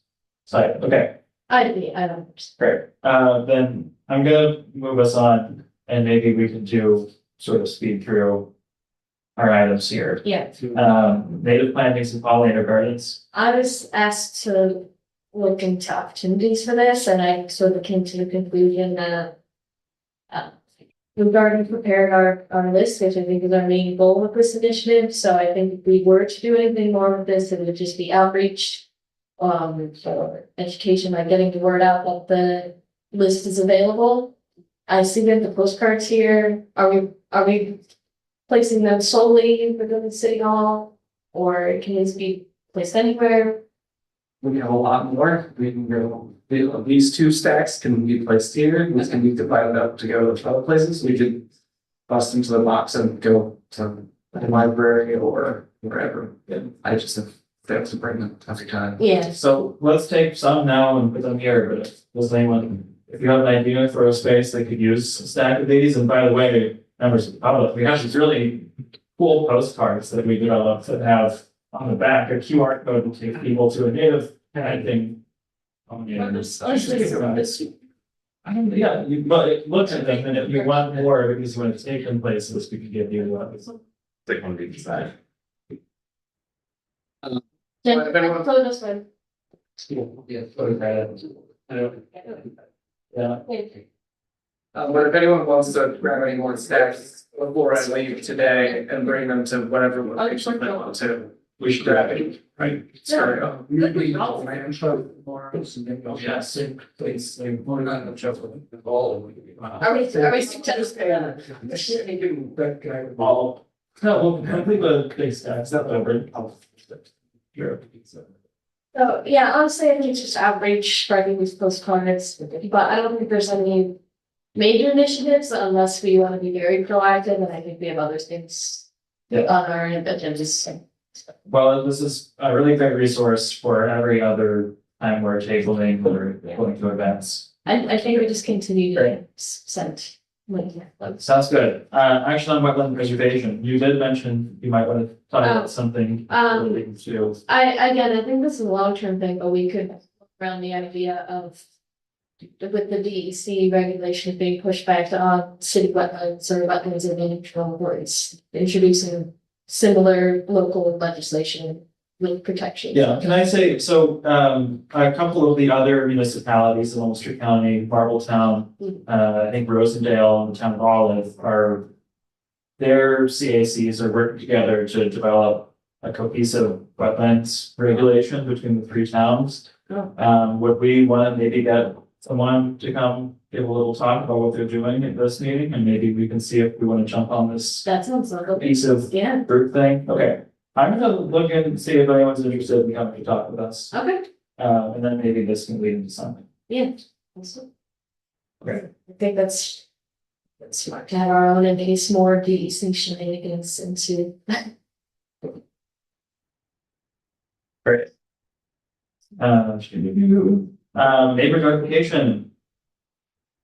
site? Okay, I don't. great. Then I'm gonna move us on and maybe we can do sort of speed through our items here. Yeah, Native plantings and pollinator gardens. I was asked to look into opportunities for this, and I sort of came to the conclusion that we've already prepared our list, which I think is our main goal with this initiative. So I think if we were to do anything more with this, it would just be outreach, for education by getting the word out that the list is available. I see that the postcards here. Are we placing them solely within the city hall, or can these be placed anywhere? We have a lot more, we can go, these two stacks can be placed here, this can be divided up to go to other places, we could bust into the box and go to the library or wherever, and I just have failed to bring them every time. Yeah, So let's take some now and put them here, but does anyone, if you have an idea for a space that could use a stack of these, and by the way, members of the public, we have these really cool postcards that we developed that have on the back a QR code to take people to a native painting. Yeah, look at them, and if you want more, because you want to take them places, we could give you, take one of each side. Jen, If anyone- go this way. Yeah. But if anyone wants to grab any more stacks before I leave today and bring them to whatever location they want to, we should grab it, right? Sorry. Yes, please. We're not gonna jump with the ball. Are we suggesting? All, no, we'll leave a big stack, it's not over. Sure. So, yeah, honestly, I think it's just outreach, spreading these postcards, but I don't think there's any major initiatives unless we want to be very proactive, and I think we have other things Yeah. on our agendas. Well, this is a really great resource for every other time we're tabling or going to events. I think we just continue to send. Sounds good. Action on wetland preservation. You did mention you might want to talk about something relating to. I think this is a long-term thing, but we could around the idea of with the DEC regulation being pushed back on city wetlands or wetlands in natural boards, introducing similar local legislation with protection. Yeah, can I say, so, a couple of the other municipalities in Ulster County, Marbletown, I think Rosendale and the town of Olive are. Their CACs are working together to develop a cohesive wetlands regulation between the three towns. Would we want to maybe get someone to come give a little talk about what they're doing at this meeting, and maybe we can see if we want to jump on this That sounds like a piece of yeah. group thing? Okay. I'm gonna look and see if anyone's interested in coming to talk with us. Okay. And then maybe this can lead into something. Yeah. Okay. I think that's smart to have our own and maybe some more DEC shenanigans into. Great. Neighbor notification.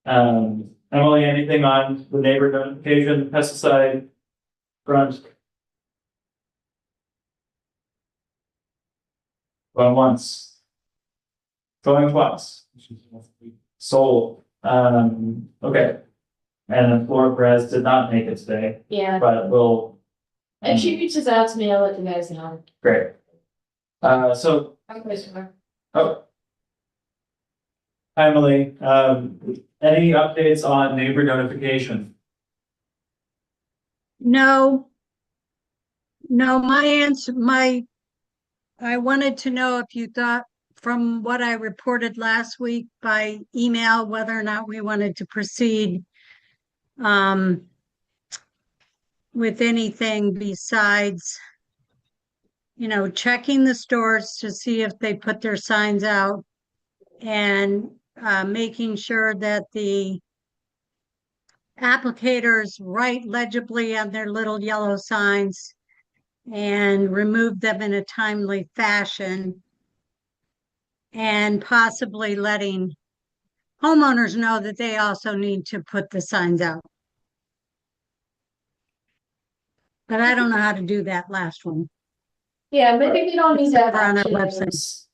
Emily, anything on the neighbor notification pesticide front? Going once. Going twice. Sold. Okay. And Laura Perez did not make it today, Yeah, but will. if she reaches out to me, I'll let you guys know. Great. So, oh. Emily, any updates on neighbor notification? No. No, I wanted to know if you thought from what I reported last week by email, whether or not we wanted to proceed with anything besides, checking the stores to see if they put their signs out and making sure that the applicators write legibly on their little yellow signs and remove them in a timely fashion. And possibly letting homeowners know that they also need to put the signs out. But I don't know how to do that last one. Yeah, maybe we don't need to have Or on our action website. items.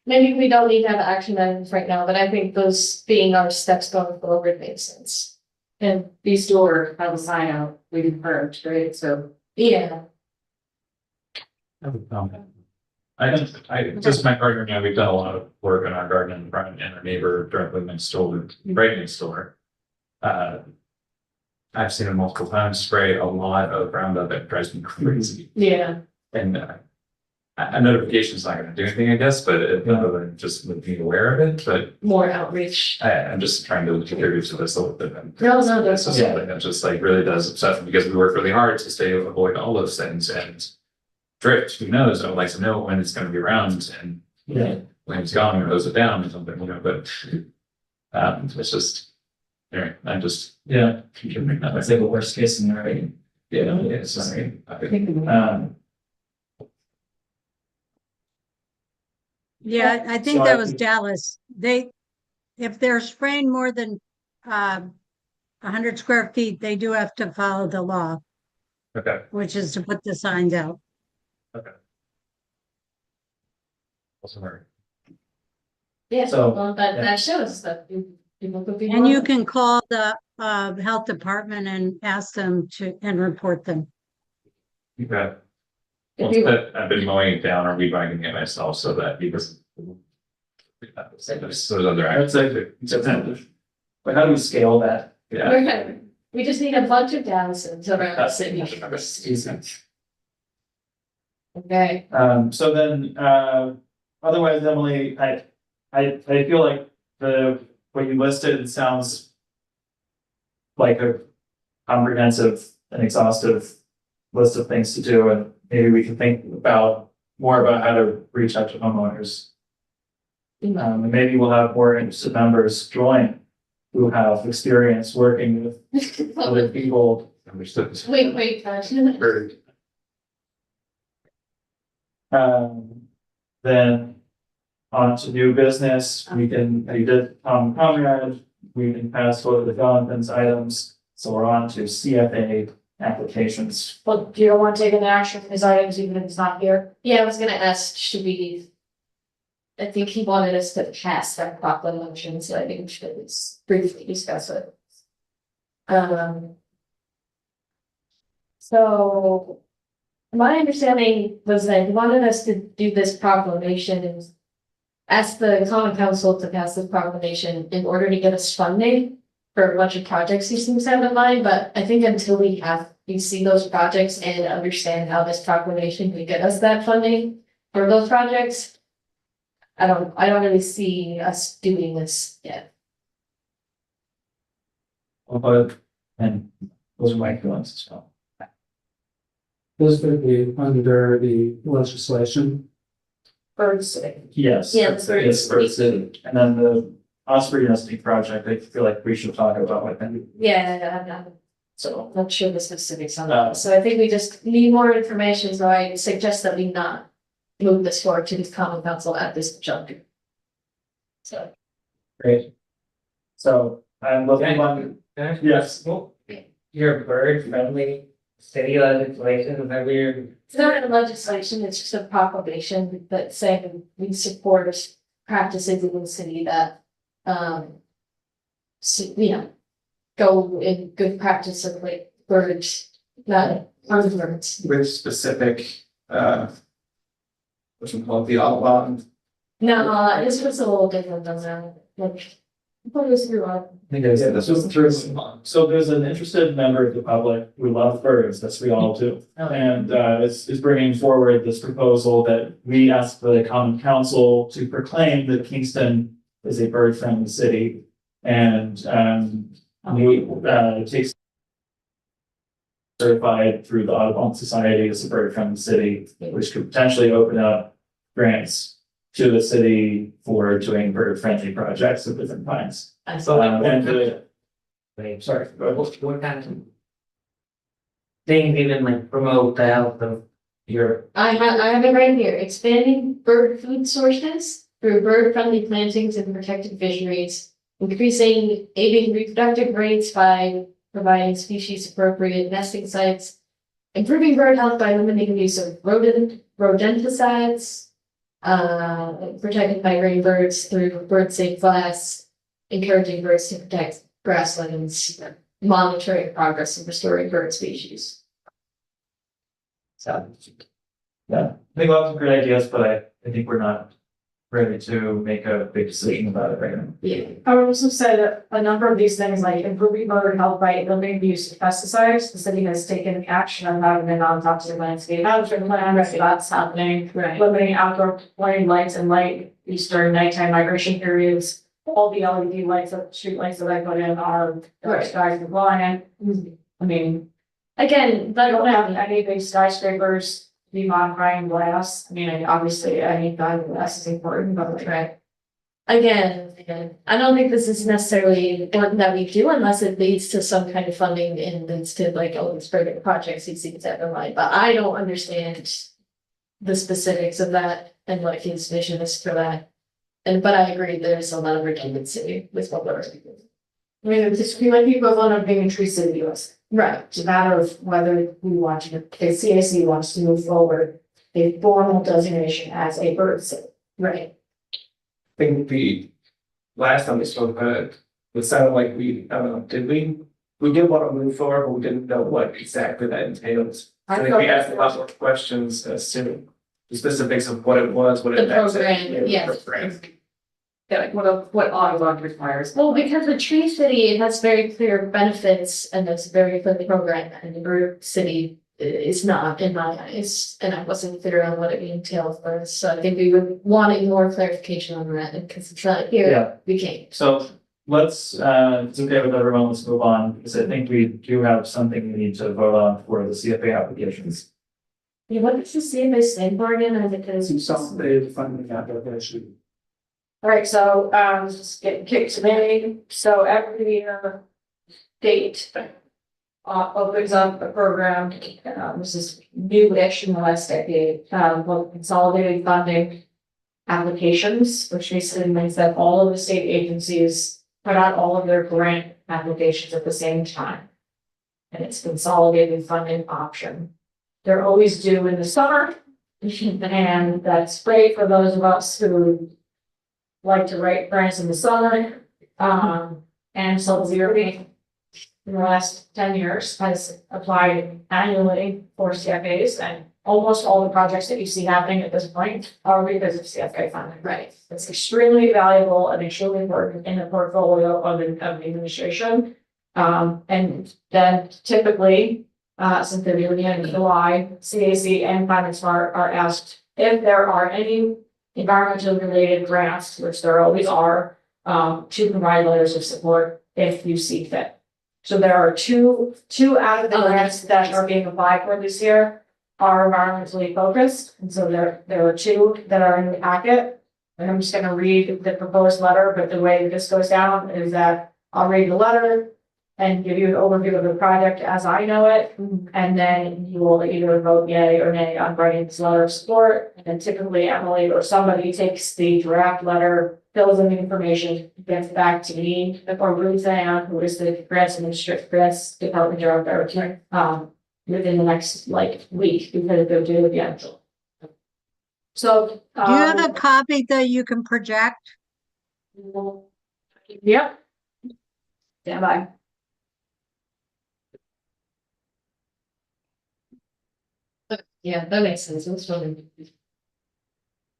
Maybe we don't need to have action items right now, but I think those being our steps going forward makes sense. And these two have a sign out, we confirmed, right? So Yeah, Just my partner and I, we've done a lot of work on our garden in front and our neighbor directly next door, right next door. I've seen it multiple times spray a lot of Roundup that drives me crazy. yeah. And a notification is not gonna do anything, I guess, but other than just being aware of it, but More outreach. I'm just trying to contribute to this a little bit. No, no, This that's is something that just like really does upset me because we work really hard to stay avoid all those things and drift, who knows? I would like to know when it's gonna be around and when it's gone, or hose it down or something, but it's just, anyway, I'm just, contributing that. Let's say the worst case scenario. Yeah, it's sorry. Yeah, I think So that I was think- Dallas. If they're spraying more than 100 square feet, they do have to follow the law, Okay. which is to put the signs out. Awesome. Yeah, So, well, that shows that people could be. And you wrong. can call the health department and ask them and report them. Okay. If Well, you- but I've been mowing it down or rebinding it myself so that he doesn't. There's other That's actions. but how do we scale that? Yeah. We just need a bunch of Dallasons around the city. Okay, So then, otherwise, Emily, I feel like what you listed sounds like a comprehensive and exhaustive list of things to do, and maybe we can think more about how to reach out to homeowners. And maybe we'll have more interested members join who have experience working with other people. Understood. wait, Then on to new business, you did Conrad, we can pass over the Jonathan's items, so we're on to CFA applications. Well, you don't want to take an action on his items even if it's not here. Yeah, I was gonna ask, should we? I think he wanted us to pass that proclamation, so I think we should at least briefly discuss it. So. My understanding was that he wanted us to do this proclamation and. Ask the common council to pass this proclamation in order to get us funding. For a bunch of projects he seems to have in mind, but I think until we see those projects and understand how this proclamation could get us that funding for those projects. I don't really see us doing this yet. But, and those are my feelings as well. This would be under the legislation. Birds. Yes. Yeah, that's very- It's for the city, and then the Osprey Nesting project, I feel like we should talk about with them. Yeah, I'm not sure the specifics on that, so I think we just need more information, so I suggest that we not move this forward to the common council at this juncture. So, Great. So I'm looking on, yes, Your bird friendly city legislation, is that weird? it's not a legislation, it's just a proclamation that saying we support practices in the city that, go in good practice of like birds, not harm birds. With specific, what's it called, the outlaw. No, this was a little different than that, like, what was through on? Yeah, this was through. so there's an interested member of the public who loves birds, that's we all do. And is bringing forward this proposal that we ask the common council to proclaim that Kingston is a bird friendly city. And we takes certified through the Audubon Society as a bird friendly city, which could potentially open up grants to the city for doing bird friendly projects of different kinds. So Sorry, go ahead. what kind of things even like promote the health of I have it right here, expanding bird food sources through bird-friendly plantings and protected fisheries, increasing avian reproductive rates by providing species-appropriate nesting sites, improving bird health by limiting the use of rodenticides, protecting migrating birds through bird-safe flags, encouraging birds to protect grasslands, monitoring progress in restoring bird species. So. Yeah, I think lots of great ideas, but I think we're not ready to make a big decision about it right now. Yeah. I would also say that a number of these things, like improving bird health by limiting the use of pesticides, the city has taken action on having a non-toxic landscape management plan, so that's happening. Right. Limiting outdoor warning lights and light use during nighttime migration periods. All the LED lights, street lights that I put in are Right. sky compliant. I mean, Again, I but don't have any big skyscrapers be modifying glass. I mean, obviously, any kind of glass is important, but like, right. Again, I don't think this is necessarily important that we do unless it leads to some kind of funding and leads to like, oh, this bigger projects he seems to have in mind, but I don't understand the specifics of that and what his vision is for that. But I agree, there's a lot of redundancy with what we're doing. I mean, it's like the equivalent of being a tree city US. Right. It's a matter of whether we want to, if CAC wants to move forward a formal designation as a bird city. Right. I think the last time we spoke about it, it sounded like I don't know, did we did want to move forward, but we didn't know what exactly that entails. I think we asked a lot more questions as to the specifics of what it was, what it The meant. program, yes. Yeah, like what Audubon requires. Well, because the tree city, it has very clear benefits and it's a very clear program, and the bird city is not in my eyes, and I wasn't clear on what it entails first, so I think we were wanting more clarification on that, and because it's not here, Yeah. we can't. So let's, it's okay with everyone, let's move on, because I think we do have something we need to vote on for the CFA applications. Yeah, what does the CFA stand for again, and because. Consolidated funding application. All right, so, just getting kicked to me, so every year, state opens up a program, this is new-ish in the last decade, called consolidated funding applications, which basically means that all of the state agencies put out all of their grant applications at the same time. And it's consolidated funding option. They're always due in the summer, and that's great for those of us who like to write grants in the summer. And so Zero in the last 10 years has applied annually for CFAs, and almost all the projects that you see happening at this point are because of CFA funding. Right. It's extremely valuable and extremely important in the portfolio of the administration. And then typically, since the beginning of July, CAC and Climate Smart are asked if there are any environmental related grants, which there always are, to provide letters of support if you see fit. So there are two out of the grants that are being applied for this year are environmentally focused. And so there are two that are in the packet. And I'm just gonna read the proposed letter, but the way that this goes down is that I'll read the letter and give you an overview of the project as I know it. And then you will either vote yay or nay on writing this letter of support. And then typically Emily or somebody takes the draft letter, fills in the information, gets back to me, or Ruth Ann, who is the grants department director, within the next week, because they're due at the end. So. Do you have a copy that you can project? Yep. Stand by. Yeah, that makes sense, that's fine.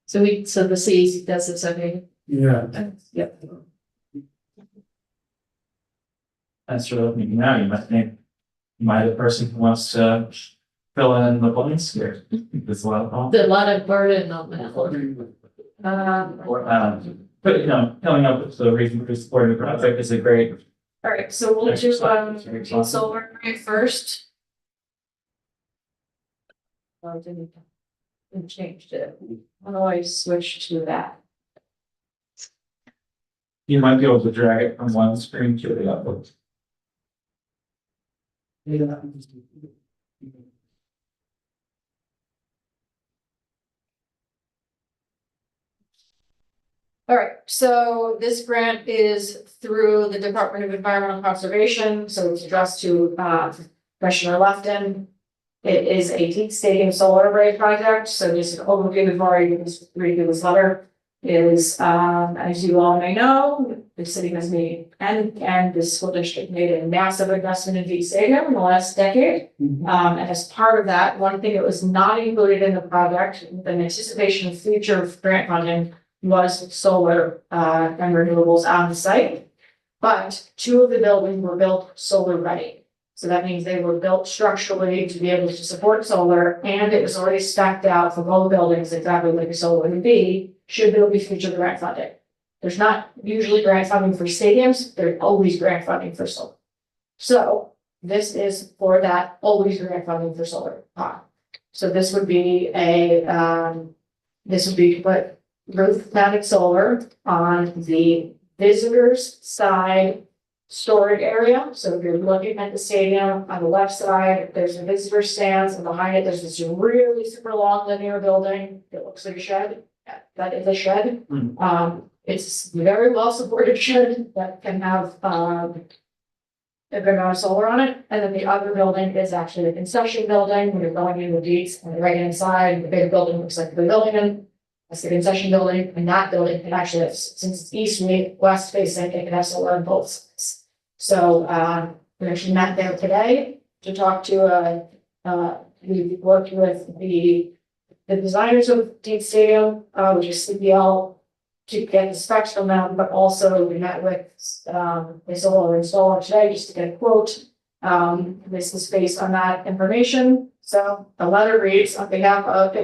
So the CAC does this, okay? Yeah. Yep. That's your meeting now, you might think, am I the person who wants to fill in the blanks here? There's a lot of. There's a lot of burden on that. But coming up with the reason for supporting the project is a great. All right, so we'll do solar array first. Oh, didn't changed it. How do I switch to that? You might be able to drag it from one screen to the other. All right, so this grant is through the Department of Environmental Conservation, so it's addressed to Commissioner Lefton. It is a Teak Stadium solar array project, so just an overview before I read you this letter. Is as you all may know, the city has made and the school district made a massive investment in Teak Stadium in the last decade. And as part of that, one thing that was not included in the project, in anticipation of future grant funding, was solar and renewables on the site. But 2 of the buildings were built solar ready. So that means they were built structurally to be able to support solar, and it was already stacked out for both buildings exactly like a solar would be, should there be future grant funding. There's not usually grant funding for stadiums, there's always grant funding for solar. So this is for that always grant funding for solar. So this would be to put roof mounted solar on the visitors side storage area. So if you're looking at the stadium on the left side, there's a visitor stands, and behind it, there's this really super long linear building that looks like a shed. That is a shed. It's a very well supported shed that can have a good amount of solar on it. And then the other building is actually the concession building. When you're going in the deeds on the right hand side, the big building looks like the pavilion. That's the concession building, and that building can actually have, since it's east west facing, it can have solar on both sides. So we actually met there today to talk to we worked with the designers of Teak Stadium, which is CPL, to get the specs from them, but also we met with the solar installer today just to get a quote. This is based on that information. So the letter reads on behalf of the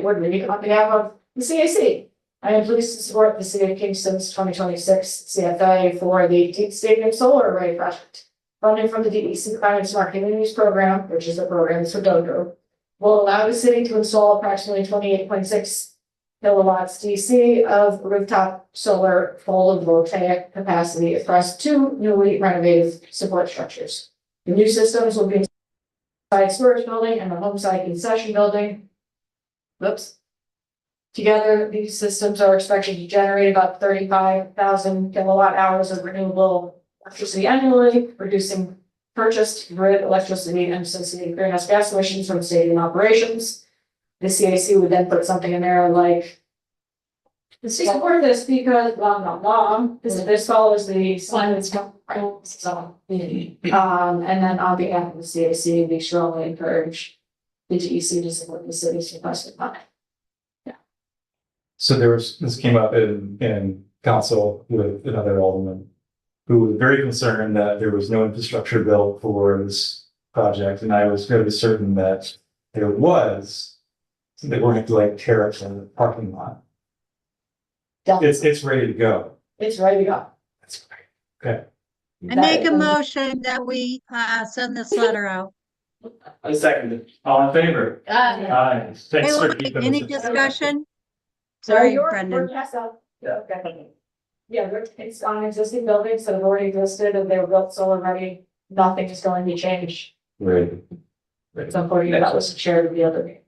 CAC. I am pleased to support the City of Kingston's 2026 CFA for the Teak Stadium Solar Array Project. Funding from the DEC Climate Smart Communities Program, which is a program for Dodo, will allow the city to install approximately 28.6 kilowatts DC of rooftop solar photovoltaic capacity across 2 newly renovated support structures. The new systems will be inside storage building and the home site concession building. Together, these systems are expected to generate about 35,000 kilowatt hours of renewable electricity annually, reducing purchased grid electricity and associated greenhouse gas emissions from stadium operations. The CAC would then put something in there like, support this because blah, blah, blah. This follows the climate so, and then on behalf of the CAC, we strongly encourage the DEC to support the city's requested funding. So this came up in council with another alderman who was very concerned that there was no infrastructure built for this project. And I was fairly certain that there was, so they weren't going to like tear up the parking lot. It's ready to go. It's ready to go. That's great. Okay. I make a motion that we send this letter out. I second it. All in favor? Aye. Thanks for Wait, keeping any us- discussion? Sorry, Brendan. Yeah, it's on existing buildings that have already existed and they were built solar ready. Nothing is going to change. Right. So according to that was shared with the other meeting.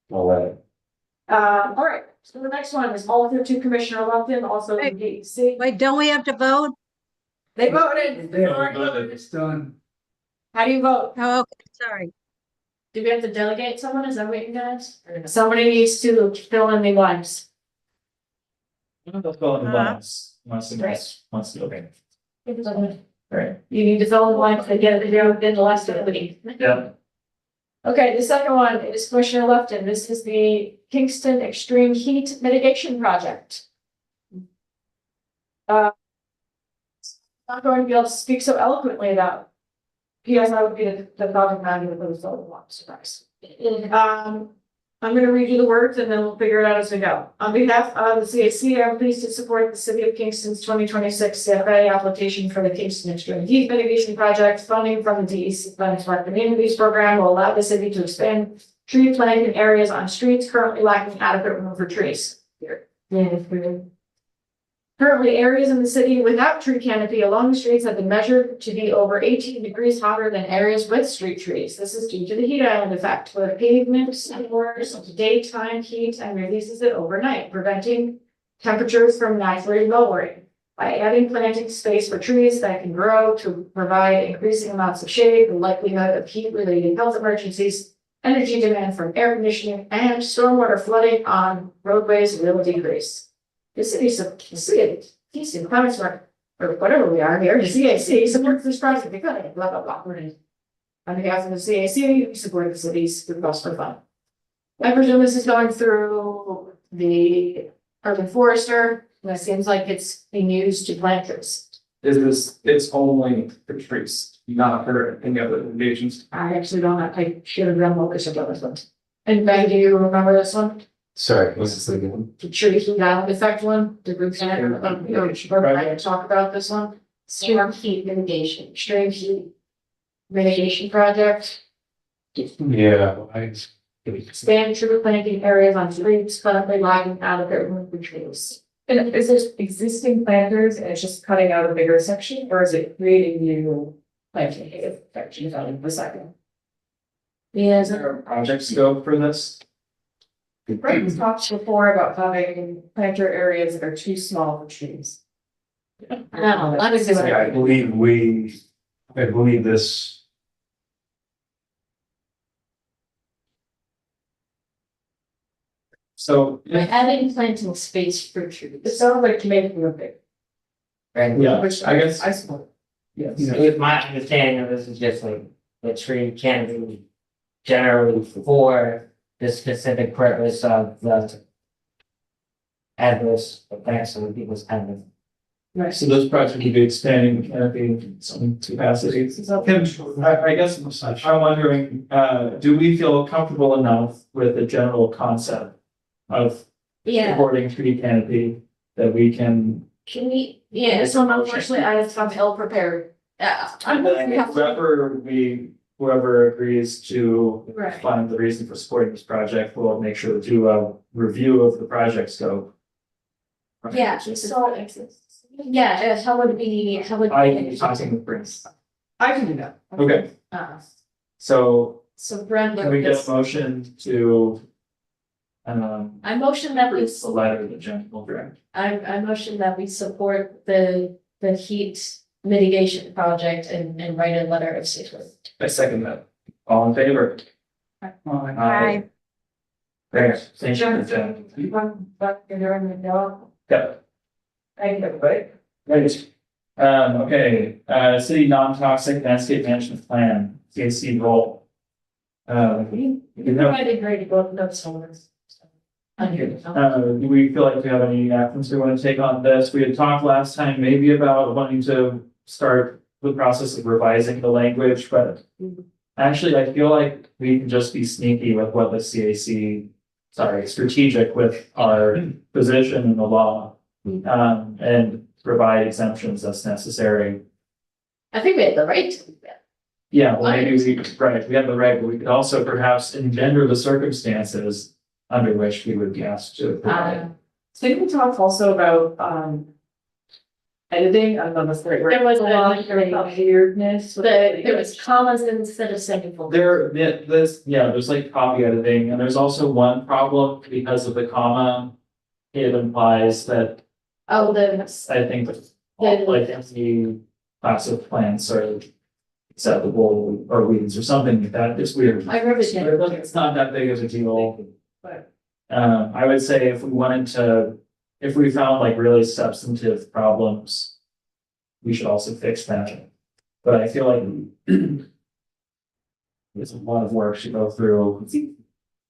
All right. All right, so the next one is Alder to Commissioner Lumpkin, also the DEC. Wait, don't we have to vote? They voted. It's done. How do you vote? Oh, okay, sorry. Do we have to delegate someone? Is that what you guys? Somebody needs to fill in the blanks. They'll fill in the blanks. Once to okay. Right. You need to fill in the blanks and get it there within the last meeting. Yeah. Okay, the second one is Commissioner Lefton. This is the Kingston Extreme Heat Mitigation Project. I'm not going to be able to speak so eloquently about. P.S. I would be the project manager for the solar one, surprise. I'm gonna read you the words and then we'll figure it out as we go. On behalf of the CAC, I'm pleased to support the City of Kingston's 2026 CFA application for the Kingston Extreme Heat Mitigation Project. Funding from the DEC Climate Smart Communities Program will allow the city to expand tree planting areas on streets currently lacking adequate room for trees. Currently, areas in the city without tree canopy along the streets have been measured to be over 18 degrees hotter than areas with street trees. This is due to the heat island effect, where the pavement stores daytime heat and releases it overnight, preventing temperatures from naturally lowering. By adding planting space for trees that can grow to provide increasing amounts of shade, the likelihood of heat-related health emergencies, energy demand from air conditioning, and stormwater flooding on roadways will decrease. The Houston Climate Smart, or whatever we are here, the CAC supports this project because blah, blah, blah. On behalf of the CAC, we support the city's request for fund. I presume this is going through the urban forester, and it seems like it's being used to plant trees. It's only for trees, not for any other engagements. I actually don't, I should have done more research on this one. And Ben, do you remember this one? Sorry, what's this again? The tree heat island effect one, the group center, I talk about this one? Stream heat mitigation. Stream heat mitigation project, Yeah, expand tree planting areas on streets, currently lining out of their root trees. And is this existing planters and it's just cutting out a bigger section, or is it creating new planting sections on the second? Yeah, Is there a project scope for this? Right, we talked before about having planter areas that are too small for trees. no, let me see what yeah, I. I believe this. So, By adding planting space for trees. It sounds like making a big. Right, yeah, Which I guess, I support. yes. with my understanding of this is just like, the tree can be generally for the specific purpose of the adverse effects on people's kind of. So those projects would be expanding the canopy in some capacities. Kim, I guess I'm wondering, do we feel comfortable enough with the general concept of Yeah, supporting tree canopy that we can? can we, yeah, This one, unfortunately, I'm ill prepared. I'm Whoever agrees to Right. find the reason for supporting this project, will make sure to do a review of the project scope. Yeah, so, yeah, how would we, I can be talking with Prince. I can do that. Okay, so So Brenda, can we get a motion to I motion that we, the letter of the general director? I motion that we support the heat mitigation project and write a letter of support. I second that. All in favor? Aye. There, thank you. But you're doing the job. Yeah. Thank you, everybody. Right. Okay, city non-toxic landscape management plan, CAC role. You provided great book notes on this. Do we feel like we have any actions we want to take on this? We had talked last time maybe about wanting to start the process of revising the language, but actually I feel like we can just be sneaky with what the CAC, strategic with our position in the law. And provide exemptions as necessary. I think we have the right to do that. Yeah, well, maybe we have the right, but we could also perhaps engender the circumstances under which we would be asked to provide. So didn't we talk also about, editing, I don't know if that's the right word. There was a- About weirdness. There was commas instead of semicolons. There's like copy editing, and there's also one problem because of the comma. It implies that Oh, the, I think like any class of plants are acceptable or weeds or something like that. It's weird. I remember that. It's not that big of a deal. But I would say if we found like really substantive problems, we should also fix that. But I feel like it's a lot of work to go through.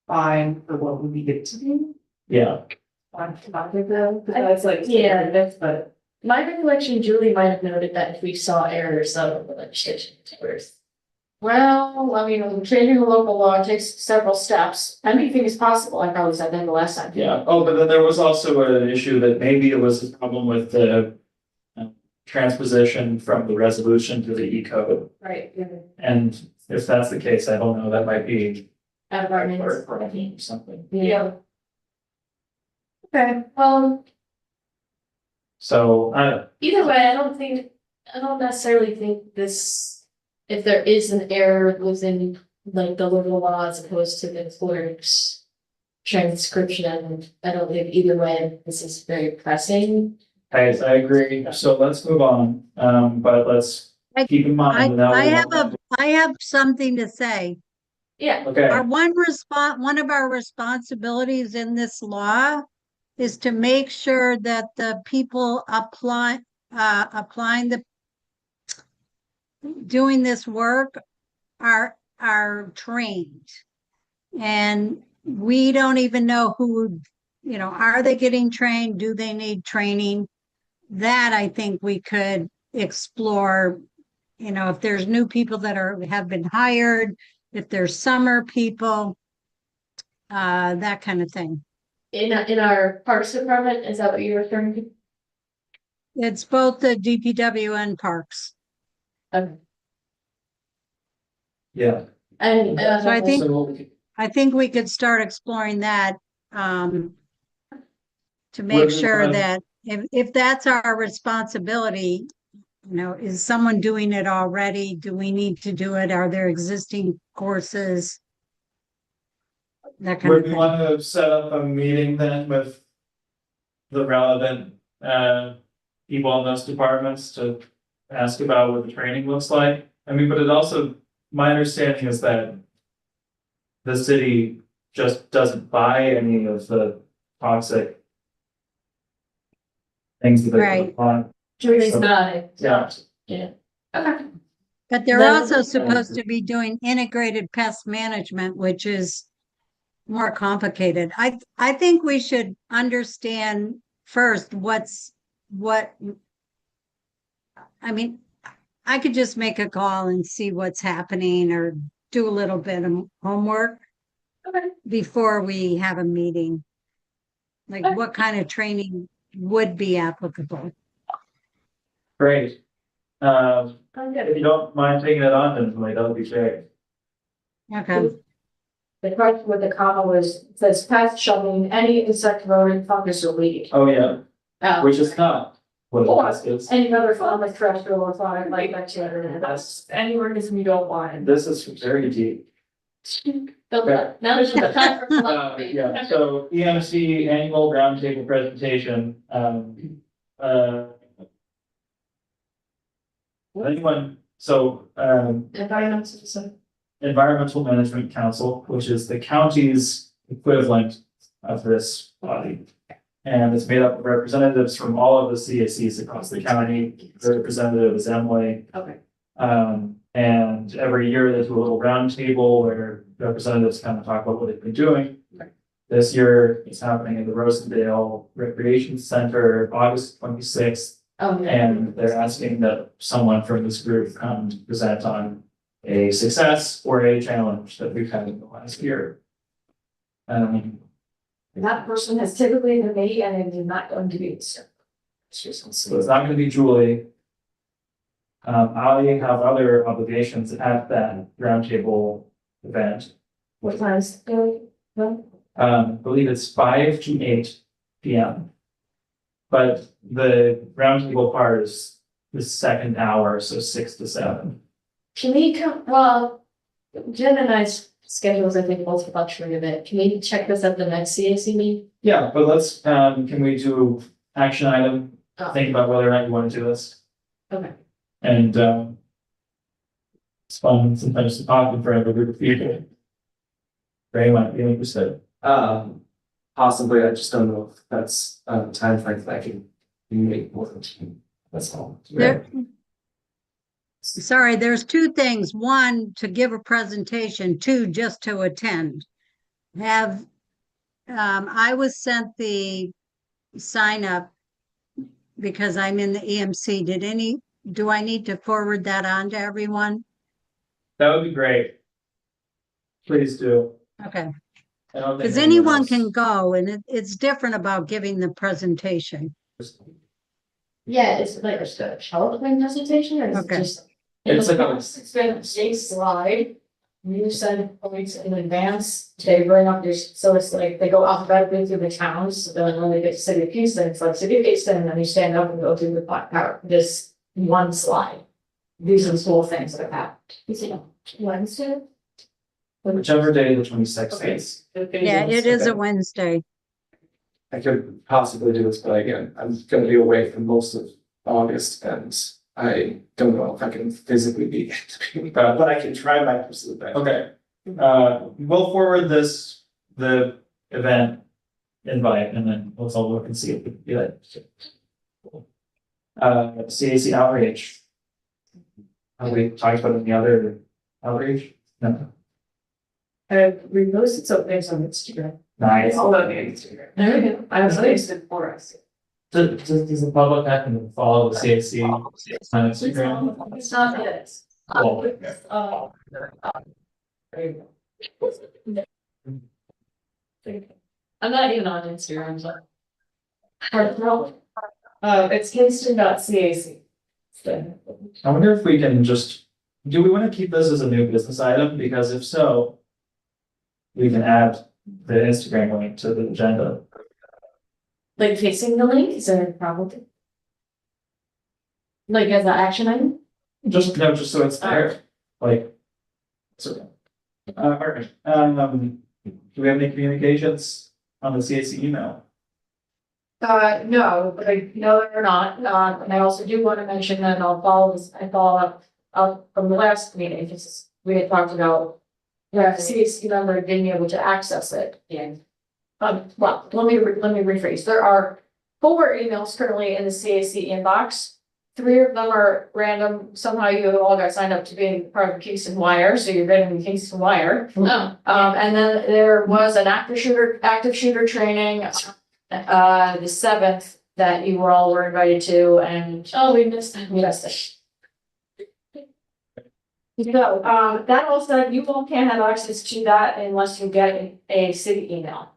fine for what we needed to do. Yeah, On topic though, because like, Yeah. yeah, but. My recollection, Julie might have noted that if we saw errors of the legislation, errors. Well, I mean, changing the local law takes several steps. Anything is possible, I probably said that the last time. yeah. Oh, but then there was also an issue that maybe it was a problem with the transposition from the resolution to the E code. Right. And if that's the case, I don't know, that might be Out of our or minutes. or something. Yeah. Okay, well, So, either way, I don't necessarily think this, if there is an error within like the local law as opposed to the clerk's transcription. I don't think either way, this is very pressing. I agree. So let's move on. But let's keep in mind. that I have something to say. Yeah. Okay, One of our responsibilities in this law is to make sure that the people applying doing this work are trained. And we don't even know who, are they getting trained? Do they need training? That I think we could explore, if there's new people that have been hired, if there's summer people, that kind of thing. In our Parks Department, is that what you're referring to? It's both the DPW and parks. Okay. yeah. And So I think So we could start exploring that, to make sure that if that's our responsibility, is someone doing it already? Do we need to do it? Are there existing courses? That kind of would we thing. want to set up a meeting then with the relevant people in those departments to ask about what the training looks like? I mean, but it also, my understanding is that the city just doesn't buy any of the toxic things that they Right. put on. Julie's So- not. Yeah. Okay. But they're Then- also supposed to be doing integrated pest management, which is more complicated. I think we should understand first I mean, I could just make a call and see what's happening or do a little bit of homework Okay. before we have a meeting. Like Okay. what kind of training would be applicable? Great. I'm good. If you don't mind taking it on, then like, that would be great. Okay, The part with the comma was, it says pest shoving any insect, rodent, fungus or weed. Oh, yeah, Oh, which is not what Or this is. any other form of terrestrial or aquatic like bacteria. That's any organism you don't want. This is very deep. Now there's the time for philosophy. Yeah, so EMC annual roundtable presentation, anyone, so, Environmental Management Council, which is the county's equivalent of this body. And it's made up of representatives from all of the CACs across the county. The representative is Emily. Okay. And every year they do a little roundtable where representatives kind of talk about what they've been doing. Right. This year, it's happening at the Rosendale Recreation Center, August 26th. Oh, yeah. And they're asking that someone from this group come to present on a success or a challenge that we've had in the last year. That person has typically been me and it is not going to be. So it's not gonna be Julie. I have other obligations at that roundtable event. What times? I believe it's 5 to 8 p.m. But the roundtable part is the second hour, so 6 to 7. Can we come, well, Jen and I's schedules, I think, both fluctuate a bit. Can we check this at the next CAC meeting? Yeah, but let's, can we do action item? Oh. Think about whether or not you want to do this. Okay. And, it's fun sometimes to talk in front of a group of people. Ray might be interested. Possibly, I just don't know if that's time frame that I can make more than, that's all. sorry, there's two things. One, to give a presentation, two, just to attend. I was sent the sign up because I'm in the EMC. Do I need to forward that on to everyone? That would be great. Please do. Okay, I don't think because anyone anyone else- can go and it's different about giving the presentation. Yeah, it's like a PowerPoint presentation or is it Okay. just? It's like a- It's been a slide. You send points in advance, they bring up this, so it's like, they go alphabetically through the towns, so then when they get to City of Kingston, it's like City of Kingston, and then you stand up and go through the this one slide. These are the small things that have happened. Is it Wednesday? whichever day the 26th is. Yeah, it is a Okay. Wednesday. I could possibly do this, but again, I'm gonna be away for most of August and I don't know if I can physically be, but I can try my absolute best. Okay, we'll forward this, the event invite, and then let's all look and see if we can do it. CAC outreach. Have we talked about any other outreach? No. We posted some things on Instagram. Nice. All over Instagram. There we go. I was posted for us. Does the public have to follow the CAC on Instagram? It's not this. Cool. I'm not even on Instagram, so. It's Kingston.cac. I wonder if we can just, do we want to keep this as a new business item? Because if so, we can add the Instagram link to the agenda. Like fixing the link, is there a problem? Like as an action item? Just, no, just so it's there, like. So, alright, do we have any communications on the CAC email? No, but I know they're not, and I also do want to mention that I'll follow this, I follow up from the last meeting, because we had talked about. Yeah, CAC member being able to access it, and. Well, let me rephrase, there are 4 emails currently in the CAC inbox. 3 of them are random, somehow you all got signed up to being part of Kingston Wire, so you're getting the Kingston Wire. Oh. And then there was an active shooter training, the 7th that you all were invited to, and. Oh, we missed that. we missed it. So, that all said, you all can't have access to that unless you get a city email.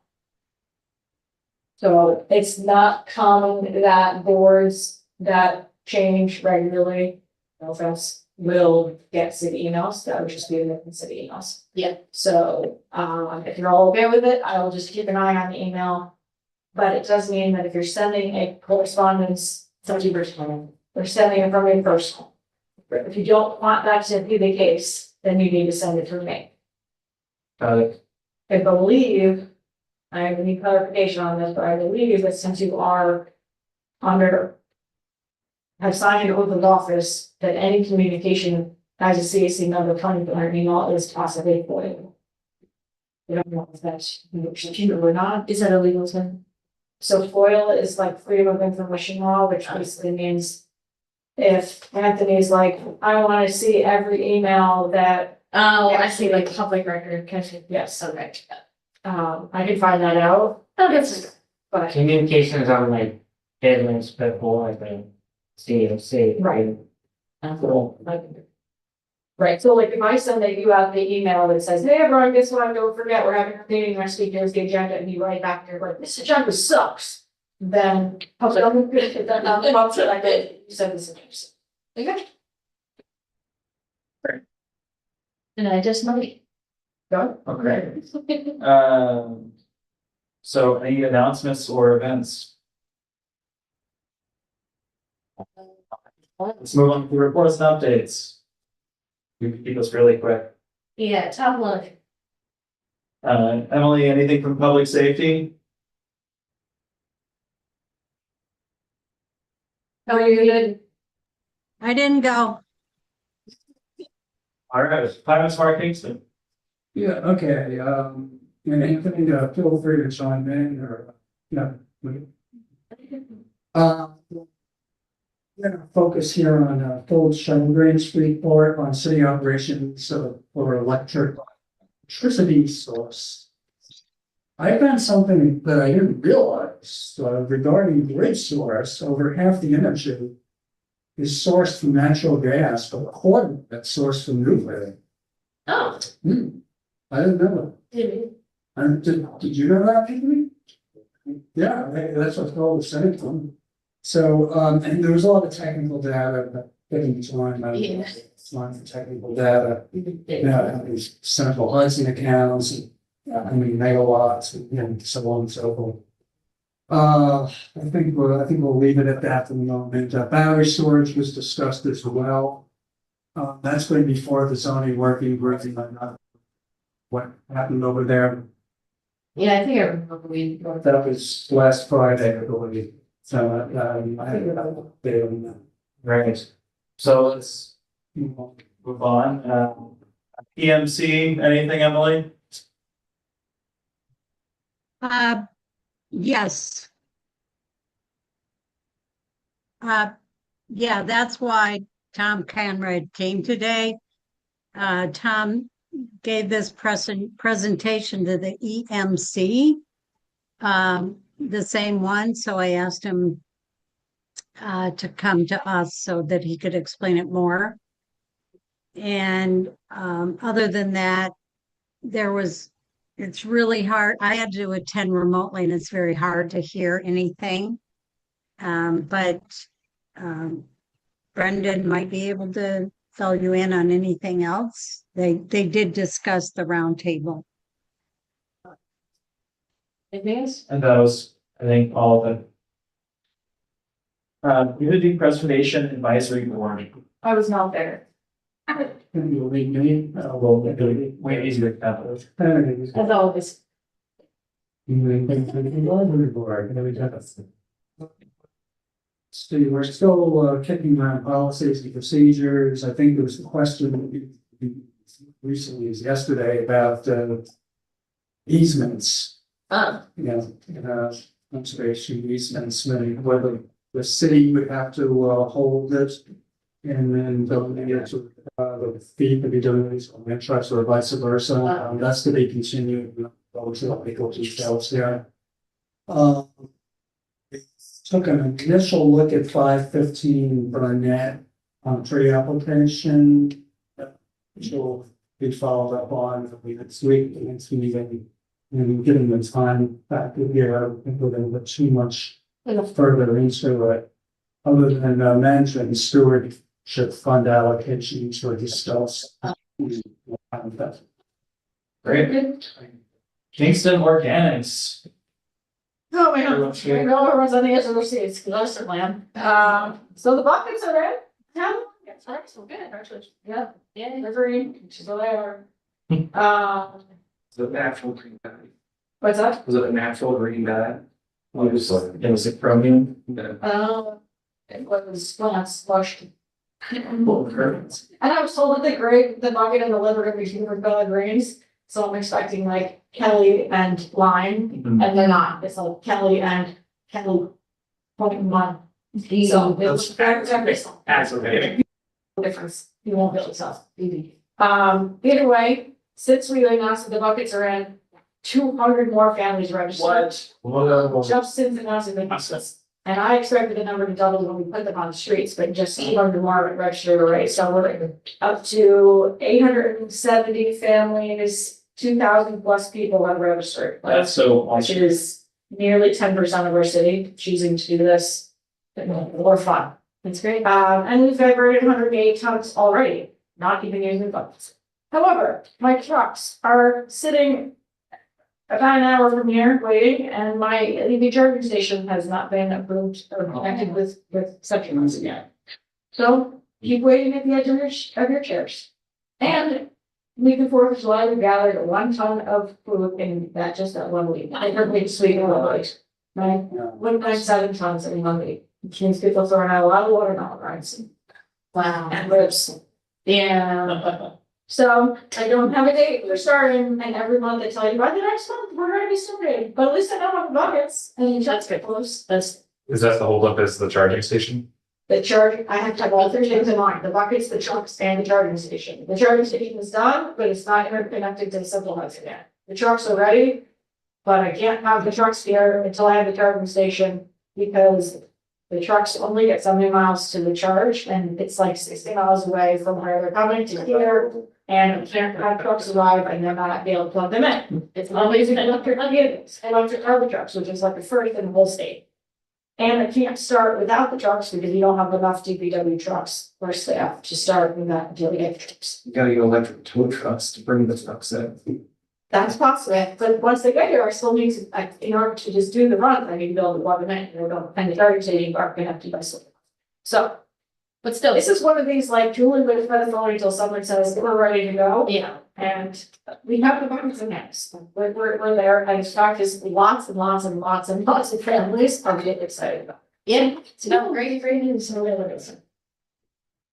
So it's not common that boards that change regularly, no offense, will get city emails, that would just be the city emails. Yeah. So, if you're all okay with it, I will just keep an eye on the email. But it does mean that if you're sending a correspondence, they're sending it from a personal. If you don't want that to be the case, then you need to send it through me. Got it. I believe, I need clarification on this, but I believe that since you are under. Have signed an oath of office, that any communication as a CAC member coming to our email is possibly FOIL. We don't know if that's true or not. Is that a legal term? So FOIL is like freedom of information law, which basically means. If Anthony's like, I wanna see every email that, Oh, I see, like public record, kind of, yes, okay. I can find that out. Oh, that's, But, Communications on like deadlines before the CAC. right. Right, so like if I send that you out the email that says, hey, everyone, guess what, don't forget, we're having a meeting next week, here's the agenda, and you write back, you're like, this agenda sucks. Then, I'm good, then I'll I could send this agenda. Okay. and I just might. Go. Okay. So any announcements or events? Let's move on to reports and updates. We can keep this really quick. Yeah, top one. Emily, anything from public safety? Oh, you good? I didn't go. All right, Climate Smart Kingston. Yeah, okay, and Anthony, feel free to chime in or, we're gonna focus here on, full Shuttle Range report on city operations, for electricity source. I found something that I didn't realize, regarding grid source, over half the energy is sourced from natural gas, but a quarter that's sourced from nuclear. Oh, I didn't know did that. Did you know that, Anthony? Yeah, that's what's called the Senate one. So, and there was a lot of technical data, but getting to line, Yeah. it's not the technical data. Yeah, these central Hudson accounts, and how many megawatts, and so on and so forth. I think we'll leave it at that for the moment. Battery storage was discussed as well. That's going to be for the zoning working on what happened over there. Yeah, I think I remember we. That was last Friday, I believe. So, I had an update on that. Right. So let's move on. PMC, anything, Emily? Yes. Yeah, that's why Tom Conrad came today. Tom gave this presentation to the EMC, the same one, so I asked him to come to us so that he could explain it more. And other than that, it's really hard. I had to attend remotely and it's very hard to hear anything. But Brendan might be able to fill you in on anything else. They did discuss the roundtable. Anything else? And that was, I think, all of it. Community Preservation Advisory Board. I was not there. Can you read me? Well, Way easier to have. As always. So we're still kicking around policies and procedures. I think there was a question that we recently, yesterday, about easements. Conservation easements, and whether the city would have to hold it. And then the fee could be donated or interest or vice versa. That's to be continued. Those are legal details there. Took an initial look at 515 Burnett tree application. Which will be followed up on next week, next meeting. And given the time back here, I think we're going to put too much further into it. Other than management stewardship fund allocations were discussed. Great. Kingston Organics. Oh, my God, no one runs on the edge of their seats, because I certainly am. So the buckets are in. Yeah, that's right, so good, actually. Yeah, they're green, so they are. Is it natural green dye? What's that? Was it a natural green dye? It was a chromium. It was glass flushed. And I was told that the bucket and the lid were gonna be super color greens, so I'm expecting like Kelly and lime, and they're not, it's like Kelly and Kelly. One. So it's Absolutely. difference, you won't be able to tell. Either way, since we announced that the buckets are in, 200 more families registered. What? Just since announcing the buckets. And I expected the number to double when we put them on the streets, but just 200 more registered already, so we're up to 870 families, 2,000 plus people have registered. That's so Which awesome. is nearly 10% of our city choosing to do this for fun. That's great. And we've diverted 108 tons already, not even using buckets. However, my trucks are sitting about an hour from here waiting, and my EV charging station has not been approved or connected with section ones yet. So keep waiting at the edge of your chairs. And week before of July, we gathered 1 ton of food in that 1 week. I heard me sweet in 1 week. Right? 1.7 tons in 1 week. Which means people throwing out a lot of watermelon rice. Wow. And ribs. Yeah. So I don't have a date for starting, and every month I tell you, by the next month, we're gonna be starting, but at least I know how the buckets, and that's good close, that's Is that the holdup is the charging station? the charge, I have to have all 3 things in mind, the buckets, the trucks, and the charging station. The charging station is done, but it's not interconnected to the simple hubs yet. The trucks are ready, but I can't have the trucks here until I have the charging station, because the trucks only get 70 miles to the charge, and it's like 60 miles away from where they're coming to here. And we can't have trucks arrive and then not be able to plug them in. It's always electric vehicles, electric garbage trucks, which is like the first in the whole state. And I can't start without the trucks because you don't have enough DPW trucks or staff to start without until we get the trucks. You gotta get electric tow trucks to bring the trucks in. That's possible, but once they get here, I still need to, in order to just do the run, I need to be able to plug them in, and the charging station are gonna have to be myself. So But still, This is one of these like Julie with the authority until someone says we're ready to go. yeah, And we have the buttons in next. We're there. And in fact, there's lots and lots and lots and lots of families are getting excited about yeah, it's not great, news, so it is.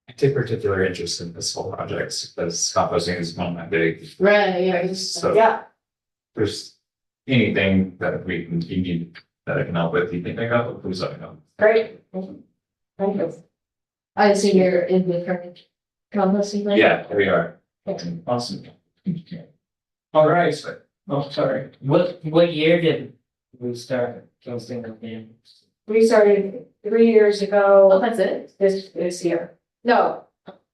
I take particular interest in this whole project because composting is one of my big, Right, yeah, it. so Yeah, there's anything that you need that I can help with, you think I got, please let me know. great. Thank you. I assume you're in the current composting. land? Yeah, there we are. Awesome. All right, oh, sorry. What year did we start Kingston again? We started 3 years Oh, ago, that's it? this year. No,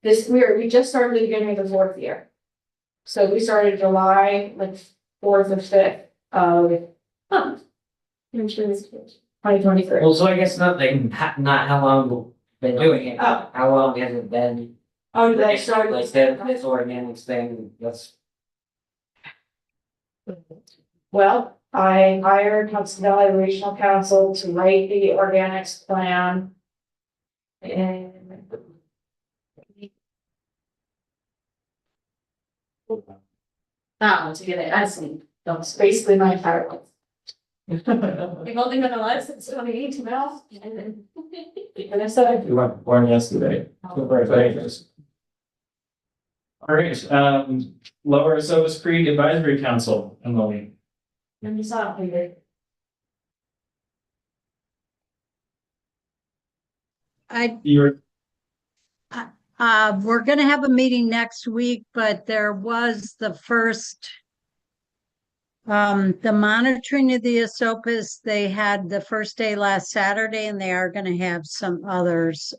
we just started at the beginning of the 4th year. So we started July, like 4th or 5th of Huh. 2023. Well, so I guess nothing, not how long we've been doing it, Oh. how long has it been? Oh, they started. Like that, this organics thing, that's. Well, I hired Hudson Valley Regional Council to write the organics plan. And. Oh, to get it, I see. That's basically my entire life. I've only been alive since 2018 now. And I said, You weren't born yesterday. Happy birthday. All right, Lower Sovus Creek Advisory Council, Emily. and you saw it, Peter. You're, We're gonna have a meeting next week, but there was the first. The monitoring of the ASOPAS, they had the first day last Saturday and they are gonna have some others.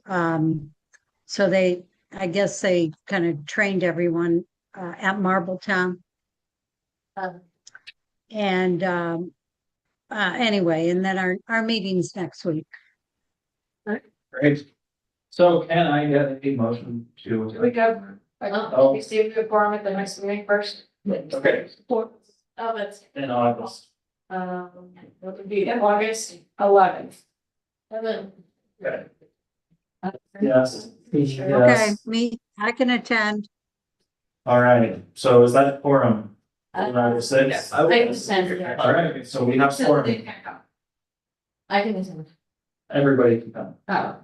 So I guess they kind of trained everyone, at Marbletown. Um. And, anyway, and then our meeting's next week. great. So can I get a motion to? We go. Oh. We see if we forum at the next meeting first. Okay, Oh, that's, in August. It would be August 11th. and then, Okay. Yes. Okay, Yes. I can attend. All right, so is that quorum? Uh, August 6th? I can send, yeah. All right, so we have quorum. I can send. Everybody can come. Oh.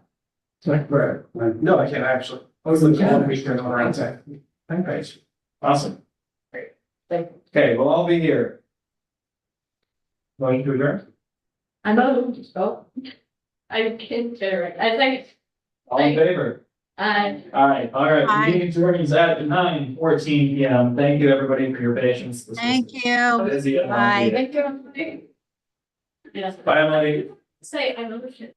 Right. No, I can't actually. I was looking at we turn around. Great. Awesome. Thank you. Okay, we'll all be here. Going to adjourn? I'm oh. I can generate, I think, All in favor? I. All right, Aye. meeting adjourns at 9:14 PM. Thank you, everybody, for your patience. This was Thank you. busy and long Bye. meeting. Thank you. Bye, Emily. Say, I know the shit.